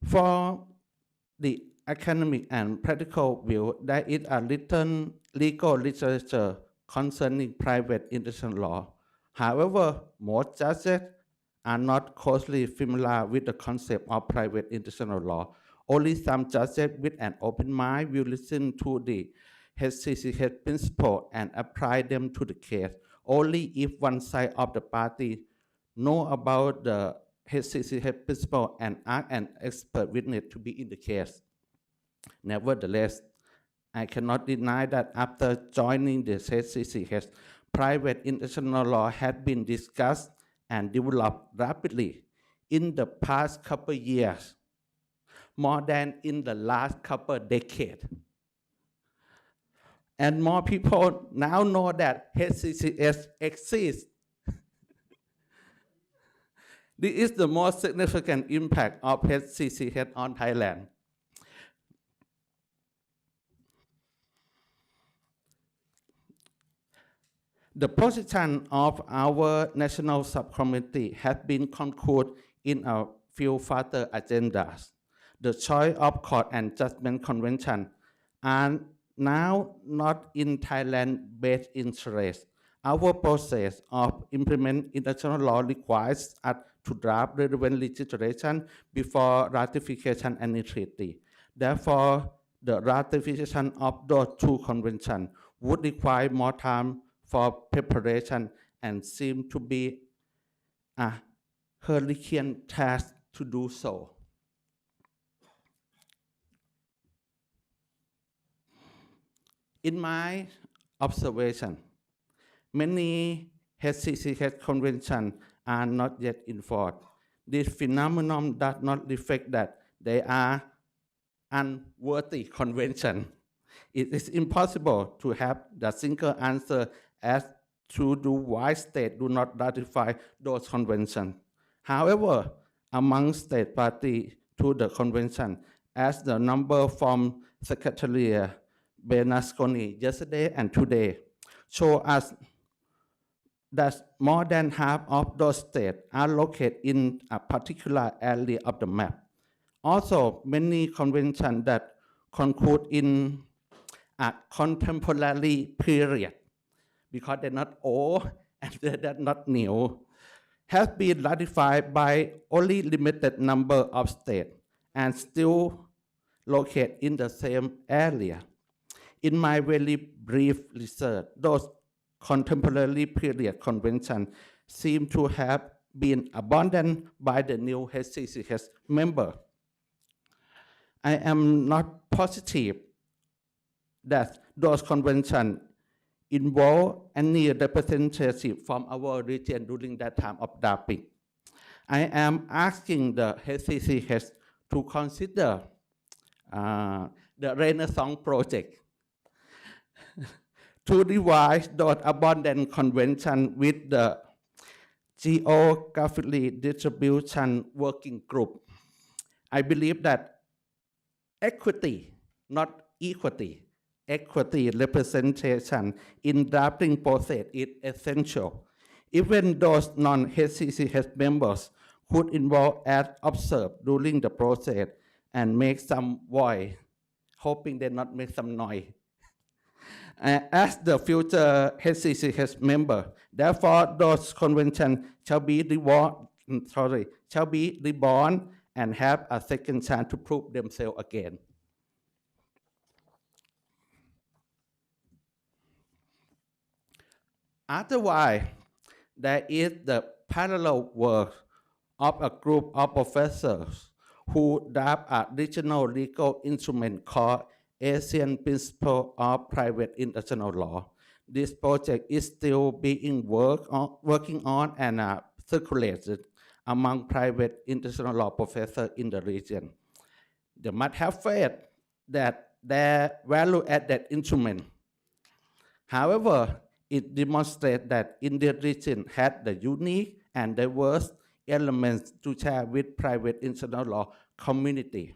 For the academic and practical view, there is a little legal literature concerning private international law. However, most judges are not closely familiar with the concept of private international law. Only some judges with an open mind will listen to the HCCH principle and apply them to the case. Only if one side of the party know about the HCCH principle and ask an expert witness to be in the case. Nevertheless, I cannot deny that after joining the HCCH, private international law had been discussed and developed rapidly in the past couple years, more than in the last couple decades. And more people now know that HCCH exists. This is the most significant impact of HCCH on Thailand. The position of our national subcommittee has been concluded in a few further agendas. The choice of court and judgment convention are now not in Thailand's best interest. Our process of implement international law requires us to draft relevant legislation before ratification any treaty. Therefore, the ratification of those two conventions would require more time for preparation and seem to be a Herculean task to do so. In my observation, many HCCH conventions are not yet enforced. This phenomenon does not reflect that they are unworthy conventions. It is impossible to have the single answer as to why states do not ratify those conventions. However, among state parties to the convention, as the number from Secretary Bernasconi yesterday and today show us that more than half of those states are located in a particular area of the map. Also, many conventions that conclude in a contemporary period, because they're not old and they're not new, have been ratified by only limited number of states and still located in the same area. In my very brief research, those contemporary period conventions seem to have been abandoned by the new HCCH member. I am not positive that those conventions involve any representative from our region during that time of drafting. I am asking the HCCH to consider the Renaissance project to revise those abundant convention with the geographically distribution working group. I believe that equity, not equity, equity representation in drafting process is essential. Even those non-HCCH members could involve as observed during the process and make some voice, hoping they not make some noise. As the future HCCH member, therefore those conventions shall be reborn and have a second chance to prove themselves again. Otherwise, there is the parallel work of a group of professors who draft a regional legal instrument called Asian Principle of Private International Law. This project is still being working on and circulated among private international law professors in the region. They must have faith that their value-added instrument. However, it demonstrates that Indian region had the unique and diverse elements to share with private international law community.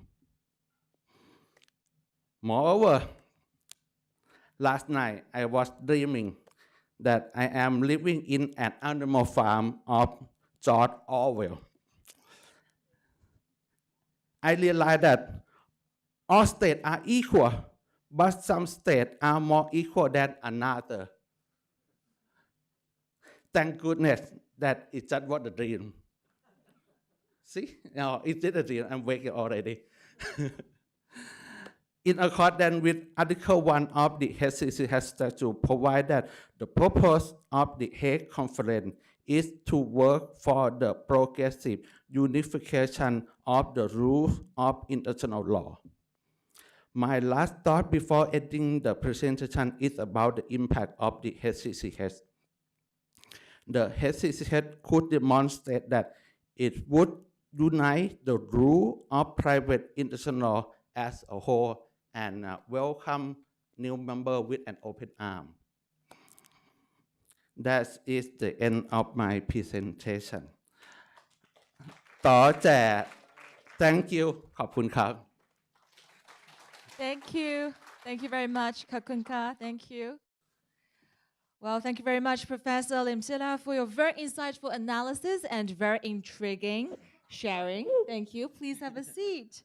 Moreover, last night I was dreaming that I am living in an animal farm of George Orwell. I realized that all states are equal, but some states are more equal than another. Thank goodness that it just was a dream. See, no, it's just a dream. I'm waking already. In accordance with Article 1 of the HCCH statute, provide that the purpose of the Hague Conference is to work for the progressive unification of the rules of international law. My last thought before ending the presentation is about the impact of the HCCH. The HCCH could demonstrate that it would unite the rule of private international law as a whole and welcome new member with an open arm. That is the end of my presentation. ต่อแจก Thank you ขอบคุณครับ Thank you. Thank you very much, Kakunka. Thank you. Well, thank you very much, Professor Lim Sila, for your very insightful analysis and very intriguing sharing. Thank you. Please have a seat.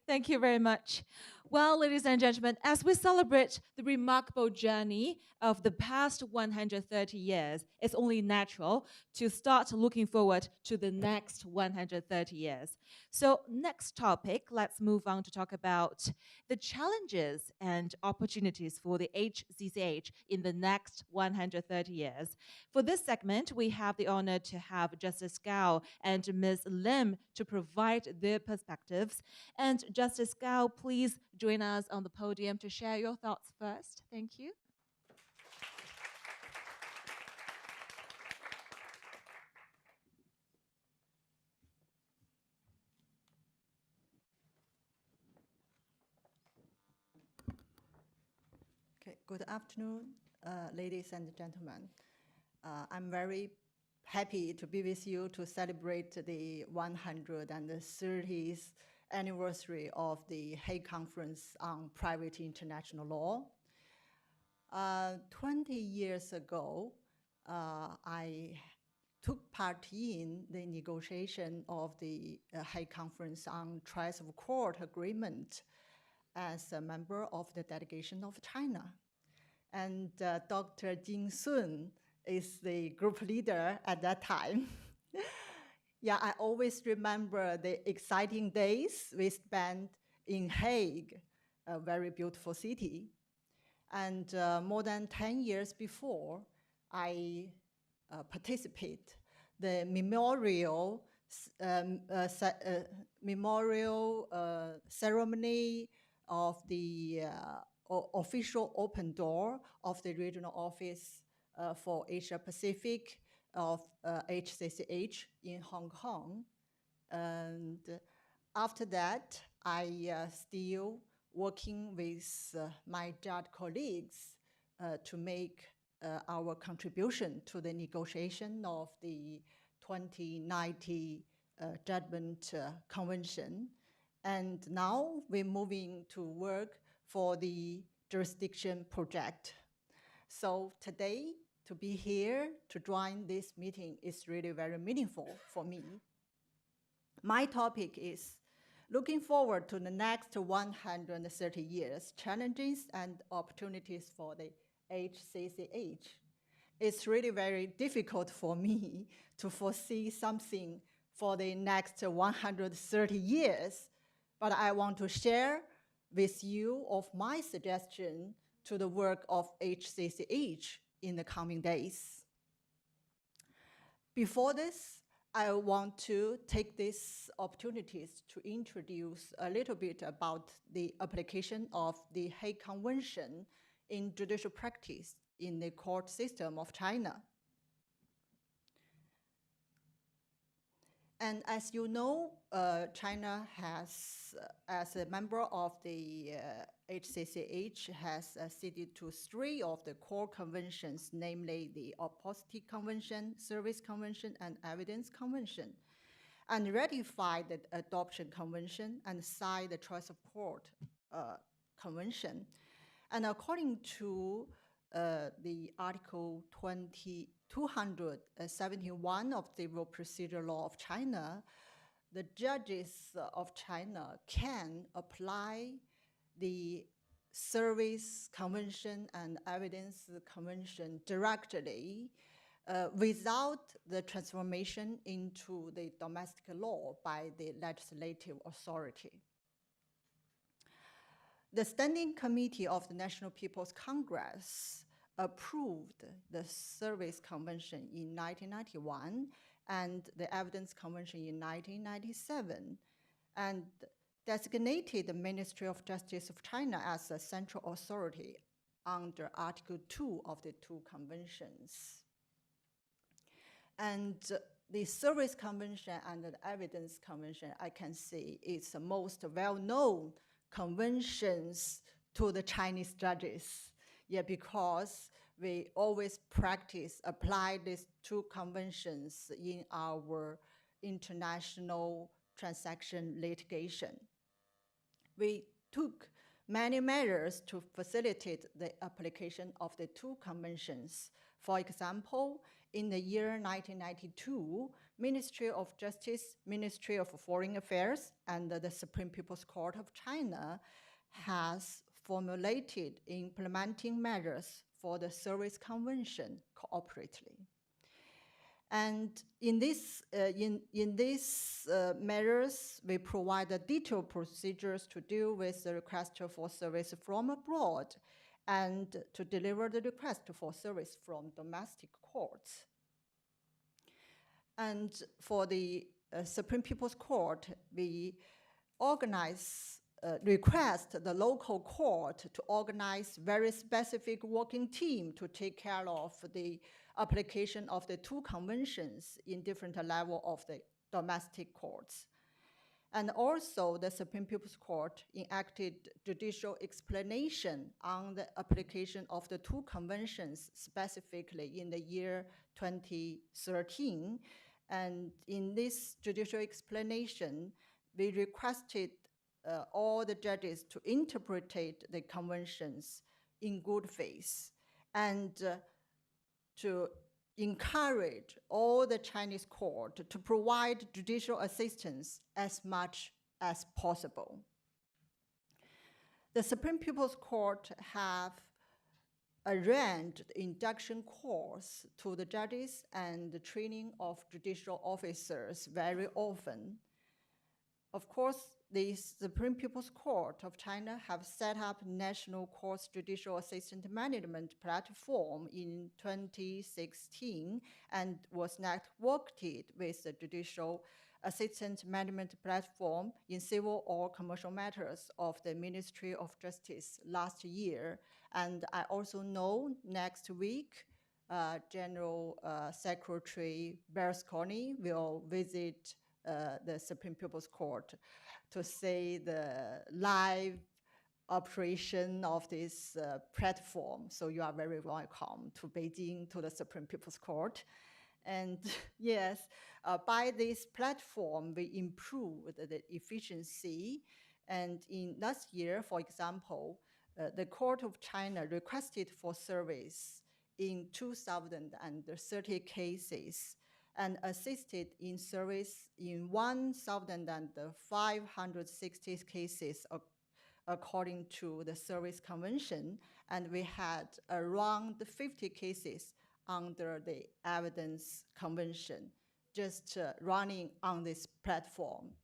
Thank you very much. Well, ladies and gentlemen, as we celebrate the remarkable journey of the past 130 years, it's only natural to start looking forward to the next 130 years. So next topic, let's move on to talk about the challenges and opportunities for the HCCH in the next 130 years. For this segment, we have the honor to have Justice Gao and Ms. Lim to provide their perspectives. And Justice Gao, please join us on the podium to share your thoughts first. Thank you. Okay, good afternoon, ladies and gentlemen. I'm very happy to be with you to celebrate the 130th anniversary of the Hague Conference on Private International Law. 20 years ago, I took part in the negotiation of the Hague Conference on Trials of Court Agreement as a member of the delegation of China. And Dr. Jing Sun is the group leader at that time. Yeah, I always remember the exciting days we spent in Hague, a very beautiful city. And more than 10 years before, I participate the memorial ceremony of the official open door of the regional office for Asia Pacific of HCCH in Hong Kong. And after that, I still working with my judge colleagues to make our contribution to the negotiation of the 2090 Judgment Convention. And now we're moving to work for the jurisdiction project. So today, to be here to join this meeting is really very meaningful for me. My topic is looking forward to the next 130 years, challenges and opportunities for the HCCH. It's really very difficult for me to foresee something for the next 130 years, but I want to share with you of my suggestion to the work of HCCH in the coming days. Before this, I want to take these opportunities to introduce a little bit about the application of the Hague Convention in judicial practice in the court system of China. And as you know, China has, as a member of the HCCH, has acceded to 3 of the core conventions, namely the Opposite Convention, Service Convention, and Evidence Convention, and ratified the Adoption Convention and signed the Choice of Court Convention. And according to the Article 271 of the Civil Procedure Law of China, the judges of China can apply the Service Convention and Evidence Convention directly without the transformation into the domestic law by the legislative authority. The Standing Committee of the National People's Congress approved the Service Convention in 1991 and the Evidence Convention in 1997, and designated the Ministry of Justice of China as a central authority under Article 2 of the 2 conventions. And the Service Convention and the Evidence Convention, I can say, is the most well-known conventions to the Chinese judges. Yeah, because we always apply these 2 conventions in our international transaction litigation. We took many measures to facilitate the application of the 2 conventions. For example, in the year 1992, Ministry of Justice, Ministry of Foreign Affairs, and the Supreme People's Court of China has formulated implementing measures for the Service Convention cooperatively. And in these measures, we provide detailed procedures to deal with the request for service from abroad and to deliver the request for service from domestic courts. And for the Supreme People's Court, we request the local court to organize very specific working team to take care of the application of the 2 conventions in different levels of the domestic courts. And also, the Supreme People's Court enacted judicial explanation on the application of the 2 conventions specifically in the year 2013. And in this judicial explanation, we requested all the judges to interpret the conventions in good faith and to encourage all the Chinese court to provide judicial assistance as much as possible. The Supreme People's Court have arranged induction course to the judges and the training of judicial officers very often. Of course, the Supreme People's Court of China have set up National Courts Judicial Assistant Management Platform in 2016 and was networked with the Judicial Assistant Management Platform in civil or commercial matters of the Ministry of Justice last year. And I also know next week, General Secretary Berlusconi will visit the Supreme People's Court to see the live operation of this platform. So you are very welcome to Beijing, to the Supreme People's Court. And yes, by this platform, we improved the efficiency. And in last year, for example, the Court of China requested for service in 2,030 cases and assisted in service in 1,560 cases according to the Service Convention, and we had around 50 cases under the Evidence Convention, just running on this platform.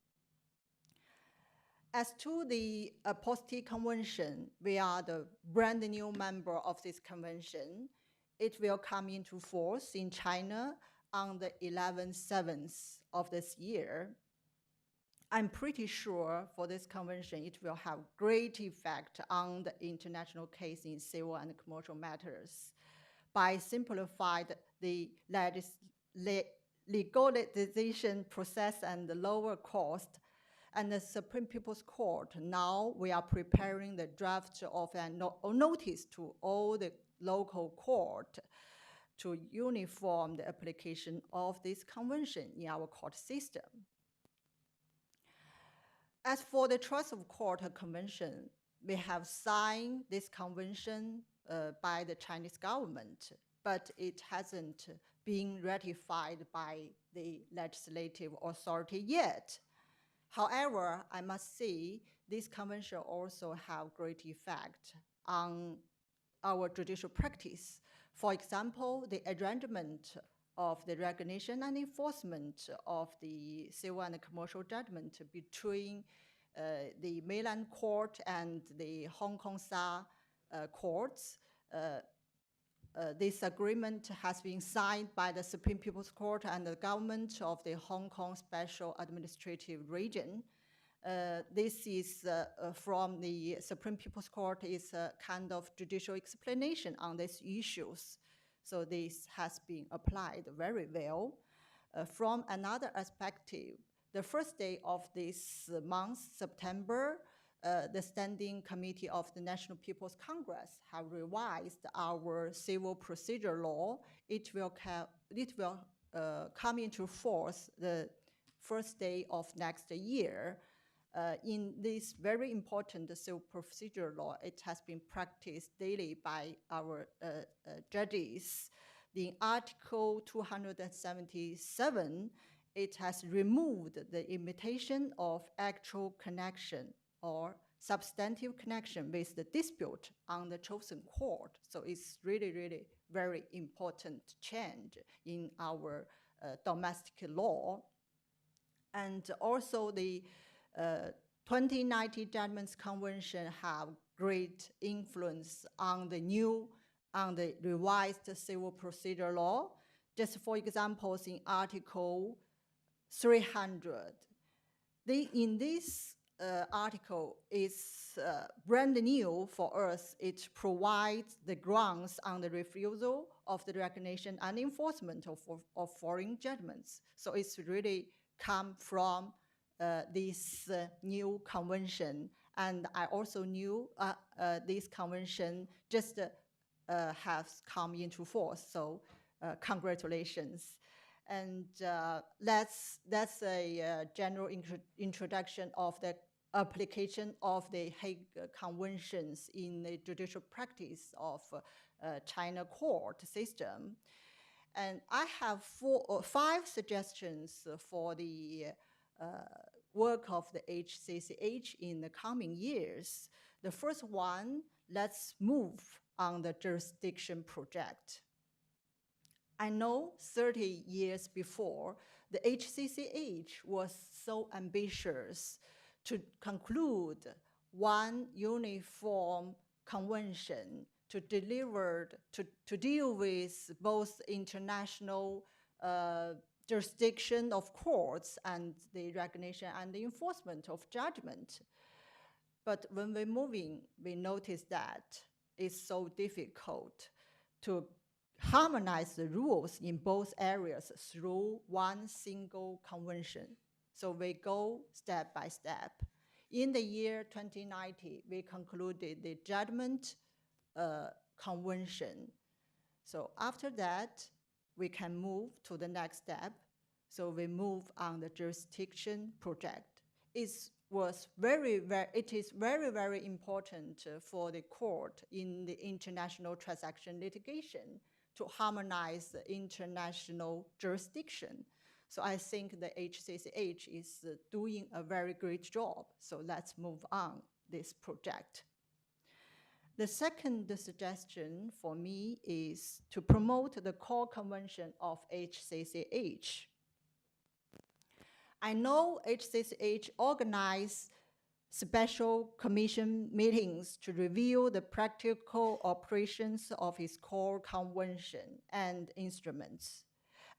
As to the Opposite Convention, we are the brand new member of this convention. It will come into force in China on the 11/7 of this year. I'm pretty sure for this convention, it will have great effect on the international case in civil and commercial matters by simplifying the legalization process and the lower cost. And the Supreme People's Court, now we are preparing the draft of a notice to all the local court to uniform the application of this convention in our court system. As for the Trust of Court Convention, we have signed this convention by the Chinese government, but it hasn't been ratified by the legislative authority yet. However, I must say this convention also have great effect on our judicial practice. For example, the arrangement of the recognition and enforcement of the civil and commercial judgment between the mainland court and the Hong Kong SAR courts. This agreement has been signed by the Supreme People's Court and the government of the Hong Kong Special Administrative Region. This is from the Supreme People's Court is a kind of judicial explanation on these issues. So this has been applied very well. From another perspective, the first day of this month, September, the Standing Committee of the National People's Congress have revised our civil procedure law. It will come into force the first day of next year. In this very important civil procedure law, it has been practiced daily by our judges. In Article 277, it has removed the imitation of actual connection or substantive connection with the dispute on the chosen court. So it's really, really very important change in our domestic law. And also the 2090 Judgments Convention have great influence on the revised civil procedure law. Just for examples, in Article 300, in this article is brand new for us. It provides the grounds on the refusal of the recognition and enforcement of foreign judgments. So it's really come from this new convention. And I also knew this convention just has come into force. So congratulations. And that's a general introduction of the application of the Hague Conventions in the judicial practice of China court system. And I have 5 suggestions for the work of the HCCH in the coming years. The first one, let's move on the jurisdiction project. I know 30 years before, the HCCH was so ambitious to conclude one uniform convention to deal with both international jurisdiction of courts and the recognition and the enforcement of judgment. But when we're moving, we notice that it's so difficult to harmonize the rules in both areas through one single convention. So we go step by step. In the year 2090, we concluded the judgment convention. So after that, we can move to the next step. So we move on the jurisdiction project. It is very, very important for the court in the international transaction litigation to harmonize the international jurisdiction. So I think the HCCH is doing a very great job. So let's move on this project. The second suggestion for me is to promote the core convention of HCCH. I know HCCH organizes special commission meetings to review the practical operations of its core convention and instruments,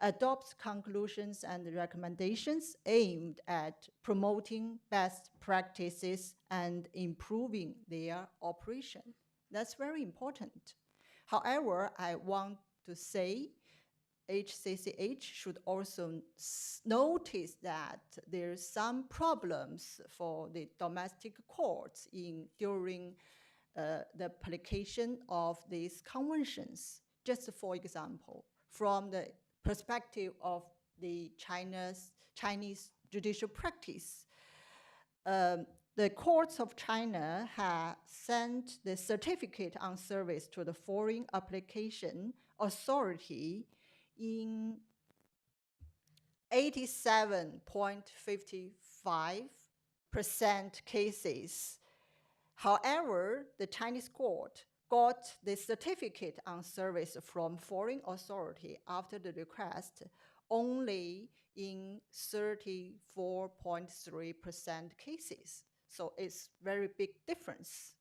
adopts conclusions and recommendations aimed at promoting best practices and improving their operation. That's very important. However, I want to say HCCH should also notice that there's some problems for the domestic courts during the application of these conventions. Just for example, from the perspective of the Chinese judicial practice, the courts of China have sent the certificate on service to the foreign application authority in 87.55% cases. However, the Chinese court got the certificate on service from foreign authority after the request only in 34.3% cases. So it's very big difference.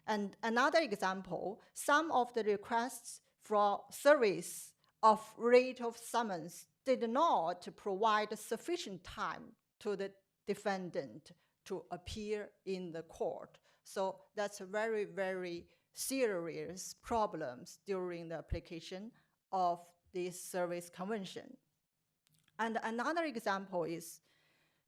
And another example, some of the requests for service of writ of summons did not provide sufficient time to the defendant to appear in the court. So that's a very, very serious problems during the application of this service convention. And another example is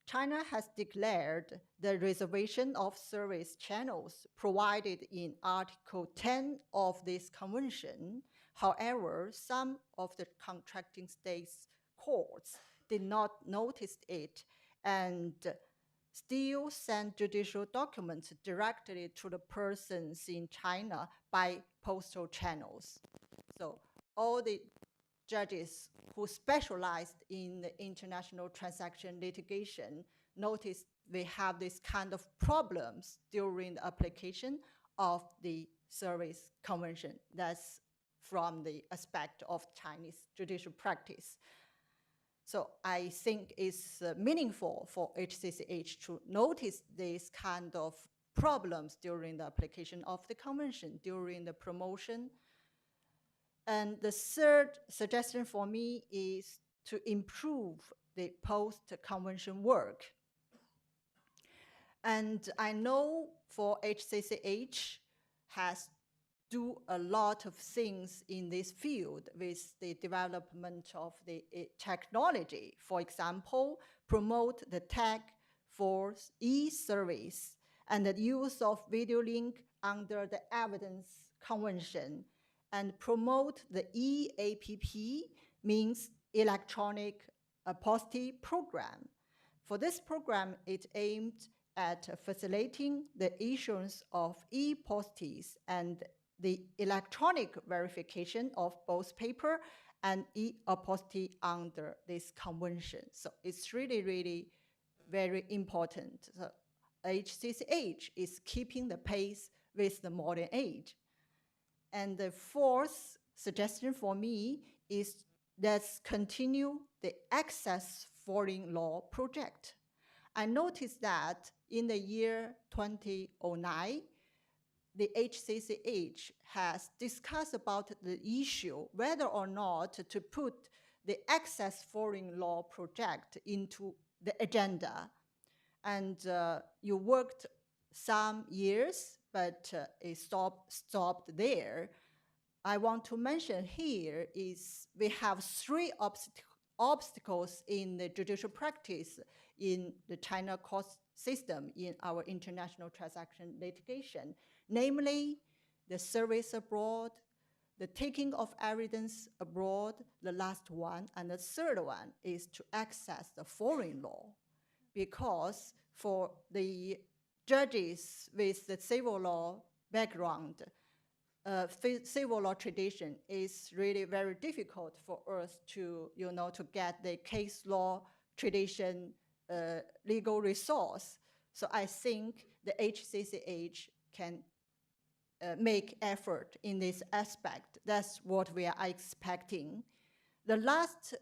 China has declared the reservation of service channels provided in Article 10 of this convention. However, some of the contracting states' courts did not notice it and still send judicial documents directly to the persons in China by postal channels. So all the judges who specialized in the international transaction litigation noticed we have this kind of problems during the application of the service convention. That's from the aspect of Chinese judicial practice. So I think it's meaningful for HCCH to notice these kind of problems during the application of the convention, during the promotion. And the third suggestion for me is to improve the post-convention work. And I know for HCCH has do a lot of things in this field with the development of the technology. For example, promote the tag for e-service and the use of video link under the evidence convention, and promote the EAPP, means electronic apostille program. For this program, it aimed at facilitating the issuance of e-postilles and the electronic verification of both paper and e-apostille under this convention. So it's really, really very important. So HCCH is keeping the pace with the modern age. And the fourth suggestion for me is let's continue the Access Foreign Law project. I noticed that in the year 2009, the HCCH has discussed about the issue whether or not to put the Access Foreign Law project into the agenda. And you worked some years, but it stopped there. I want to mention here is we have three obstacles in the judicial practice in the China court system in our international transaction litigation, namely the service abroad, the taking of evidence abroad, the last one, and the third one is to access the foreign law. Because for the judges with the civil law background, civil law tradition is really very difficult for us to, to get the case law tradition legal resource. So I think the HCCH can make effort in this aspect. That's what we are expecting. The last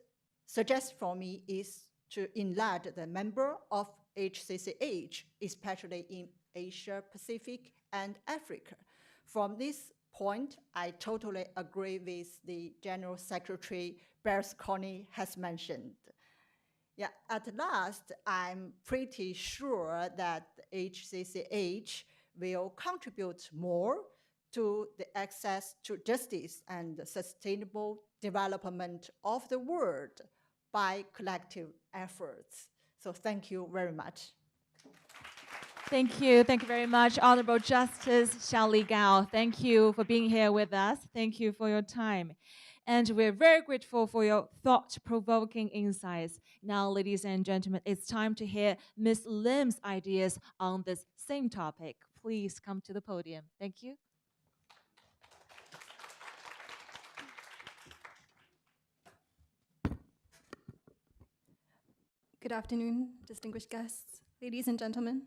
suggestion for me is to enlarge the member of HCCH, especially in Asia Pacific and Africa. From this point, I totally agree with the General Secretary Berlusconi has mentioned. Yeah, at last, I'm pretty sure that HCCH will contribute more to the access to justice and sustainable development of the world by collective efforts. So thank you very much. Thank you. Thank you very much, Honorable Justice Xiaoli Gao. Thank you for being here with us. Thank you for your time. And we're very grateful for your thought-provoking insights. Now, ladies and gentlemen, it's time to hear Ms. Lim's ideas on this same topic. Please come to the podium. Thank you. Good afternoon, distinguished guests, ladies and gentlemen.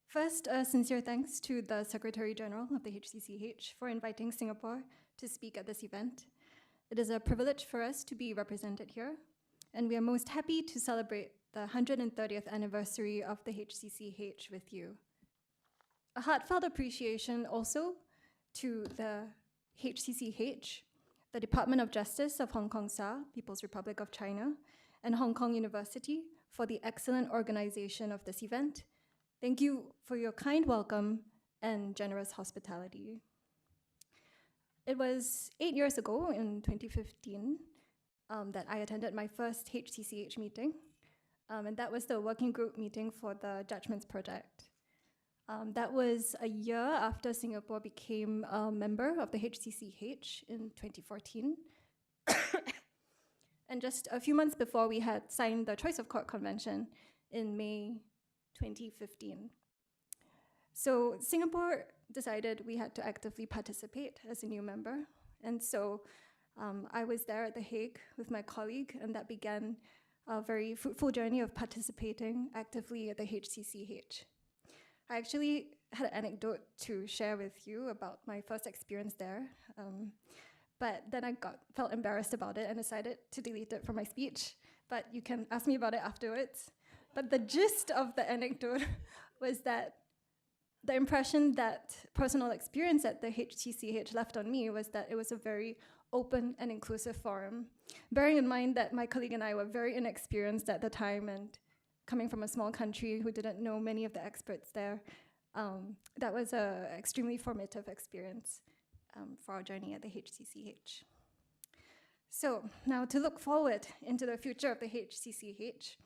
First, sincere thanks to the Secretary General of the HCCH for inviting Singapore to speak at this event. It is a privilege for us to be represented here, and we are most happy to celebrate the 130th anniversary of the HCCH with you. A heartfelt appreciation also to the HCCH, the Department of Justice of Hong Kong SAR, People's Republic of China, and Hong Kong University for the excellent organization of this event. Thank you for your kind welcome and generous hospitality. It was 8 years ago, in 2015, that I attended my first HCCH meeting, and that was the working group meeting for the Judgments Project. That was a year after Singapore became a member of the HCCH in 2014. And just a few months before, we had signed the Choice of Court Convention in May 2015. So Singapore decided we had to actively participate as a new member. And so I was there at The Hague with my colleague, and that began a very fruitful journey of participating actively at the HCCH. I actually had an anecdote to share with you about my first experience there. But then I felt embarrassed about it and decided to delete it from my speech. But you can ask me about it afterwards. But the gist of the anecdote was that the impression that personal experience at the HCCH left on me was that it was a very open and inclusive forum. Bearing in mind that my colleague and I were very inexperienced at the time, and coming from a small country who didn't know many of the experts there, that was an extremely formative experience for our journey at the HCCH. So now, to look forward into the future of the HCCH,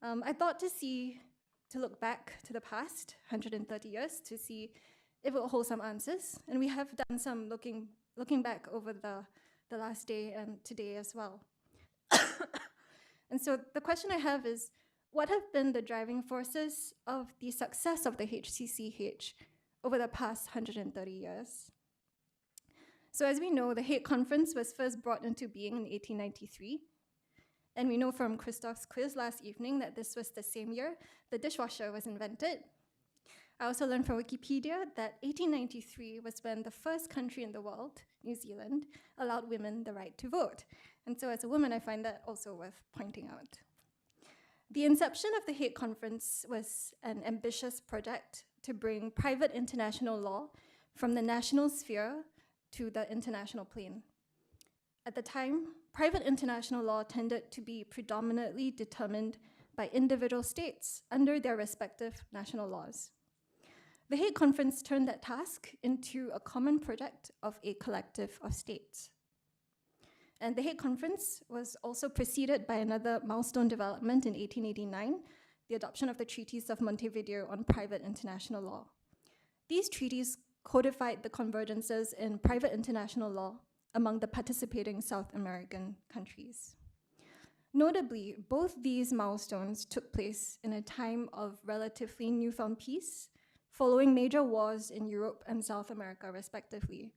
I thought to look back to the past 130 years to see if it will hold some answers. And we have done some looking back over the last day and today as well. And so the question I have is, what have been the driving forces of the success of the HCCH over the past 130 years? So as we know, the Hague Conference was first brought into being in 1893. And we know from Christoph's quiz last evening that this was the same year the dishwasher was invented. I also learned from Wikipedia that 1893 was when the first country in the world, New Zealand, allowed women the right to vote. And so as a woman, I find that also worth pointing out. The inception of the Hague Conference was an ambitious project to bring private international law from the national sphere to the international plane. At the time, private international law tended to be predominantly determined by individual states under their respective national laws. The Hague Conference turned that task into a common project of a collective of states. And the Hague Conference was also preceded by another milestone development in 1889, the adoption of the Treaties of Montevideo on private international law. These treaties codified the convergences in private international law among the participating South American countries. Notably, both these milestones took place in a time of relatively newfound peace, following major wars in Europe and South America, respectively.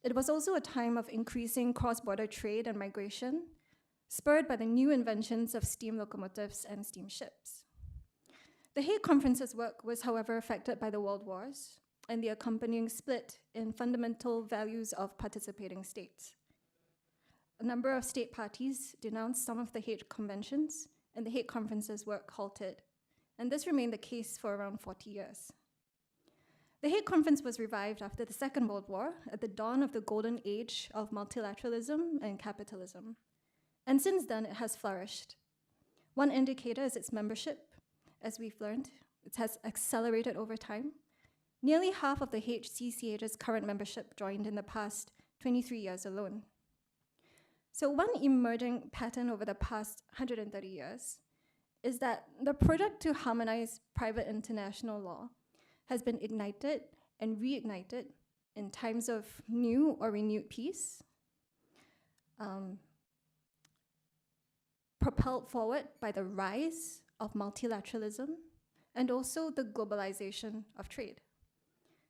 It was also a time of increasing cross-border trade and migration, spurred by the new inventions of steam locomotives and steamships. The Hague Conference's work was, however, affected by the World Wars and the accompanying split in fundamental values of participating states. A number of state parties denounced some of the Hague Conventions, and the Hague Conference's work halted. And this remained the case for around 40 years. The Hague Conference was revived after the Second World War at the dawn of the golden age of multilateralism and capitalism. And since then, it has flourished. One indicator is its membership. As we've learned, it has accelerated over time. Nearly half of the HCCH's current membership joined in the past 23 years alone. So one emerging pattern over the past 130 years is that the project to harmonize private international law has been ignited and reignited in times of new or renewed peace, propelled forward by the rise of multilateralism and also the globalization of trade.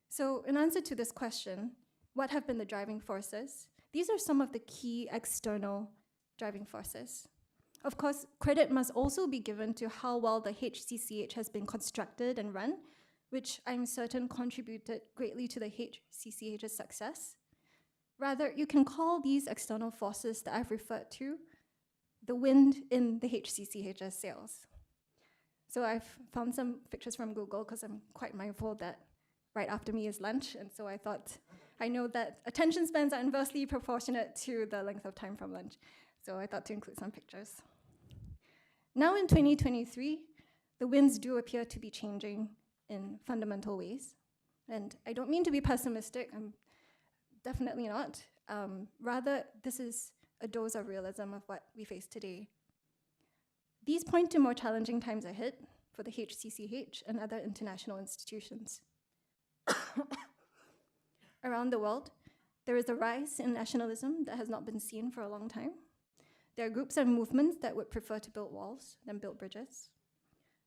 So in answer to this question, what have been the driving forces? These are some of the key external driving forces. Of course, credit must also be given to how well the HCCH has been constructed and run, which I'm certain contributed greatly to the HCCH's success. Rather, you can call these external forces that I've referred to the wind in the HCCH's sails. So I've found some pictures from Google because I'm quite mindful that right after me is lunch, and so I thought, I know that attention spans are inversely proportionate to the length of time from lunch, so I thought to include some pictures. Now in 2023, the winds do appear to be changing in fundamental ways, and I don't mean to be pessimistic, I'm definitely not. Rather, this is a dose of realism of what we face today. These point to more challenging times ahead for the HCCH and other international institutions. Around the world, there is a rise in nationalism that has not been seen for a long time. There are groups and movements that would prefer to build walls than build bridges.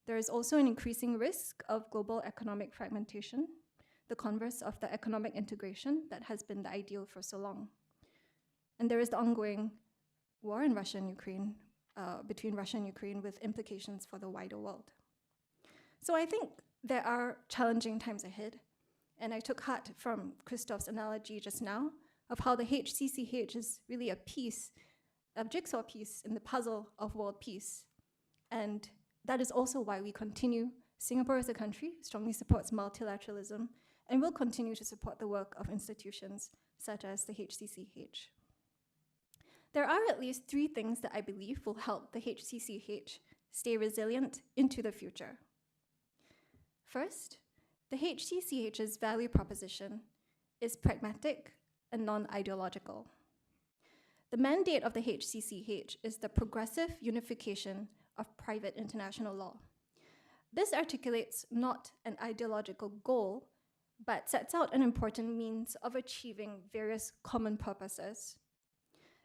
There is also an increasing risk of global economic fragmentation, the converse of the economic integration that has been the ideal for so long. And there is the ongoing war in Russia and Ukraine, between Russia and Ukraine, with implications for the wider world. So I think there are challenging times ahead, and I took heart from Christoph's analogy just now of how the HCCH is really a piece, a jigsaw piece in the puzzle of world peace. And that is also why we continue. Singapore as a country strongly supports multilateralism and will continue to support the work of institutions such as the HCCH. There are at least 3 things that I believe will help the HCCH stay resilient into the future. First, the HCCH's value proposition is pragmatic and non-ideological. The mandate of the HCCH is the progressive unification of private international law. This articulates not an ideological goal, but sets out an important means of achieving various common purposes.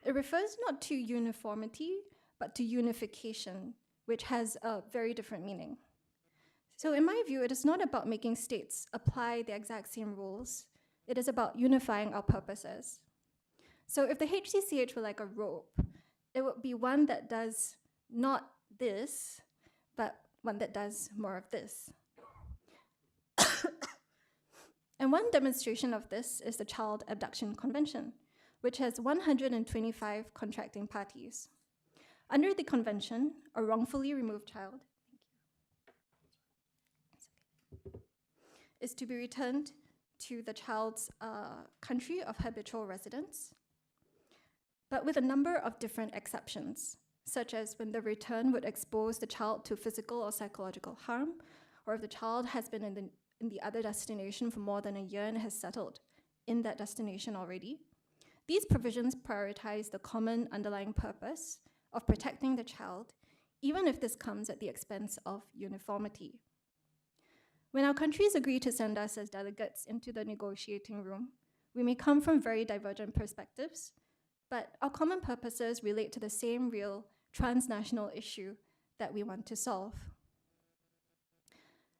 It refers not to uniformity, but to unification, which has a very different meaning. So in my view, it is not about making states apply the exact same rules. It is about unifying our purposes. So if the HCCH were like a rope, it would be one that does not this, but one that does more of this. And one demonstration of this is the Child Abduction Convention, which has 125 contracting parties. Under the convention, a wrongfully removed child is to be returned to the child's country of habitual residence, but with a number of different exceptions, such as when the return would expose the child to physical or psychological harm, or if the child has been in the other destination for more than a year and has settled in that destination already. These provisions prioritize the common underlying purpose of protecting the child, even if this comes at the expense of uniformity. When our countries agree to send us as delegates into the negotiating room, we may come from very divergent perspectives, but our common purposes relate to the same real transnational issue that we want to solve.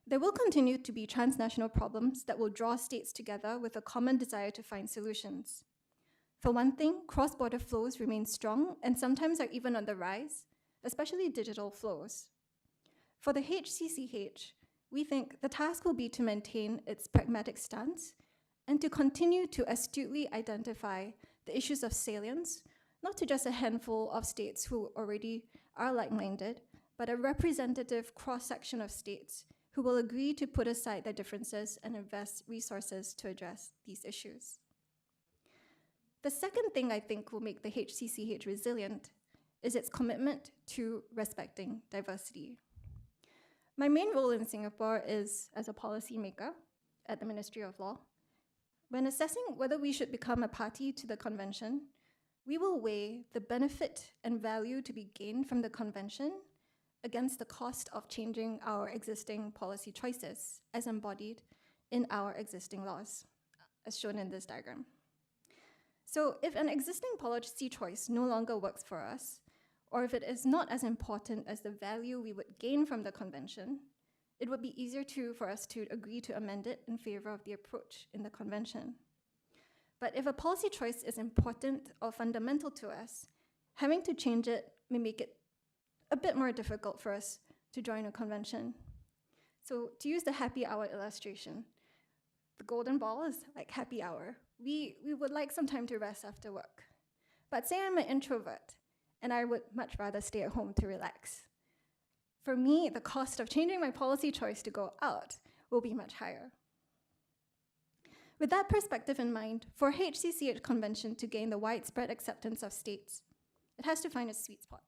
There will continue to be transnational problems that will draw states together with a common desire to find solutions. For one thing, cross-border flows remain strong and sometimes are even on the rise, especially digital flows. For the HCCH, we think the task will be to maintain its pragmatic stance and to continue to astutely identify the issues of salience, not to just a handful of states who already are like-minded, but a representative cross-section of states who will agree to put aside their differences and invest resources to address these issues. The second thing I think will make the HCCH resilient is its commitment to respecting diversity. My main role in Singapore is as a policymaker at the Ministry of Law. When assessing whether we should become a party to the convention, we will weigh the benefit and value to be gained from the convention against the cost of changing our existing policy choices as embodied in our existing laws, as shown in this diagram. So if an existing policy choice no longer works for us, or if it is not as important as the value we would gain from the convention, it would be easier for us to agree to amend it in favor of the approach in the convention. But if a policy choice is important or fundamental to us, having to change it may make it a bit more difficult for us to join a convention. So to use the happy hour illustration, the golden ball is like happy hour. We would like some time to rest after work. But say I'm an introvert, and I would much rather stay at home to relax. For me, the cost of changing my policy choice to go out will be much higher. With that perspective in mind, for HCCH convention to gain the widespread acceptance of states, it has to find a sweet spot.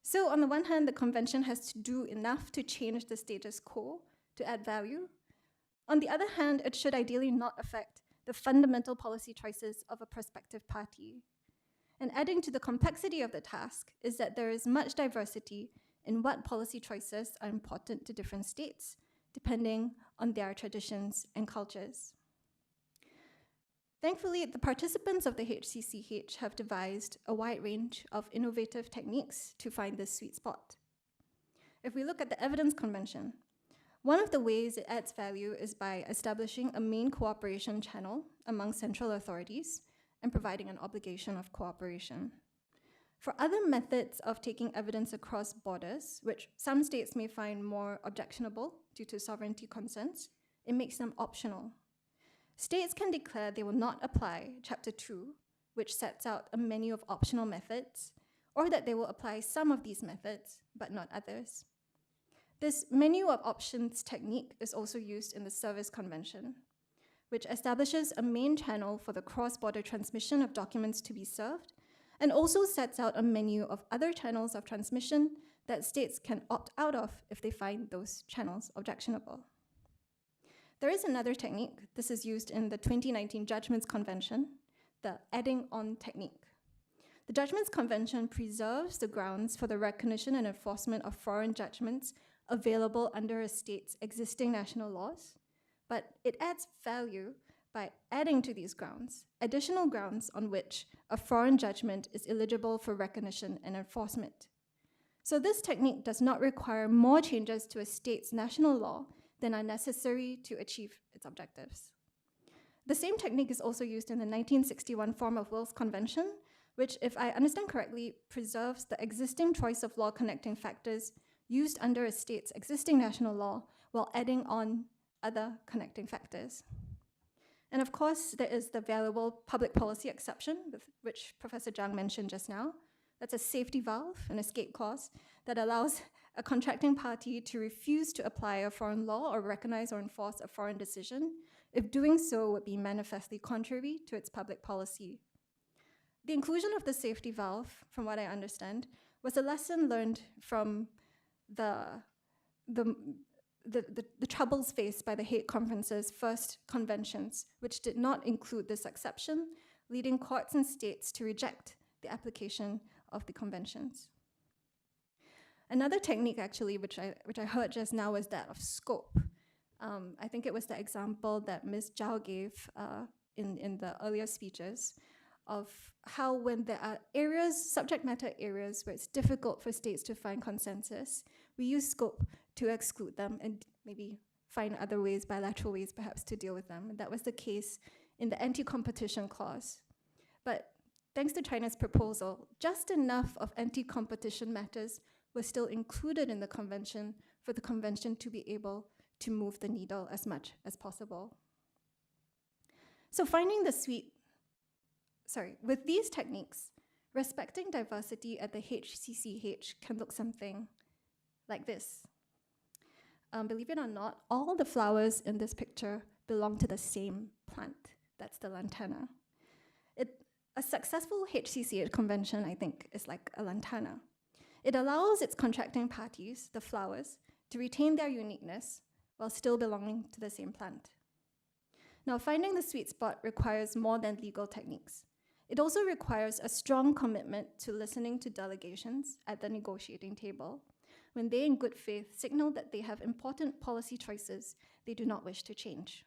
So on the one hand, the convention has to do enough to change the status quo to add value. On the other hand, it should ideally not affect the fundamental policy choices of a prospective party. And adding to the complexity of the task is that there is much diversity in what policy choices are important to different states, depending on their traditions and cultures. Thankfully, the participants of the HCCH have devised a wide range of innovative techniques to find this sweet spot. If we look at the evidence convention, one of the ways it adds value is by establishing a main cooperation channel among central authorities and providing an obligation of cooperation. For other methods of taking evidence across borders, which some states may find more objectionable due to sovereignty concerns, it makes them optional. States can declare they will not apply Chapter 2, which sets out a menu of optional methods, or that they will apply some of these methods, but not others. This menu of options technique is also used in the Service Convention, which establishes a main channel for the cross-border transmission of documents to be served, and also sets out a menu of other channels of transmission that states can opt out of if they find those channels objectionable. There is another technique. This is used in the 2019 Judgments Convention, the adding on technique. The Judgments Convention preserves the grounds for the recognition and enforcement of foreign judgments available under a state's existing national laws, but it adds value by adding to these grounds additional grounds on which a foreign judgment is eligible for recognition and enforcement. So this technique does not require more changes to a state's national law than are necessary to achieve its objectives. The same technique is also used in the 1961 Form of Wills Convention, which, if I understand correctly, preserves the existing choice of law connecting factors used under a state's existing national law while adding on other connecting factors. And of course, there is the valuable public policy exception, which Professor Zhang mentioned just now. That's a safety valve, an escape clause, that allows a contracting party to refuse to apply a foreign law or recognize or enforce a foreign decision if doing so would be manifestly contrary to its public policy. The inclusion of the safety valve, from what I understand, was a lesson learned from the troubles faced by the Hague Conference's first conventions, which did not include this exception, leading courts and states to reject the application of the conventions. Another technique, actually, which I heard just now, was that of scope. I think it was the example that Ms. Zhao gave in the earlier speeches of how when there are areas, subject matter areas, where it's difficult for states to find consensus, we use scope to exclude them and maybe find other ways, bilateral ways perhaps, to deal with them. And that was the case in the anti-competition clause. But thanks to China's proposal, just enough of anti-competition matters was still included in the convention for the convention to be able to move the needle as much as possible. So with these techniques, respecting diversity at the HCCH can look something like this. Believe it or not, all the flowers in this picture belong to the same plant. That's the lantana. A successful HCCH convention, I think, is like a lantana. It allows its contracting parties, the flowers, to retain their uniqueness while still belonging to the same plant. Now, finding the sweet spot requires more than legal techniques. it also requires a strong commitment to listening to delegations at the negotiating table when they, in good faith, signal that they have important policy choices they do not wish to change.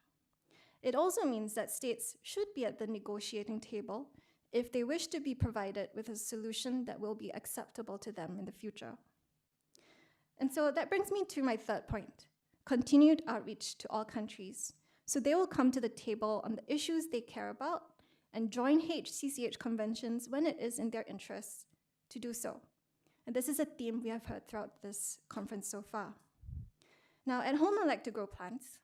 It also means that states should be at the negotiating table if they wish to be provided with a solution that will be acceptable to them in the future. And so that brings me to my third point, continued outreach to all countries. So they will come to the table on the issues they care about and join HCCH conventions when it is in their interests to do so. And this is a theme we have heard throughout this conference so far. Now, at home, I like to grow plants.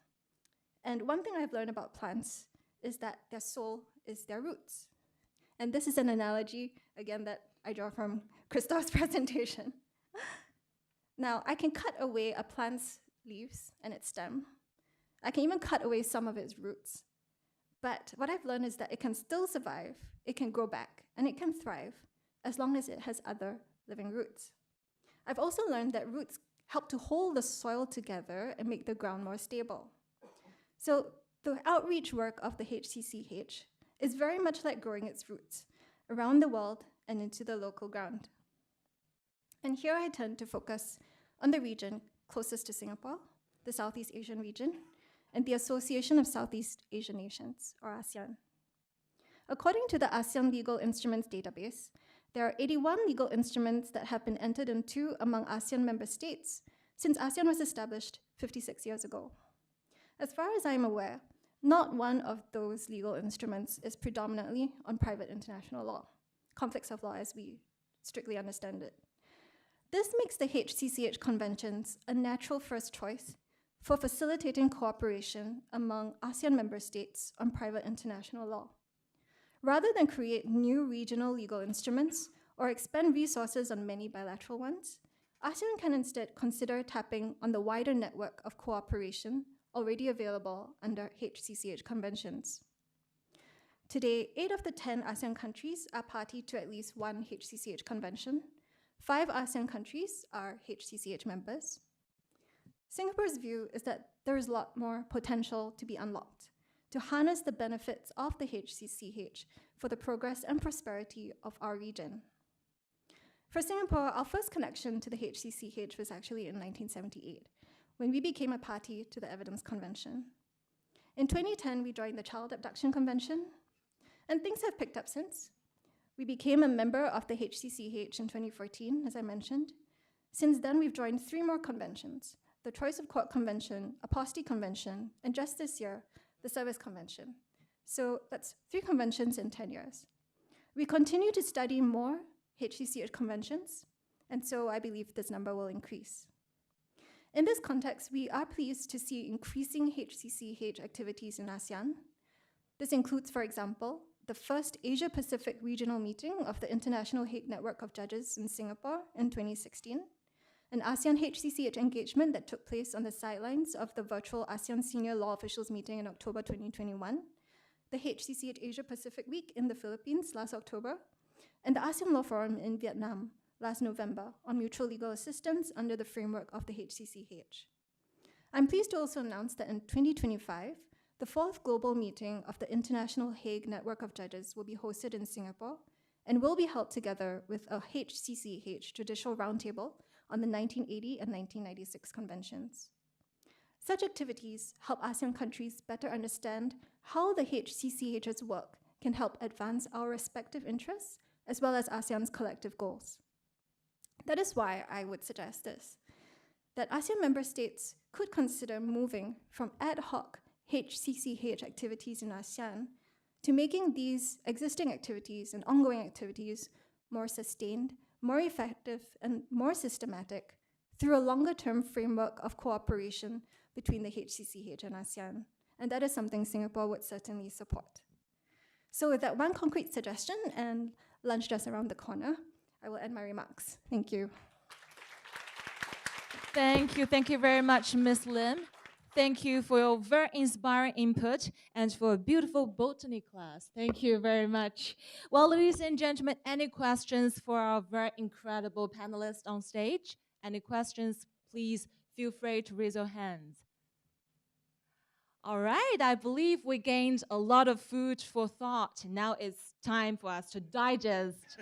And one thing I've learned about plants is that their soul is their roots. And this is an analogy, again, that I draw from Christophe's presentation. Now, I can cut away a plant's leaves and its stem. I can even cut away some of its roots. But what I've learned is that it can still survive, it can grow back, and it can thrive as long as it has other living roots. I've also learned that roots help to hold the soil together and make the ground more stable. So the outreach work of the HCCH is very much like growing its roots around the world and into the local ground. And here I tend to focus on the region closest to Singapore, the Southeast Asian region, and the Association of Southeast Asian Nations, or ASEAN. According to the ASEAN Legal Instruments Database, there are 81 legal instruments that have been entered into among ASEAN member states since ASEAN was established 56 years ago. As far as I'm aware, not one of those legal instruments is predominantly on private international law, conflicts of law as we strictly understand it. This makes the HCCH conventions a natural first choice for facilitating cooperation among ASEAN member states on private international law. Rather than create new regional legal instruments or expend resources on many bilateral ones, ASEAN can instead consider tapping on the wider network of cooperation already available under HCCH conventions. Today, 8 of the 10 ASEAN countries are party to at least one HCCH convention. 5 ASEAN countries are HCCH members. Singapore's view is that there is a lot more potential to be unlocked to harness the benefits of the HCCH for the progress and prosperity of our region. For Singapore, our first connection to the HCCH was actually in 1978, when we became a party to the Evidence Convention. In 2010, we joined the Child Abduction Convention, and things have picked up since. We became a member of the HCCH in 2014, as I mentioned. Since then, we've joined 3 more conventions: the Choice of Court Convention, Apostasy Convention, and just this year, the Service Convention. So that's 3 conventions in 10 years. We continue to study more HCCH conventions, and so I believe this number will increase. In this context, we are pleased to see increasing HCCH activities in ASEAN. This includes, for example, the first Asia-Pacific regional meeting of the International Hague Network of Judges in Singapore in 2016, an ASEAN HCCH engagement that took place on the sidelines of the virtual ASEAN Senior Law Officials meeting in October 2021, the HCCH Asia Pacific Week in the Philippines last October, and the ASEAN Law Forum in Vietnam last November on mutual legal assistance under the framework of the HCCH. I'm pleased to also announce that in 2025, the 4th global meeting of the International Hague Network of Judges will be hosted in Singapore and will be held together with a HCCH Judicial Roundtable on the 1980 and 1996 conventions. Such activities help ASEAN countries better understand how the HCCH's work can help advance our respective interests as well as ASEAN's collective goals. That is why I would suggest this, that ASEAN member states could consider moving from ad hoc HCCH activities in ASEAN to making these existing activities and ongoing activities more sustained, more effective, and more systematic through a longer-term framework of cooperation between the HCCH and ASEAN. And that is something Singapore would certainly support. So with that one concrete suggestion and lunch just around the corner, I will end my remarks. Thank you. Thank you very much, Ms. Lim. Thank you for your very inspiring input and for a beautiful botany class. Thank you very much. Well, ladies and gentlemen, any questions for our very incredible panelists on stage? Any questions, please feel free to raise your hands. All right, I believe we gained a lot of food for thought. Now it's time for us to digest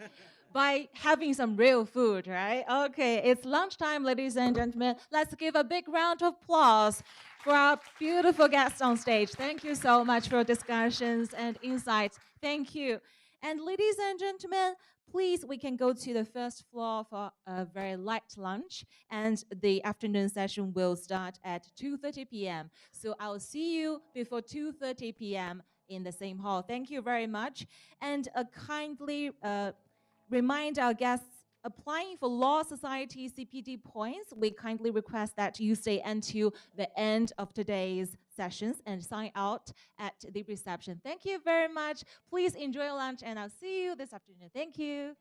by having some real food, right? Okay, it's lunchtime, ladies and gentlemen. Let's give a big round of applause for our beautiful guests on stage. Thank you so much for your discussions and insights. Thank you. And ladies and gentlemen, please, we can go to the first floor for a very light lunch, and the afternoon session will start at 2:30 p.m. So I'll see you before 2:30 p.m. in the same hall. Thank you very much. And kindly remind our guests applying for Law Society CPD points, we kindly request that you stay until the end of today's sessions and sign out at the reception. Thank you very much. Please enjoy your lunch, and I'll see you this afternoon. Thank you.